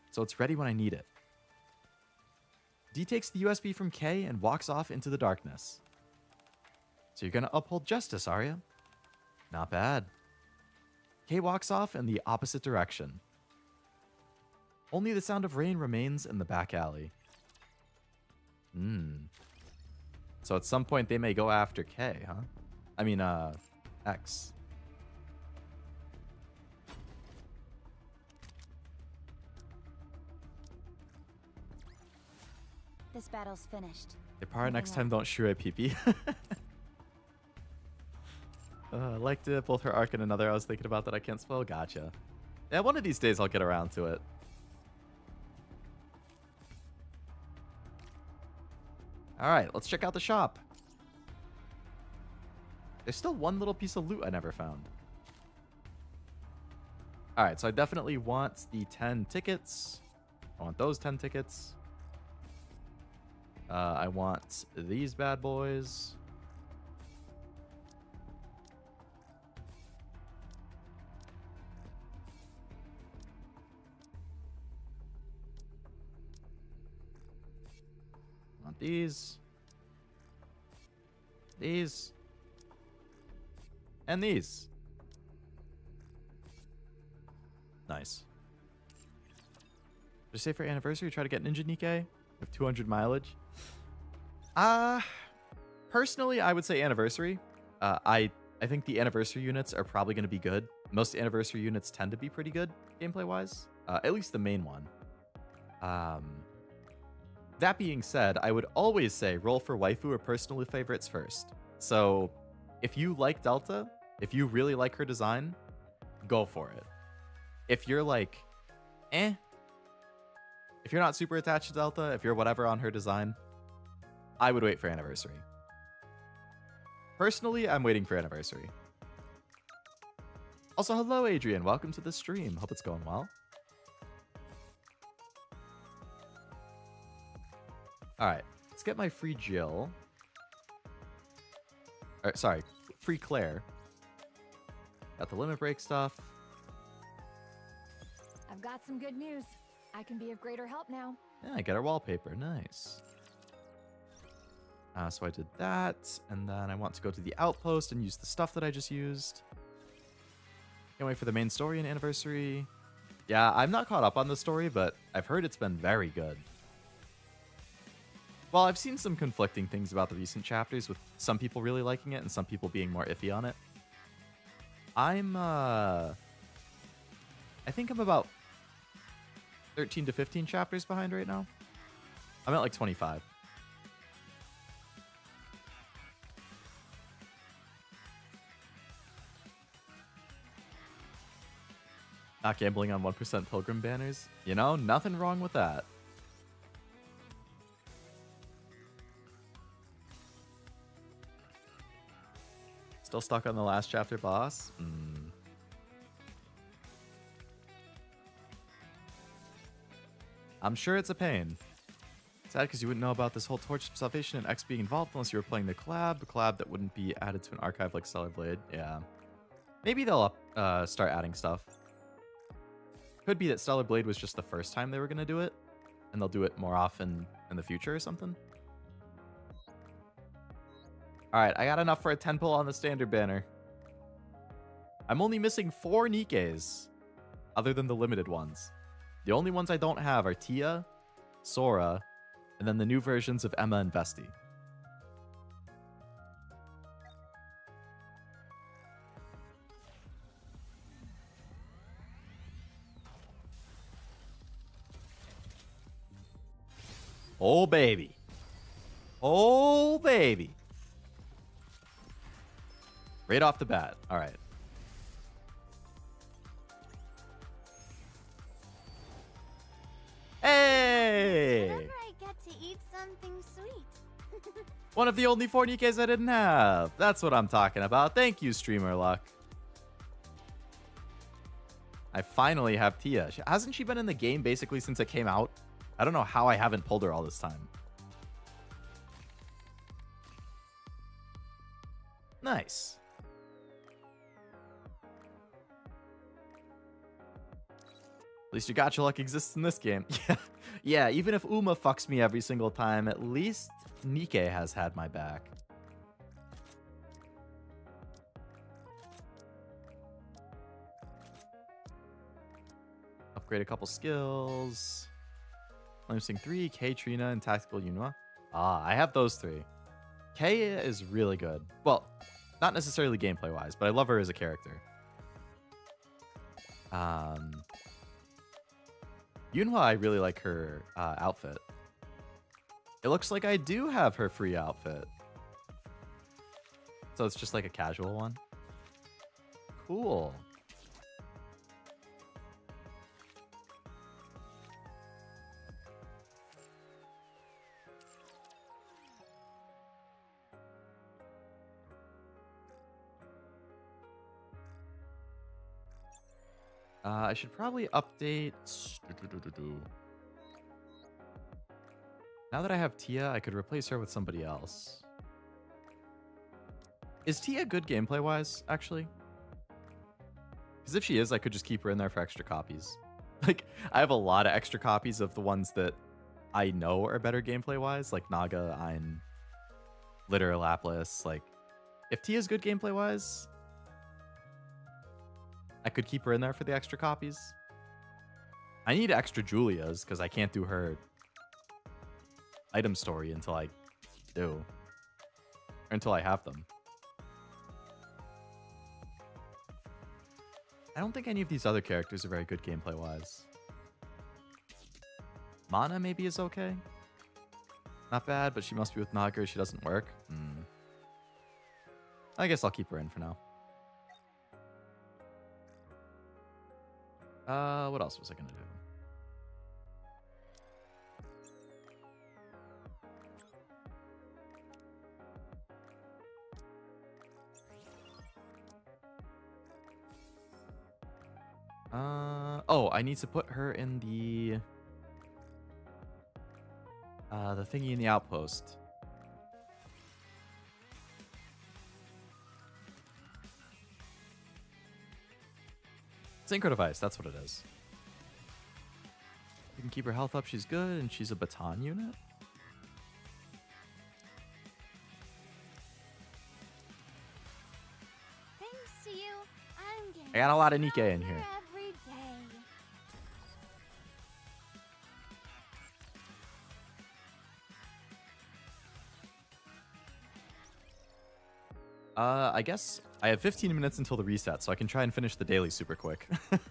so it's ready when I need it. D takes the USB from K and walks off into the darkness. So you're gonna uphold justice, are you? Not bad. K walks off in the opposite direction. Only the sound of rain remains in the back alley. So at some point they may go after K, huh? I mean, X. This battle's finished. Depart next time, don't shoot at PP. I liked it. Both her arc and another I was thinking about that I can't spoil. Gotcha. Yeah, one of these days I'll get around to it. Alright, let's check out the shop. There's still one little piece of loot I never found. Alright, so I definitely want the 10 tickets. I want those 10 tickets. I want these bad boys. Want these. These. And these. Nice. Just say for anniversary, try to get Ninja Nikke with 200 mileage. Personally, I would say anniversary. I think the anniversary units are probably going to be good. Most anniversary units tend to be pretty good gameplay wise. At least the main one. That being said, I would always say roll for waifu or personal favorites first. So if you like Delta, if you really like her design, go for it. If you're like, if you're not super attached to Delta, if you're whatever on her design, I would wait for anniversary. Personally, I'm waiting for anniversary. Also, hello, Adrian. Welcome to the stream. Hope it's going well. All right, let's get my free Jill. Sorry, free Claire. Got the limit break stuff. I've got some good news. I can be of greater help now. Yeah, I get our wallpaper. Nice. So I did that, and then I want to go to the outpost and use the stuff that I just used. Can't wait for the main story and anniversary. Yeah, I'm not caught up on the story, but I've heard it's been very good. Well, I've seen some conflicting things about the recent chapters, with some people really liking it and some people being more iffy on it. I think I'm about 13 to 15 chapters behind right now. I'm at like 25. Not gambling on 1% Pilgrim banners. You know, nothing wrong with that. Still stuck on the last chapter boss? I'm sure it's a pain. Sad because you wouldn't know about this whole Torch of Salvation and X being involved unless you were playing the collab that wouldn't be added to an archive like Stellar Blade. Yeah. Maybe they'll start adding stuff. Could be that Stellar Blade was just the first time they were going to do it, and they'll do it more often in the future or something. Alright, I got enough for a 10 pull on the standard banner. I'm only missing 4 Nikkes, other than the limited ones. The only ones I don't have are Tia, Sora, and then the new versions of Emma and Vesti. Oh, baby. Oh, baby. Right off the bat. All right. One of the only 4 Nikkes I didn't have. That's what I'm talking about. Thank you, Streamer Luck. I finally have Tia. Hasn't she been in the game basically since it came out? I don't know how I haven't pulled her all this time. Nice. At least your gacha luck exists in this game. Yeah, yeah. Even if Uma fucks me every single time, at least Nikke has had my back. Upgrade a couple skills. Flaming 3, K, Trina, and Tactical Yunhua. Ah, I have those 3. K is really good. Well, not necessarily gameplay wise, but I love her as a character. Yunhua, I really like her outfit. It looks like I do have her free outfit. So it's just like a casual one. Cool. I should probably update. Now that I have Tia, I could replace her with somebody else. Is Tia good gameplay wise, actually? Because if she is, I could just keep her in there for extra copies. Like, I have a lot of extra copies of the ones that I know are better gameplay wise, like Naga, Ein, Litter, Laplas. Like, if Tia's good gameplay wise, I could keep her in there for the extra copies. I need extra Julias because I can't do her item story until I do. Or until I have them. I don't think any of these other characters are very good gameplay wise. Mana maybe is okay. Not bad, but she must be with Naga. She doesn't work. I guess I'll keep her in for now. What else was I gonna do? Oh, I need to put her in the thingy in the outpost. Synchro device, that's what it is. You can keep her health up, she's good, and she's a baton unit. Thanks to you, I'm getting I got a lot of Nikke in stronger here. every day. I guess I have 15 minutes until the reset, so I can try and finish the daily super quick. It's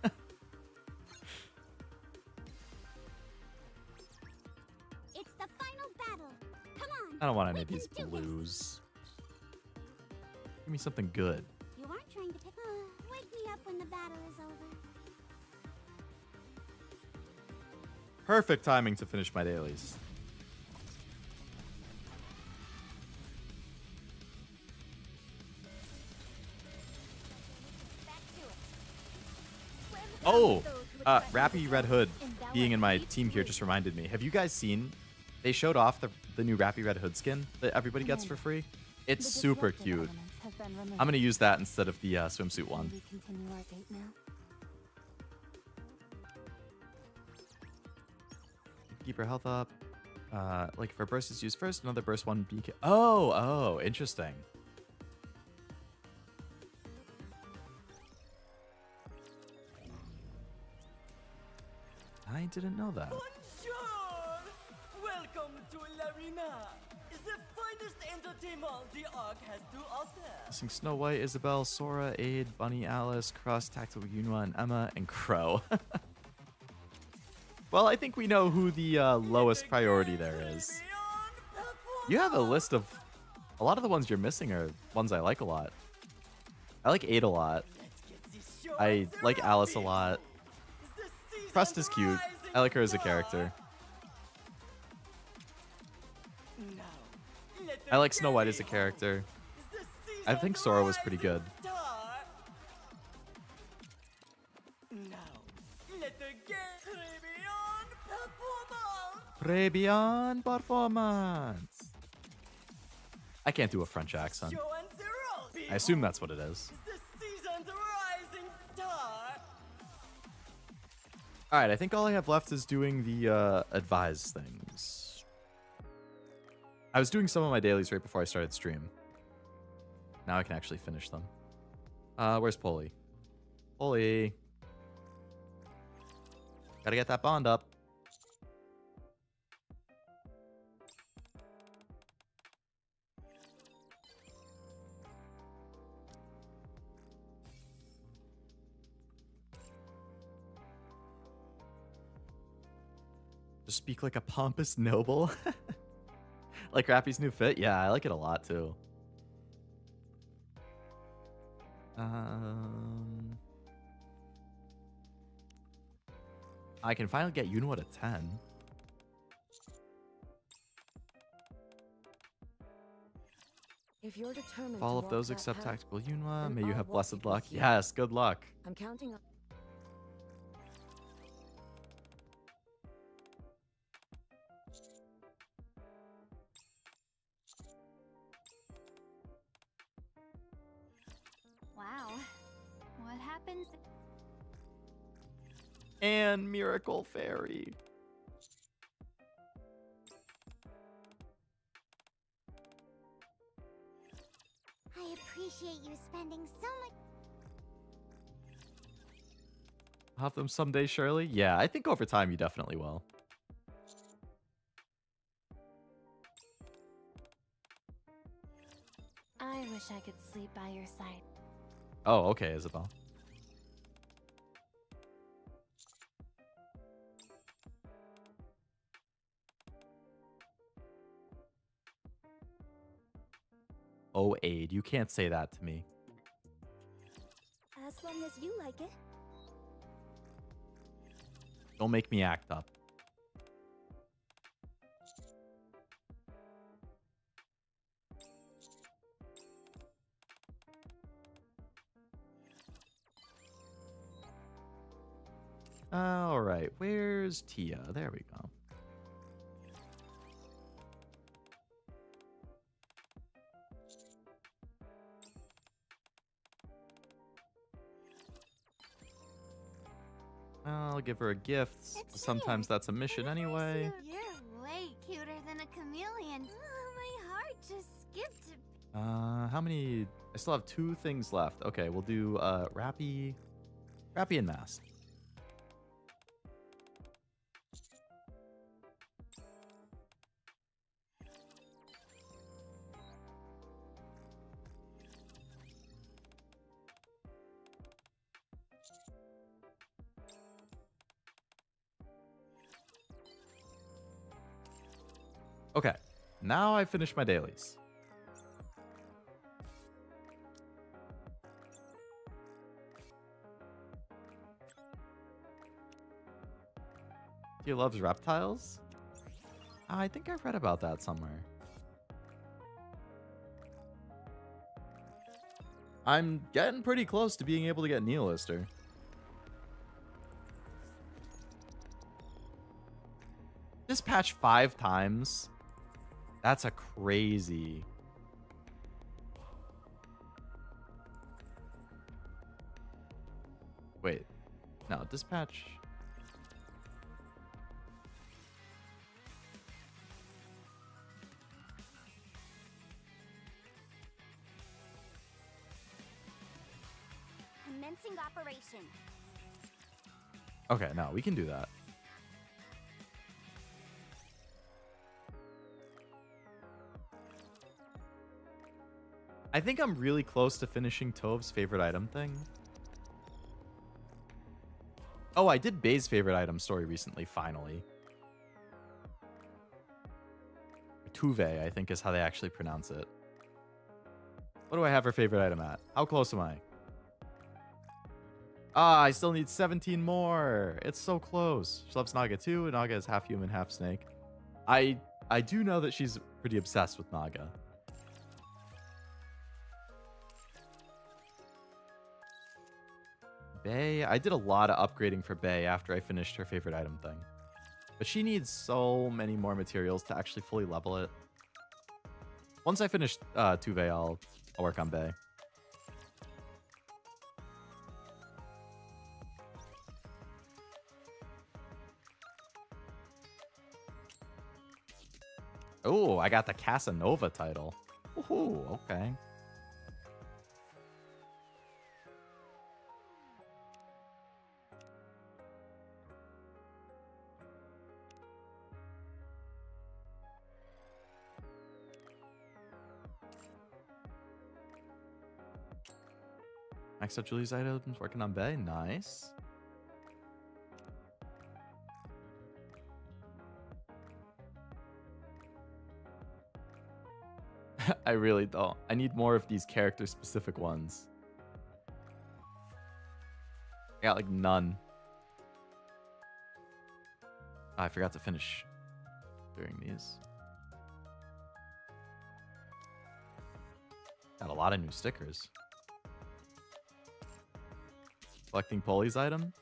the final battle. Come on. I don't want any we of can these do this. blues. Give me something good. You aren't trying to pick. Wake me up when the battle is over. Perfect timing to finish my dailies. Back to it. Swim Oh, those with Rappy Red Hood and being in my Lovelace team here just reminded me. Have you guys seen? They showed off the new Rappy Red Hood skin that everybody gets for free. It's The super disruptive cute. elements have been removed. I'm gonna use that instead of the swimsuit Can one. we continue our date now? Keep her health up. Like if her burst is used first, another burst one BK. Oh, interesting. I didn't know that. Bonjour! Welcome to Larina, the finest entertainment the Ark has to offer. Missing Snow White, Isabelle, Sora, Aid, Bunny, Alice, Cross, Tactical Yunhua, and Emma, and Crow. Well, I think we know who the lowest priority there is. You have a list of... A lot of the ones you're missing are ones I like a lot. I like Aid a lot. I like Alice a lot. Crust is cute. I like her as a character. Now, let I like Snow White as a character. I think Sora was pretty good. Now, let the game beyond performance. Reborn performance. I can't do a French accent. Joe and Cyril, I assume that's what it is. the season's rising star. All right, I think all I have left is doing the advise things. I was doing some of my dailies right before I started stream. Now I can actually finish them. Where's Polly? Polly. Gotta get that bond up. Just speak like a pompous noble. Like Rappy's new fit? Yeah, I like it a lot too. I can finally get Yunwa to 10. If you're determined All to of those walk that except path, tactical Yunwa. then May you I'll have walk blessed it luck. with you. Yes, good luck. I'm counting on. Wow. What happens? And Miracle Fairy. I appreciate you spending so much. Have them someday, surely? Yeah, I think over time you definitely will. I wish I could sleep by your side. Oh, okay, Isabel. Oh, Aid, you can't say that to me. As long as you like it. Don't make me act up. All right, where's Tia? There we go. I'll give her a gift. Sometimes that's a mission anyway. You're way cuter than a chameleon. My heart just skipped. How many? I still have 2 things left. Okay, we'll do Rappy and Mask. Okay, now I finished my dailies. He loves reptiles? I think I've read about that somewhere. I'm getting pretty close to being able to get Neolister. Dispatch 5 times? That's a crazy... Wait. No, dispatch... Commencing operation. Okay, no, we can do that. I think I'm really close to finishing Tov's favorite item thing. Oh, I did Bay's favorite item story recently, finally. Tuve, I think is how they actually pronounce it. What do I have her favorite item at? How close am I? Ah, I still need 17 more. It's so close. She loves Naga too, and Naga is half human, half snake. I do know that she's pretty obsessed with Naga. Bae, I did a lot of upgrading for Bae after I finished her favorite item thing. But she needs so many more materials to actually fully level it. Once I finish Tuve, I'll work on Bae. Oh, I got the Casanova title. Ooh, okay. Max up Julie's items, working on Bae. Nice. I really don't. I need more of these character-specific ones. I got like none. Oh, I forgot to finish doing these. Got a lot of new stickers. Collecting Poli's item?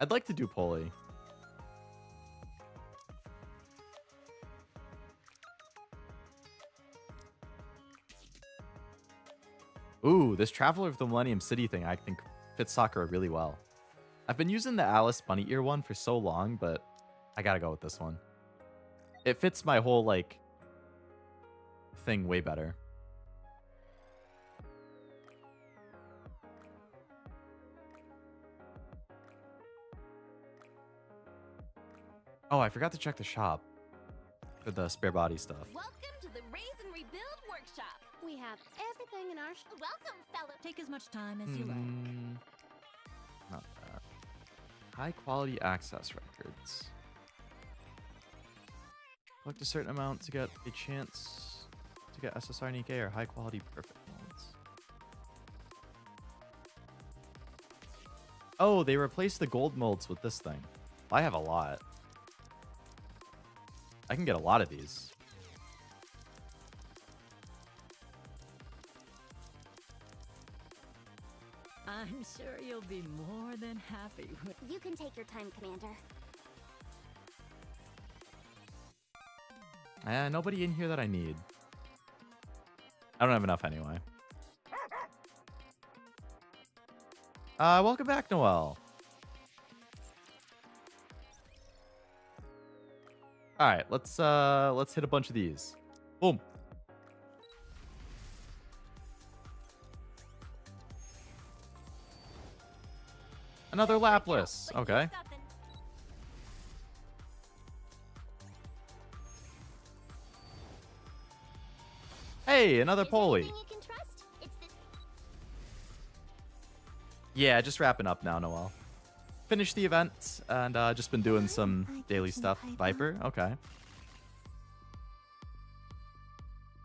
I'd like to do Poli. Ooh, this Traveler of the Millennium City thing I think fits Sakura really well. I've been using the Alice Bunny Ear one for so long, but I gotta go with this one. It fits my whole, like, thing way better. Oh, I forgot to check the shop for the spare body stuff. Welcome to the Raise and Rebuild Workshop. We have everything in our Welcome, fellow. Take as much time as you like. Not that. High quality access records. Collect a certain amount to get a chance to get SSR Nikke or high quality perfect ones. Oh, they replaced the gold molds with this thing. I have a lot. I can get a lot of these. I'm sure you'll be more than happy with. You can take your time, Commander. Nobody in here that I need. I don't have enough anyway. Welcome back, Noelle. All right, let's hit a bunch of these. Boom. Another Laplas. Okay. Hey, another Poli. Yeah, just wrapping up now, Noelle. Finished the event and just been doing some daily stuff. Viper, okay.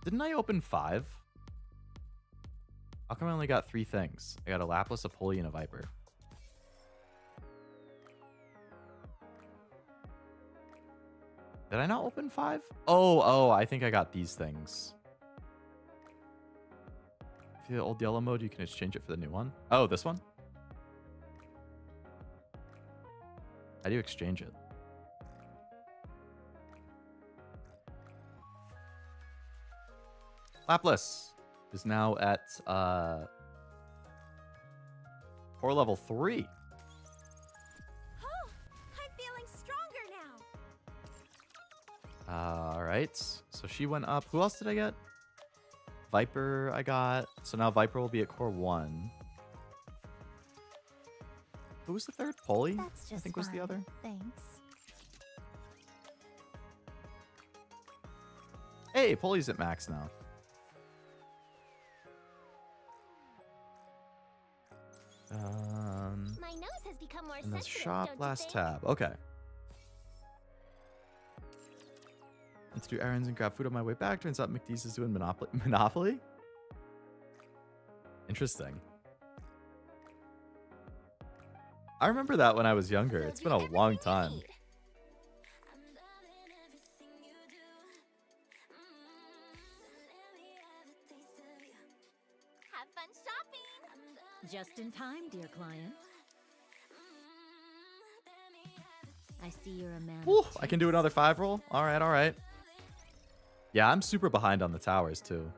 Didn't I open 5? How come I only got 3 things? I got a Laplas, a Poli, and a Viper. Did I not open 5? Oh, I think I got these things. If you have the old yellow mode, you can exchange it for the new one. Oh, this one? How do you exchange it? Laplas is now at core level 3. Oh, I'm feeling stronger now. All right, so she went up. Who else did I get? Viper I got. So now Viper will be at core 1. Who was the third? Poli, I think was the other. Thanks. Hey, Poli's at max now. My nose has become more And the sensitive, shop don't you last think? tab. Okay. Let's do errands and grab food on my way back. Turns out McDee's is doing Monopoly. Monopoly? Interesting. I remember that when I was younger. It's been a long time. Have fun shopping. Just in time, dear client. I see you're a man. Woo, I can do another 5 roll. All right, all right. Yeah, I'm super behind on the towers too.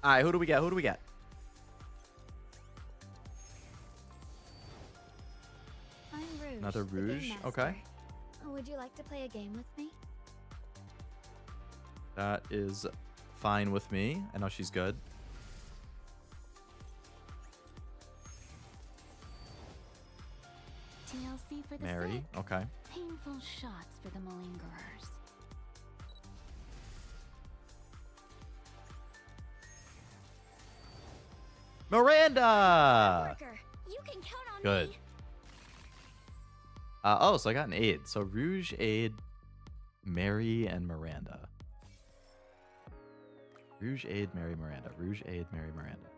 All right, who do we get? Who do we get? I'm Rouge. Another the Game Rouge, Master. okay. Would you like to play a game with me? That is fine with me. I know she's good. TLC for the Mary, sick. okay. Painful shots for the malingerers. Miranda! Worker, you can count on Good. me. Oh, so I got an aid. So Rouge, aid, Mary, and Miranda. Rouge, aid, Mary, Miranda. Rouge, aid, Mary, Miranda.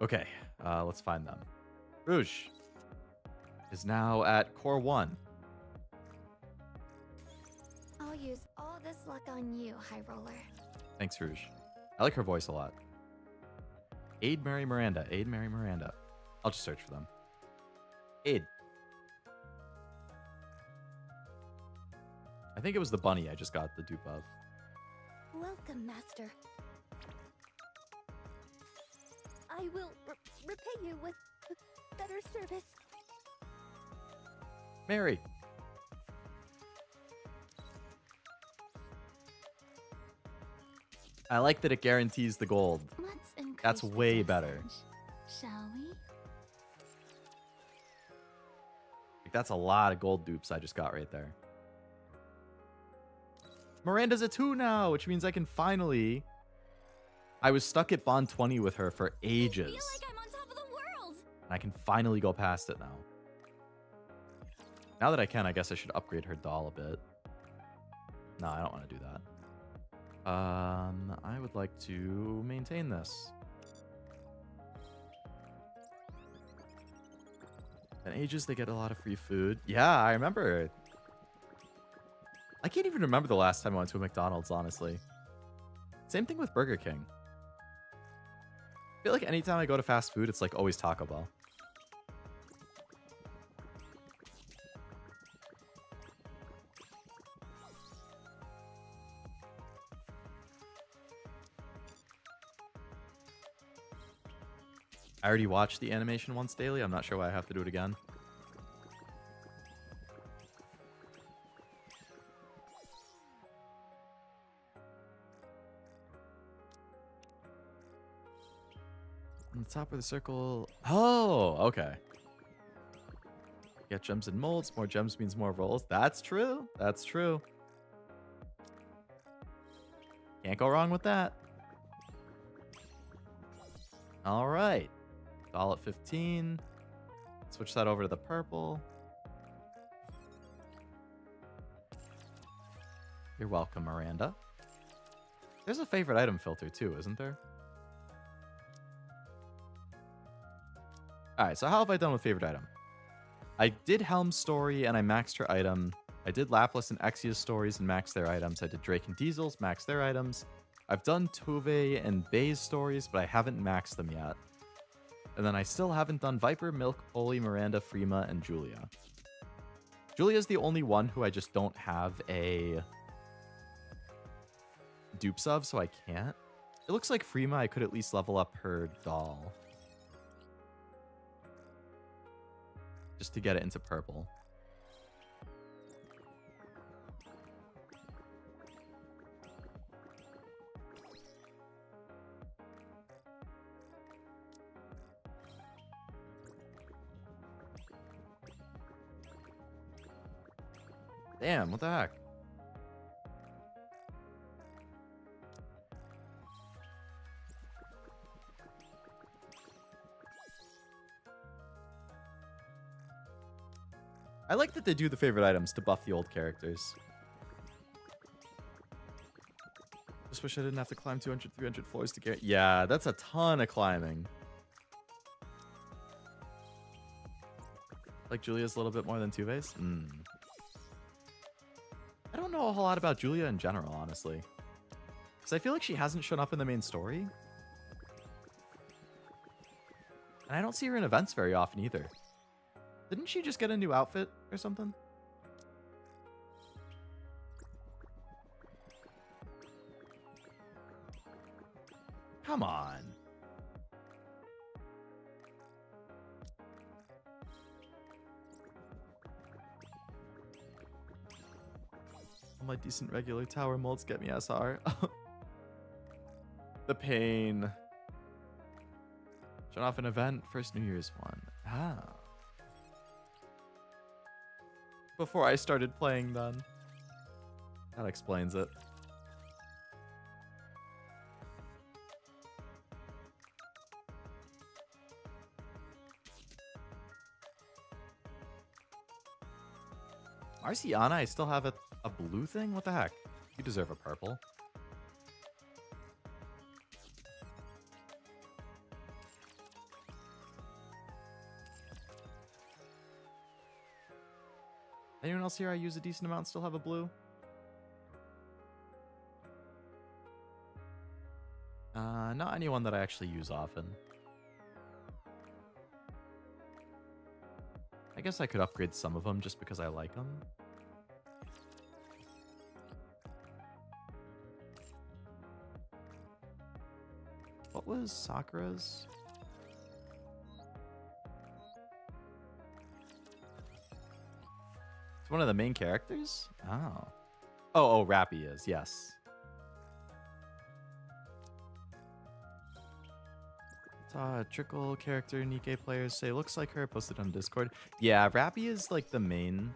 Okay, let's find them. Rouge is now at core 1. I'll use all this luck on you, High Roller. Thanks, Rouge. I like her voice a lot. Aid, Mary, Miranda. Aid, Mary, Miranda. I'll just search for them. Aid. I think it was the bunny I just got the dupe of. Welcome, Master. I will repay you with better service. Mary. I like that it guarantees the gold. Let's increase That's the way better. dosage, shall we? Like, that's a lot of gold dupes I just got right there. Miranda's a 2 now, which means I can finally... I was stuck at bond 20 with her for ages. I feel like I'm on top of the world. And I can finally go past it now. Now that I can, I guess I should upgrade her doll a bit. No, I don't want to do that. I would like to maintain this. In ages, they get a lot of free food. Yeah, I remember. I can't even remember the last time I went to a McDonald's, honestly. Same thing with Burger King. I feel like anytime I go to fast food, it's like always Taco Bell. I already watched the animation once daily. I'm not sure why I have to do it again. On the top of the circle. Oh, okay. Get gems and molds. More gems means more rolls. That's true. That's true. Can't go wrong with that. All right. All at 15. Switch that over to the purple. You're welcome, Miranda. There's a favorite item filter too, isn't there? All right, so how have I done with favorite item? I did Helm's story and I maxed her item. I did Laplas and Exia's stories and maxed their items. I did Drake and Diesel's, maxed their items. I've done Tuve and Bay's stories, but I haven't maxed them yet. And then I still haven't done Viper, Milk, Polly, Miranda, Freema, and Julia. Julia's the only one who I just don't have a dupes of, so I can't. It looks like Freema, I could at least level up her doll. Just to get it into purple. Damn, what the heck? I like that they do the favorite items to buff the old characters. Just wish I didn't have to climb 200, 300 floors to get... Yeah, that's a ton of climbing. Like Julia's a little bit more than Tuve's? I don't know a whole lot about Julia in general, honestly. Because I feel like she hasn't shown up in the main story. And I don't see her in events very often either. Didn't she just get a new outfit or something? Come on. All my decent regular tower molds get me SR. The pain. Shut off an event, first New Year's one. Ah. Before I started playing then. That explains it. Marciana, I still have a blue thing? What the heck? You deserve a purple. Anyone else here I use a decent amount still have a blue? Not anyone that I actually use often. I guess I could upgrade some of them just because I like them. What was Sakura's? It's one of the main characters? Oh. Oh, Rappy is, yes. Trickle character Nikke players say looks like her, posted on Discord. Yeah, Rappy is like the main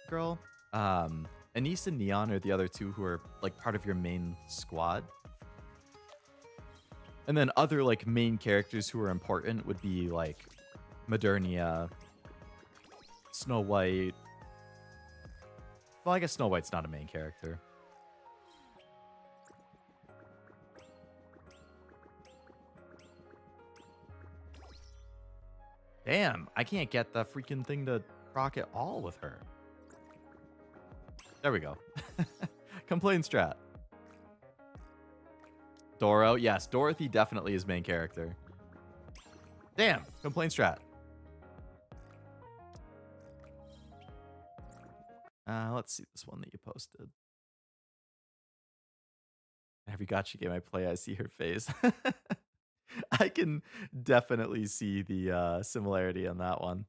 girl. Anise and Neon are the other two who are like part of your main squad. And then other like main characters who are important would be like Modernia, Snow White. Well, I guess Snow White's not a main character. Damn, I can't get the freaking thing to proc it all with her. There we go. Complain strat. Doro, yes, Dorothy definitely is main character. Damn, complain strat. Let's see this one that you posted. Every gotcha game I play, I see her face. I can definitely see the similarity on that one.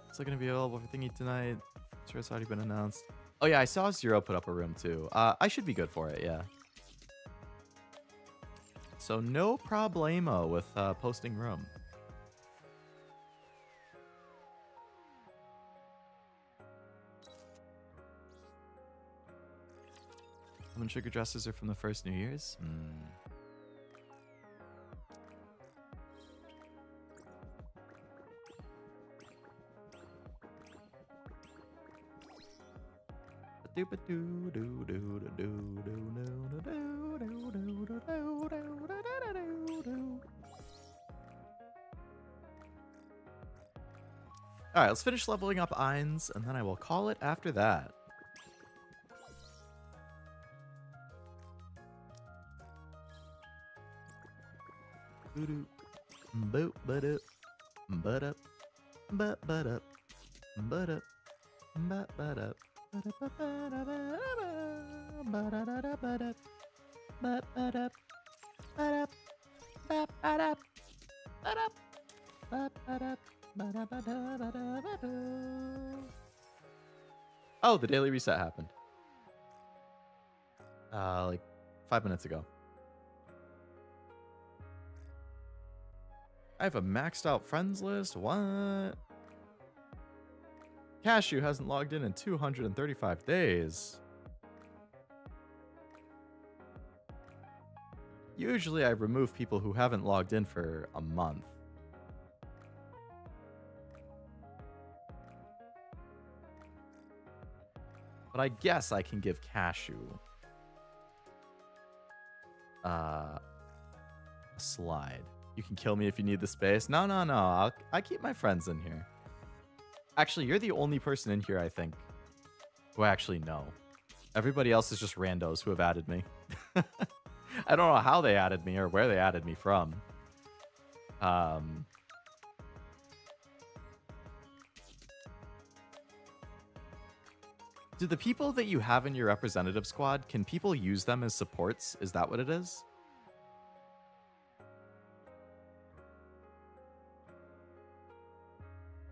It's going to be available for thingy tonight. Sure, it's already been announced. Oh yeah, I saw Zero put up a room too. I should be good for it, yeah. So no problemo with posting room. Lemon sugar dresses are from the first New Year's. All right, let's finish leveling up Eins, and then I will call it after that. Boop, ba-doop, ba-dup, ba-ba-dup, ba-dup, ba-ba-dup, ba-da-da-ba-da-ba-da-ba-da-da-ba-dup, ba-ba-dup, ba-dup, ba-ba-dup, ba-dup, ba-ba-dup, ba-da-ba-da-ba-da-ba-do. Oh, the daily reset happened. Like 5 minutes ago. I have a maxed out friends list. What? Cashew hasn't logged in 235 days. Usually I remove people who haven't logged in for a month. But I guess I can give Cashew a slide. You can kill me if you need the space. No, no, no. I keep my friends in here. Actually, you're the only person in here, I think, who I actually know. Everybody else is just randos who have added me. I don't know how they added me or where they added me from. Do the people that you have in your representative squad, can people use them as supports? Is that what it is?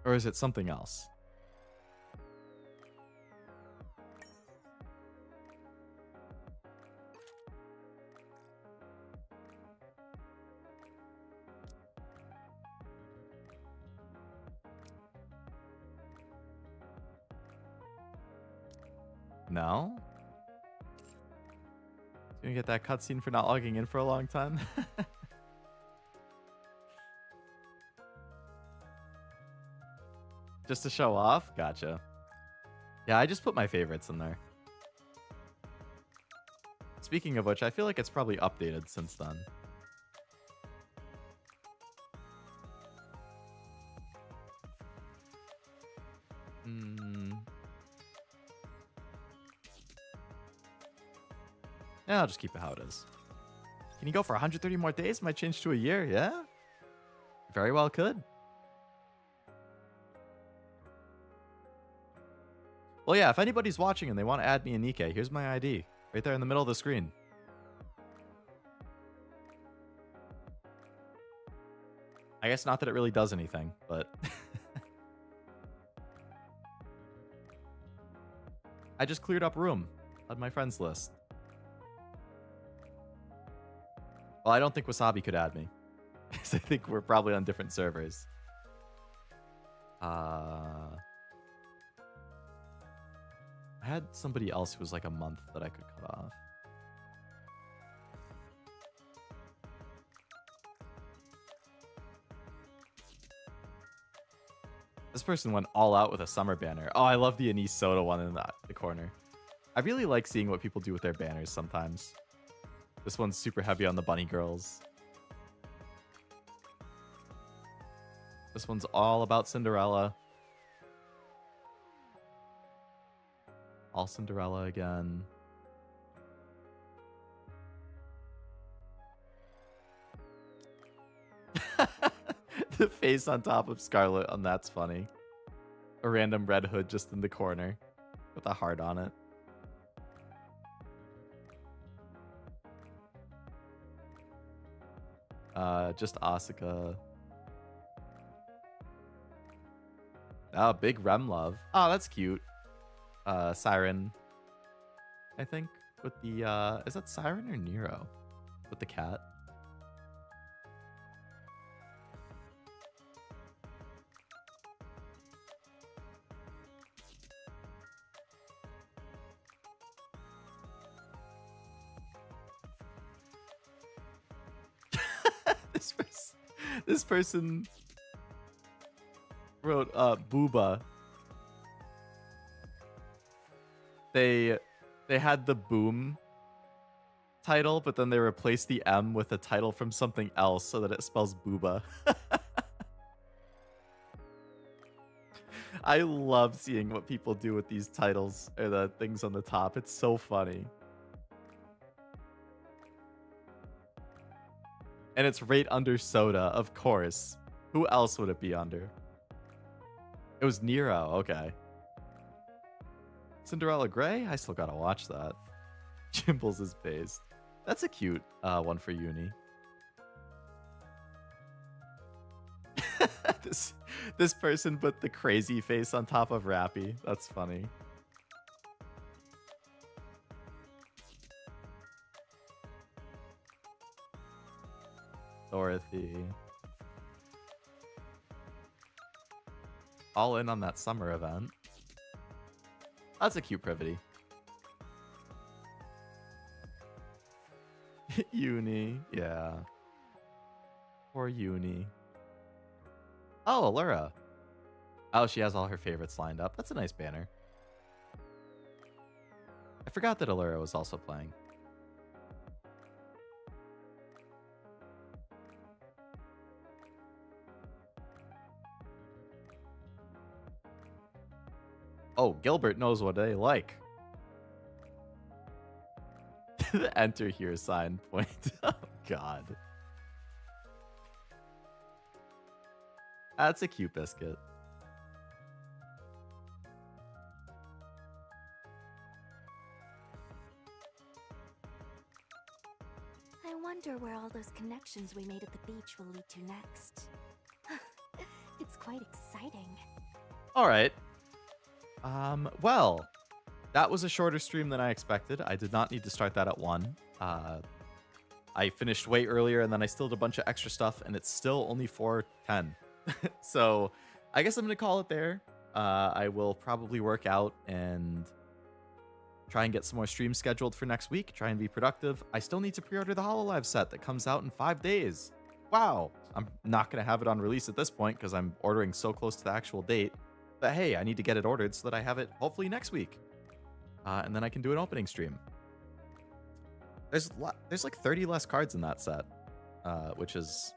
Or is it something else? No? Gonna get that cutscene for not logging in for a long time? Just to show off? Gotcha. Yeah, I just put my favorites in there. Speaking of which, I feel like it's probably updated since then. Yeah, I'll just keep it how it is. Can you go for 130 more days? Might change to a year, yeah? Very well could. Well, yeah, if anybody's watching and they want to add me and Nikke, here's my ID. Right there in the middle of the screen. I guess not that it really does anything, but... I just cleared up room on my friends list. Well, I don't think Wasabi could add me. Because I think we're probably on different servers. I had somebody else who was like a month that I could cut off. This person went all out with a summer banner. Oh, I love the anise soda one in the corner. I really like seeing what people do with their banners sometimes. This one's super heavy on the bunny girls. This one's all about Cinderella. All Cinderella again. The face on top of Scarlet, and that's funny. A random Red Hood just in the corner with a heart on it. Just Asuka. Oh, big Rem love. Oh, that's cute. Siren, I think, with the, is that Siren or Nero? With the cat. This person wrote Booba. They had the boom title, but then they replaced the M with a title from something else so that it spells booba. I love seeing what people do with these titles or the things on the top. It's so funny. And it's right under Soda, of course. Who else would it be under? It was Nero, okay. Cinderella Grey? I still gotta watch that. Jimbles is based. That's a cute one for uni. This person put the crazy face on top of Rappy. That's funny. Dorothy. All in on that summer event. That's a cute privity. Uni, yeah. Poor Uni. Oh, Allura. Oh, she has all her favorites lined up. That's a nice banner. I forgot that Allura was also playing. Oh, Gilbert knows what they like. The enter here sign point. Oh, God. That's a cute biscuit. I wonder where all those connections we made at the beach will lead to next. It's quite exciting. All right. Well, that was a shorter stream than I expected. I did not need to start that at 1. I finished way earlier, and then I still did a bunch of extra stuff, and it's still only 4:10. So I guess I'm going to call it there. I will probably work out and try and get some more streams scheduled for next week. Try and be productive. I still need to pre-order the HoloLive set that comes out in 5 days. Wow. I'm not going to have it on release at this point because I'm ordering so close to the actual date. But hey, I need to get it ordered so that I have it hopefully next week. And then I can do an opening stream. There's like 30 less cards in that set, which is...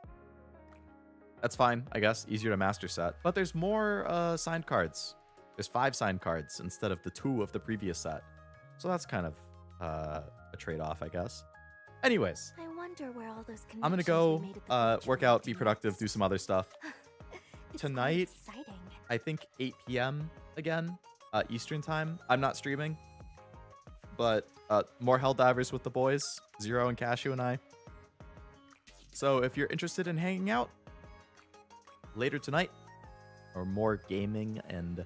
That's fine, I guess. Easier to master set. But there's more signed cards. There's 5 signed cards instead of the 2 of the previous set. So that's kind of a trade-off, I guess. Anyways, I wonder where all those I'm going to go work out, be productive, do some other stuff. Tonight, I think 8 p.m. again, Eastern time. I'm not streaming, but more Helldivers with the boys, Zero and Cashew and I. So if you're interested in hanging out later tonight, or more gaming and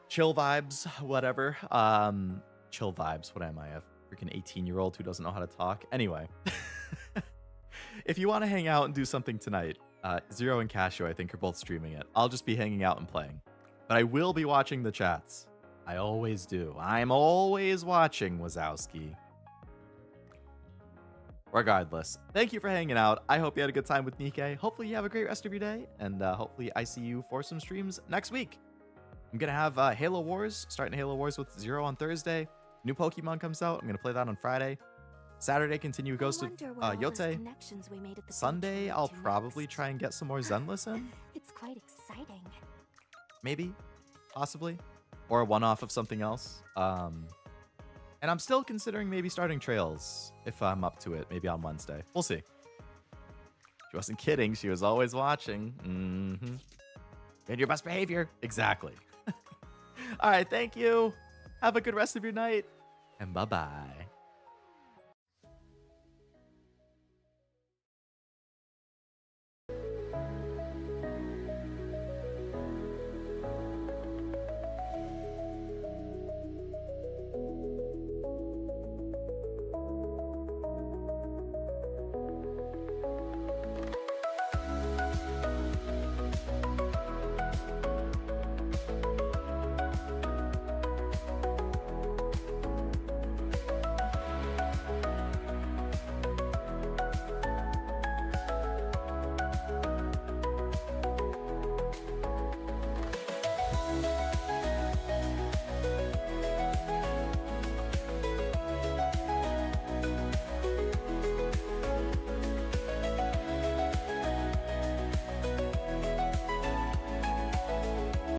chill vibes, whatever. Chill vibes, what am I, a freaking 18-year-old who doesn't know how to talk? Anyway, if you want to hang out and do something tonight, Zero and Cashew, I think, are both streaming it. I'll just be hanging out and playing. But I will be watching the chats. I always do. I'm always watching, Wazowski. Regardless, thank you for hanging out. I hope you had a good time with Nikke. Hopefully you have a great rest of your day, and hopefully I see you for some streams next week. I'm going to have Halo Wars, starting Halo Wars with Zero on Thursday. New Pokemon comes out. I'm going to play that on Friday. Saturday, continue Ghost of Yote. Sunday, I'll probably try and get some more Zenless in. It's quite exciting. Maybe, possibly, or a one-off of something else. And I'm still considering maybe starting Trails if I'm up to it, maybe on Wednesday. We'll see. She wasn't kidding. She was always watching. Mm-hmm. And your best behavior. Exactly. All right, thank you. Have a good rest of your night, and bye-bye.